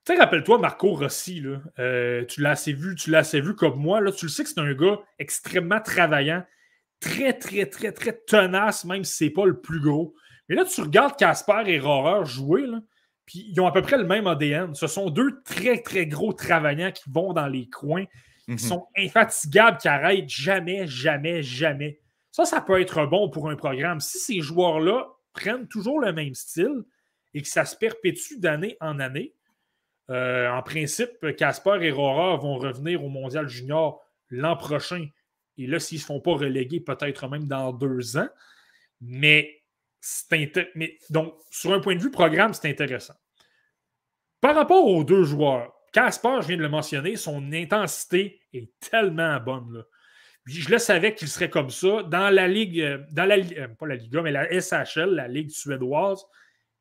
sais, rappelle-toi Marco Rossi. Là. Tu l'as assez vu comme moi. Là. Tu le sais que c'est un gars extrêmement travaillant, très, très, très, très tenace, même si c'est pas le plus gros. Mais là, tu regardes Kasper et Rohrer jouer, là, puis ils ont à peu près le même ADN. Ce sont 2 très, très gros travaillants qui vont dans les coins, qui sont infatigables, qui n'arrêtent jamais, jamais, jamais. Ça peut être bon pour un programme. Si ces joueurs-là prennent toujours le même style et que ça se perpétue d'année en année, en principe, Kasper et Rohrer vont revenir au Mondial Junior l'an prochain. Et là, s'ils ne se font pas reléguer, peut-être même dans 2 ans. Mais donc, sur un point de vue programme, c'est intéressant. Par rapport aux 2 joueurs, Kasper, je viens de le mentionner, son intensité est tellement bonne. Là. Je le savais qu'il serait comme ça. Dans la Ligue, pas la Liga, mais la SHL, la Ligue suédoise,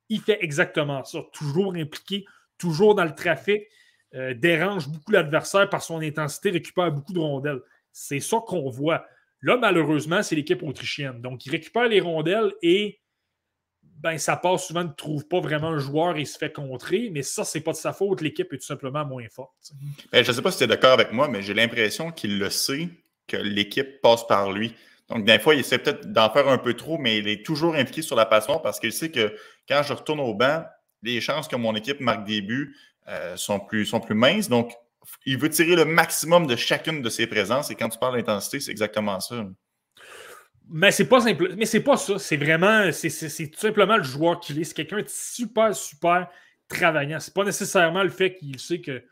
il fait exactement ça. Toujours impliqué, toujours dans le trafic, dérange beaucoup l'adversaire par son intensité, récupère beaucoup de rondelles. C'est ça qu'on voit. Là, malheureusement, c'est l'équipe autrichienne. Donc, il récupère les rondelles et ben, ça passe souvent, ne trouve pas vraiment un joueur et se fait contrer, mais ça, c'est pas de sa faute. L'équipe est tout simplement moins forte. Je ne sais pas si tu es d'accord avec moi, mais j'ai l'impression qu'il le sait, que l'équipe passe par lui. Donc, des fois, il essaie peut-être d'en faire un peu trop, mais il est toujours impliqué sur la passoire parce qu'il sait que quand je retourne au banc, les chances que mon équipe marque des buts sont plus minces. Donc, il veut tirer le maximum de chacune de ses présences. Et quand tu parles d'intensité, c'est exactement ça. Mais c'est pas simple. Mais c'est pas ça. C'est vraiment, c'est tout simplement le joueur qu'il est. C'est quelqu'un de super, super travaillant. C'est pas nécessairement le fait qu'il sait que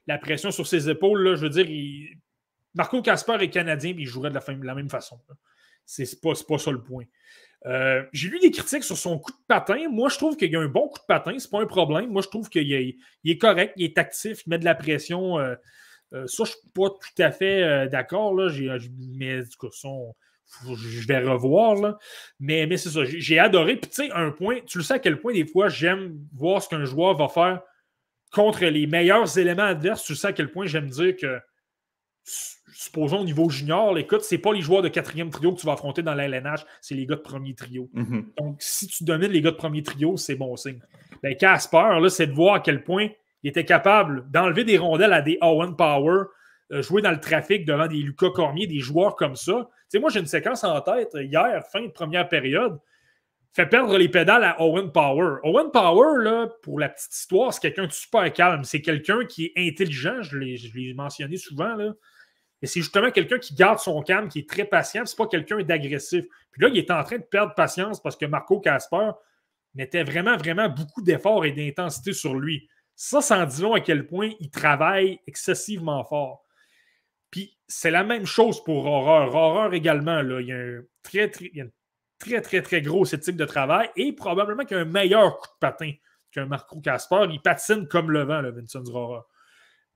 la pression sur ses épaules, là, je veux dire, Marco Kasper est canadien, puis il jouerait de la même façon. C'est pas ça le point. J'ai lu des critiques sur son coup de patin. Moi, je trouve qu'il y a un bon coup de patin. C'est pas un problème. Moi, je trouve qu'il est correct, il est actif, il met de la pression. Ça, je suis pas tout à fait d'accord. Là. Mais du coup, je vais revoir. Là. Mais c'est ça. J'ai adoré. Puis, tu sais, un point, tu le sais à quel point, des fois, j'aime voir ce qu'un joueur va faire contre les meilleurs éléments adverses. Tu le sais à quel point j'aime dire que, supposons au niveau junior, écoute, c'est pas les joueurs de 4e trio que tu vas affronter dans la LNH, c'est les gars de premier trio. Donc, si tu domines les gars de premier trio, c'est bon signe. Ben, Kasper, là, c'est de voir à quel point il était capable d'enlever des rondelles à des Owen Power, jouer dans le trafic devant des Lucas Cormier, des joueurs comme ça. Tu sais, moi, j'ai une séquence en tête hier, fin de première période, fait perdre les pédales à Owen Power. Owen Power, là, pour la petite histoire, c'est quelqu'un de super calme. C'est quelqu'un qui est intelligent, je l'ai mentionné souvent, là. Et c'est justement quelqu'un qui garde son calme, qui est très patient. C'est pas quelqu'un d'agressif. Puis là, il est en train de perdre patience parce que Marco Kasper mettait vraiment, vraiment beaucoup d'efforts et d'intensité sur lui. Ça en dit long à quel point il travaille excessivement fort. Puis c'est la même chose pour Rohrer. Rohrer également, là, il y a un très, très, très gros éthique de travail et probablement qu'il a un meilleur coup de patin qu'un Marco Kasper. Il patine comme le vent, là, Vincent Rohrer.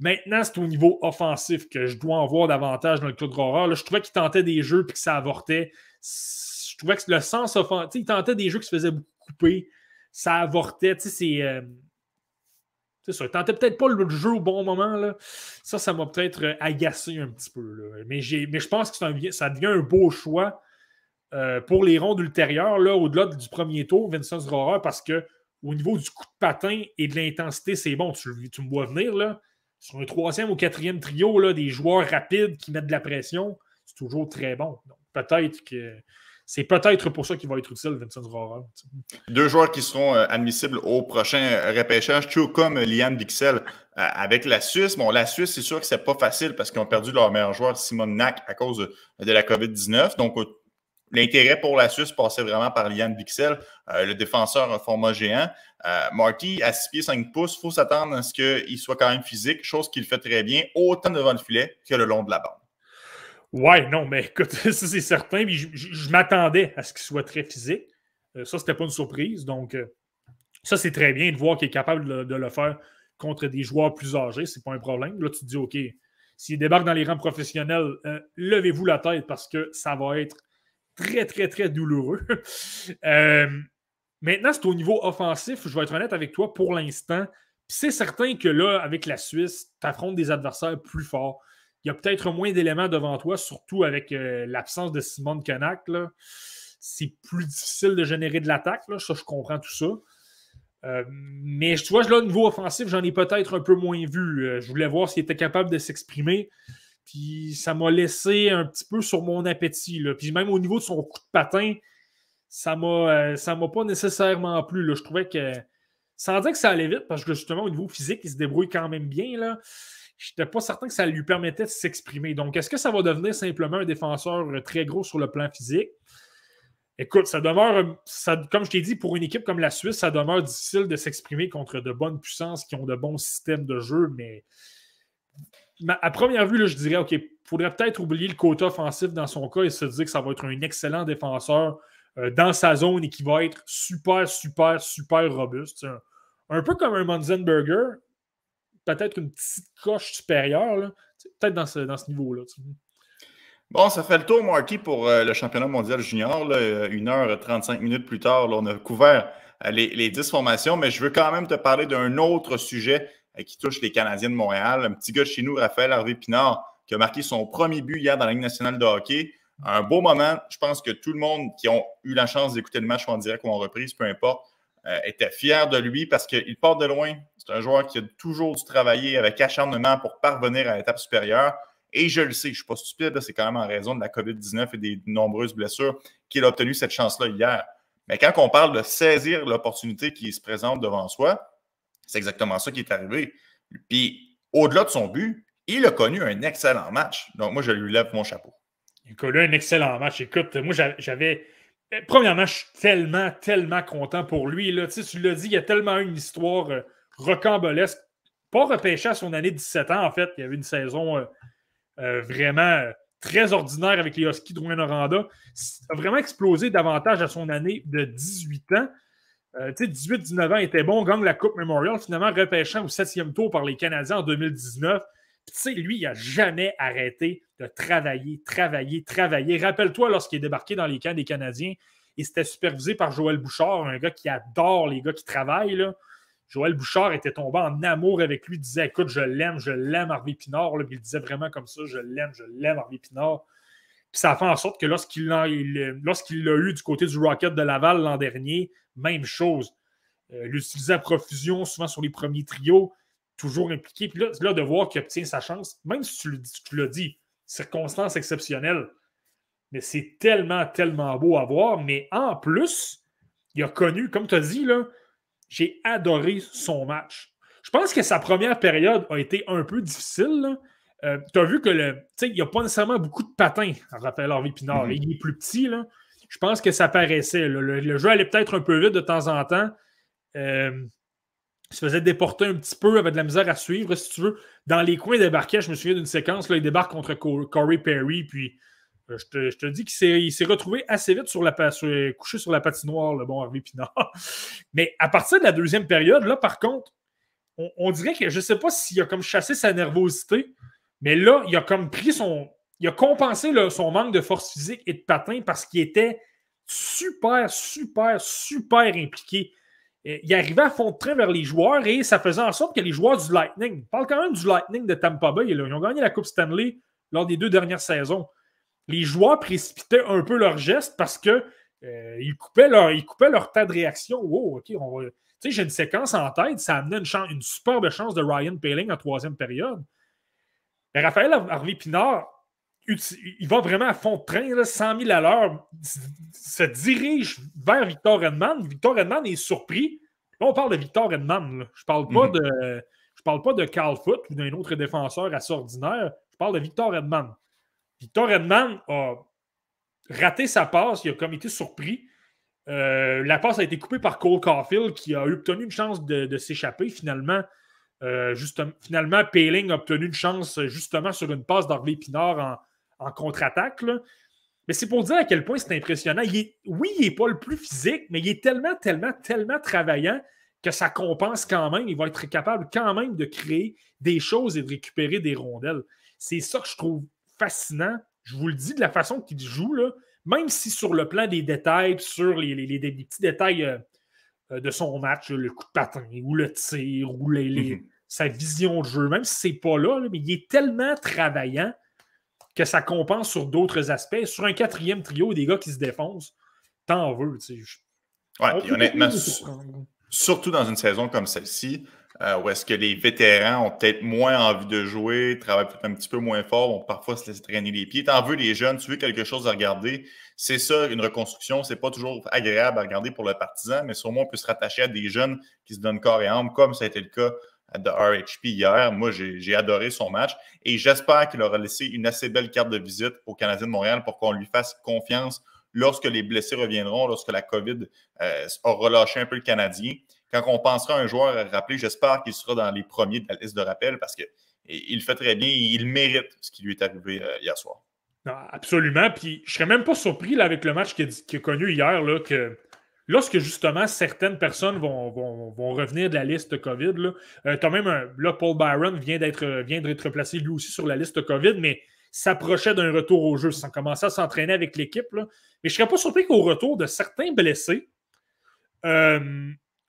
Maintenant, c'est au niveau offensif que je dois en voir davantage dans le cas de Rohrer. Là, je trouvais qu'il tentait des jeux et que ça avortait. Je trouvais que le sens offensif... Il tentait des jeux qui se faisaient beaucoup couper. Ça avortait. C'est ça. Il tentait peut-être pas le jeu au bon moment. Là. Ça m'a peut-être agacé un petit peu. Là. Mais je pense que ça devient un beau choix pour les rondes ultérieures, là, au-delà du premier tour, Vincent Rohrer, parce que au niveau du coup de patin et de l'intensité, c'est bon. Tu me vois venir, là. Sur un 3e ou 4e trio, là, des joueurs rapides qui mettent de la pression, c'est toujours très bon. Donc, peut-être que c'est peut-être pour ça qu'il va être utile, Vincent Rohrer. Deux joueurs qui seront admissibles au prochain repêchage, tout comme Liam Bixel avec la Suisse. Bon, la Suisse, c'est sûr que c'est pas facile parce qu'ils ont perdu leur meilleur joueur, Simon Nack, à cause de la COVID-19. Donc, l'intérêt pour la Suisse passait vraiment par Liam Bixel, le défenseur en format géant. Marty, à 6 pieds 5 pouces, il faut s'attendre à ce qu'il soit quand même physique, chose qu'il fait très bien, autant devant le filet que le long de la bande. Ouais, non, mais écoute, ça c'est certain. Puis je m'attendais à ce qu'il soit très physique. Ça, c'était pas une surprise. Donc, ça, c'est très bien de voir qu'il est capable de le faire contre des joueurs plus âgés. C'est pas un problème. Là, tu te dis, OK, s'il débarque dans les rangs professionnels, levez-vous la tête parce que ça va être très, très, très douloureux. Maintenant, c'est au niveau offensif. Je vais être honnête avec toi pour l'instant. Puis c'est certain que là, avec la Suisse, tu affrontes des adversaires plus forts. Il y a peut-être moins d'éléments devant toi, surtout avec l'absence de Simon Kanak. C'est plus difficile de générer de l'attaque. Ça, je comprends tout ça. Mais tu vois, là, au niveau offensif, j'en ai peut-être un peu moins vu. Je voulais voir s'il était capable de s'exprimer. Puis ça m'a laissé un petit peu sur mon appétit. Là. Puis même au niveau de son coup de patin, ça m'a pas nécessairement plu. Là. Je trouvais que, sans dire que ça allait vite, parce que justement, au niveau physique, il se débrouille quand même bien. Là. Je n'étais pas certain que ça lui permettait de s'exprimer. Donc, est-ce que ça va devenir simplement un défenseur très gros sur le plan physique? Écoute, ça demeure, comme je t'ai dit, pour une équipe comme la Suisse, ça demeure difficile de s'exprimer contre de bonnes puissances qui ont de bons systèmes de jeu, mais à première vue, là, je dirais, OK, il faudrait peut-être oublier le côté offensif dans son cas et se dire que ça va être un excellent défenseur dans sa zone et qui va être super, super, super robuste. Un peu comme un Munzenberger, peut-être une petite coche supérieure, là, peut-être dans ce niveau-là. Bon, ça fait le tour, Marty, pour le championnat mondial junior. Là, 1h35 plus tard, là, on a couvert les 10 formations, mais je veux quand même te parler d'un autre sujet qui touche les Canadiens de Montréal. Un petit gars de chez nous, Raphaël Harvey-Pinard, qui a marqué son premier but hier dans la Ligue nationale de hockey. Un beau moment. Je pense que tout le monde qui a eu la chance d'écouter le match en direct ou en reprise, peu importe, était fier de lui parce qu'il part de loin. C'est un joueur qui a toujours dû travailler avec acharnement pour parvenir à l'étape supérieure. Et je le sais, je ne suis pas stupide, c'est quand même en raison de la COVID-19 et des nombreuses blessures qu'il a obtenu cette chance-là hier. Mais quand on parle de saisir l'opportunité qui se présente devant soi, c'est exactement ça qui est arrivé. Puis, au-delà de son but, il a connu un excellent match. Donc, moi, je lui lève mon chapeau. Il a connu un excellent match. Écoute, moi, j'avais... Premièrement, je suis tellement, tellement content pour lui. Là. Tu l'as dit, il y a tellement une histoire rocambolesque. Pas repêché à son année de 17 ans, en fait. Il y avait une saison vraiment très ordinaire avec les Huskies de Rouyn-Noranda. Il a vraiment explosé davantage à son année de 18 ans. 18-19 ans, il était bon, gagne la Coupe Memorial, finalement repêchant au 7e tour par les Canadiens en 2019. Puis, lui, il n'a jamais arrêté de travailler. Rappelle-toi, lorsqu'il est débarqué dans les camps des Canadiens, il s'était supervisé par Joël Bouchard, un gars qui adore les gars qui travaillent. Là. Joël Bouchard était tombé en amour avec lui, il disait « Écoute, je l'aime, Harvey-Pinard. » Puis il disait vraiment comme ça « Je l'aime, Harvey-Pinard. » Puis ça a fait en sorte que lorsqu'il l'a eu du côté du Rocket de Laval l'an dernier, même chose. L'utilisait à profusion, souvent sur les premiers trios, toujours impliqué. Puis là, de voir qu'il obtient sa chance, même si tu l'as dit, circonstance exceptionnelle, mais c'est tellement, tellement beau à voir. Mais en plus, il a connu, comme tu as dit, là, j'ai adoré son match. Je pense que sa première période a été un peu difficile. Tu as vu que il n'y a pas nécessairement beaucoup de patins à Raphaël Harvey-Pinard. Il est plus petit. Là. Je pense que ça paraissait. Le jeu allait peut-être un peu vite de temps en temps. Il se faisait déporter un petit peu, avait de la misère à suivre, si tu veux. Dans les coins des barquets, je me souviens d'une séquence, là, il débarque contre Corey Perry, puis je te dis qu'il s'est retrouvé assez vite couché sur la patinoire, le bon Harvey-Pinard. Mais à partir de la deuxième période, là, par contre, on dirait que je ne sais pas s'il a comme chassé sa nervosité, mais là, il a comme pris il a compensé son manque de force physique et de patin parce qu'il était super, super, super impliqué. Il arrivait à fond de train vers les joueurs et ça faisait en sorte que les joueurs du Lightning, on parle quand même du Lightning de Tampa Bay, là, ils ont gagné la Coupe Stanley lors des 2 dernières saisons. Les joueurs précipitaient un peu leurs gestes parce que ils coupaient leur temps de réaction. Wow, OK, j'ai une séquence en tête, ça amenait une superbe chance de Ryan Poehling en 3e période. Mais Raphaël Harvey-Pinard, il va vraiment à fond de train, là, 100 000 à l'heure, se dirige vers Victor Edman. Victor Edman est surpris. Là, on parle de Victor Edman. Là. Je ne parle pas de Carl Foote ou d'un autre défenseur assez ordinaire. Je parle de Victor Edman. Victor Edman a raté sa passe. Il a comme été surpris. La passe a été coupée par Cole Caulfield qui a obtenu une chance de s'échapper. Finalement, Poehling a obtenu une chance justement sur une passe d'Harvey Pinard en contre-attaque. Là. Mais c'est pour dire à quel point c'est impressionnant. Il n'est pas le plus physique, mais il est tellement travaillant que ça compense quand même. Il va être capable quand même de créer des choses et de récupérer des rondelles. C'est ça que je trouve fascinant. Je vous le dis, de la façon qu'il joue, là, même si sur le plan des détails, sur les petits détails de son match, le coup de patin ou le tir ou sa vision de jeu, même si c'est pas là, mais il est tellement travaillant que ça compense sur d'autres aspects. Sur un quatrième trio, des gars qui se défoncent, t'en veux. Oui, puis honnêtement, surtout dans une saison comme celle-ci, où est-ce que les vétérans ont peut-être moins envie de jouer, travaillent peut-être un petit peu moins fort, vont parfois se laisser traîner les pieds. T'en veux les jeunes, tu veux quelque chose à regarder. C'est ça, une reconstruction. C'est pas toujours agréable à regarder pour le partisan, mais sûrement on peut se rattacher à des jeunes qui se donnent corps et âme, comme ça a été le cas de RHP hier. Moi, j'ai adoré son match et j'espère qu'il aura laissé une assez belle carte de visite au Canadien de Montréal pour qu'on lui fasse confiance lorsque les blessés reviendront, lorsque la COVID a relâché un peu le Canadien. Quand on pensera à un joueur à rappeler, j'espère qu'il sera dans les premiers de la liste de rappel parce qu'il fait très bien et il mérite ce qui lui est arrivé hier soir. Non, absolument. Puis je ne serais même pas surpris là, avec le match qu'il a connu hier là, que lorsque justement certaines personnes vont revenir de la liste COVID, t'as même là, Paul Byron vient d'être placé lui aussi sur la liste COVID, mais s'approchait d'un retour au jeu, sans commencer à s'entraîner avec l'équipe. Là. Mais je ne serais pas surpris qu'au retour de certains blessés,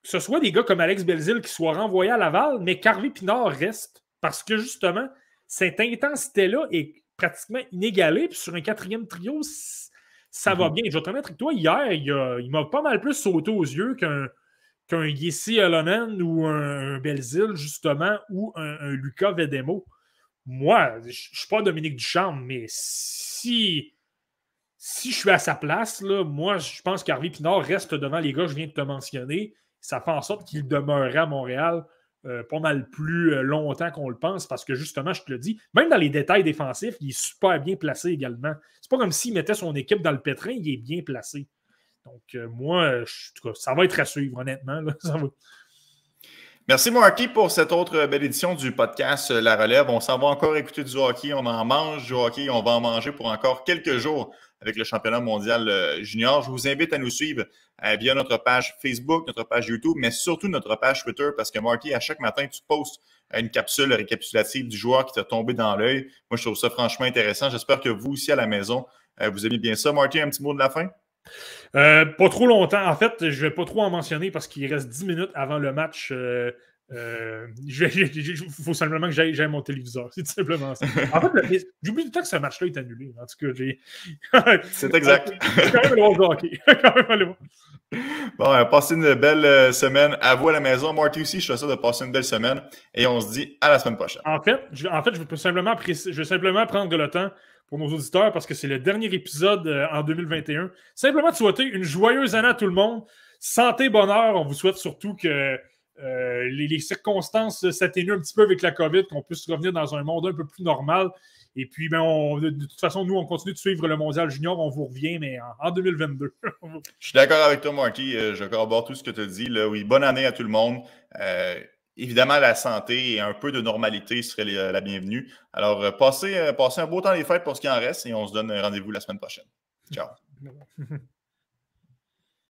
ce soit des gars comme Alex Belzile qui soient renvoyés à Laval, mais qu'Harvey Pinard reste parce que justement, cette intensité-là est pratiquement inégalée. Puis sur un quatrième trio, ça va bien. Je vais te remettre avec toi, hier, il m'a pas mal plus sauté aux yeux qu'un Jesse Ylönen ou un Belzile, justement, ou un Lucas Vedemo. Moi, je ne suis pas Dominique Ducharme, mais si je suis à sa place, là, moi, je pense qu'Harvey Pinard reste devant les gars que je viens de te mentionner. Ça fait en sorte qu'il demeurerait à Montréal pas mal plus longtemps qu'on le pense parce que justement, je te le dis, même dans les détails défensifs, il est super bien placé également. C'est pas comme s'il mettait son équipe dans le pétrin, il est bien placé. Donc, moi, en tout cas, ça va être à suivre, honnêtement. Là, ça va. Merci, Marky, pour cette autre belle édition du podcast La Relève. On s'en va encore écouter du hockey. On en mange du hockey. On va en manger pour encore quelques jours avec le championnat mondial junior. Je vous invite à nous suivre via notre page Facebook, notre page YouTube, mais surtout notre page Twitter parce que, Marky, à chaque matin, tu postes une capsule récapitulative du joueur qui t'a tombé dans l'œil. Moi, je trouve ça franchement intéressant. J'espère que vous aussi à la maison, vous aimez bien ça. Marky, un petit mot de la fin? Pas trop longtemps. En fait, je ne vais pas trop en mentionner parce qu'il reste 10 minutes avant le match. Il faut simplement que j'aille mon téléviseur. C'est tout simplement ça. En fait, j'oublie tout le temps que ce match-là est annulé. En tout cas, c'est exact. J'ai quand même le voir hockey. Bon, passez une belle semaine. À vous à la maison. Marty aussi, je suis sûr de passer une belle semaine. Et on se dit à la semaine prochaine. En fait, je vais simplement prendre le temps pour nos auditeurs parce que c'est le dernier épisode en 2021. Simplement de souhaiter une joyeuse année à tout le monde. Santé, bonheur. On vous souhaite surtout que les circonstances s'atténuent un petit peu avec la COVID, qu'on puisse revenir dans un monde un peu plus normal. Et puis, de toute façon, nous, on continue de suivre le Mondial Junior. On vous revient, mais en 2022. Je suis d'accord avec toi, Marky. Je corrobore tout ce que tu as dit. Là. Oui, bonne année à tout le monde. Évidemment, la santé et un peu de normalité serait la bienvenue. Alors, passez un beau temps des fêtes pour ce qui en reste et on se donne rendez-vous la semaine prochaine. Ciao.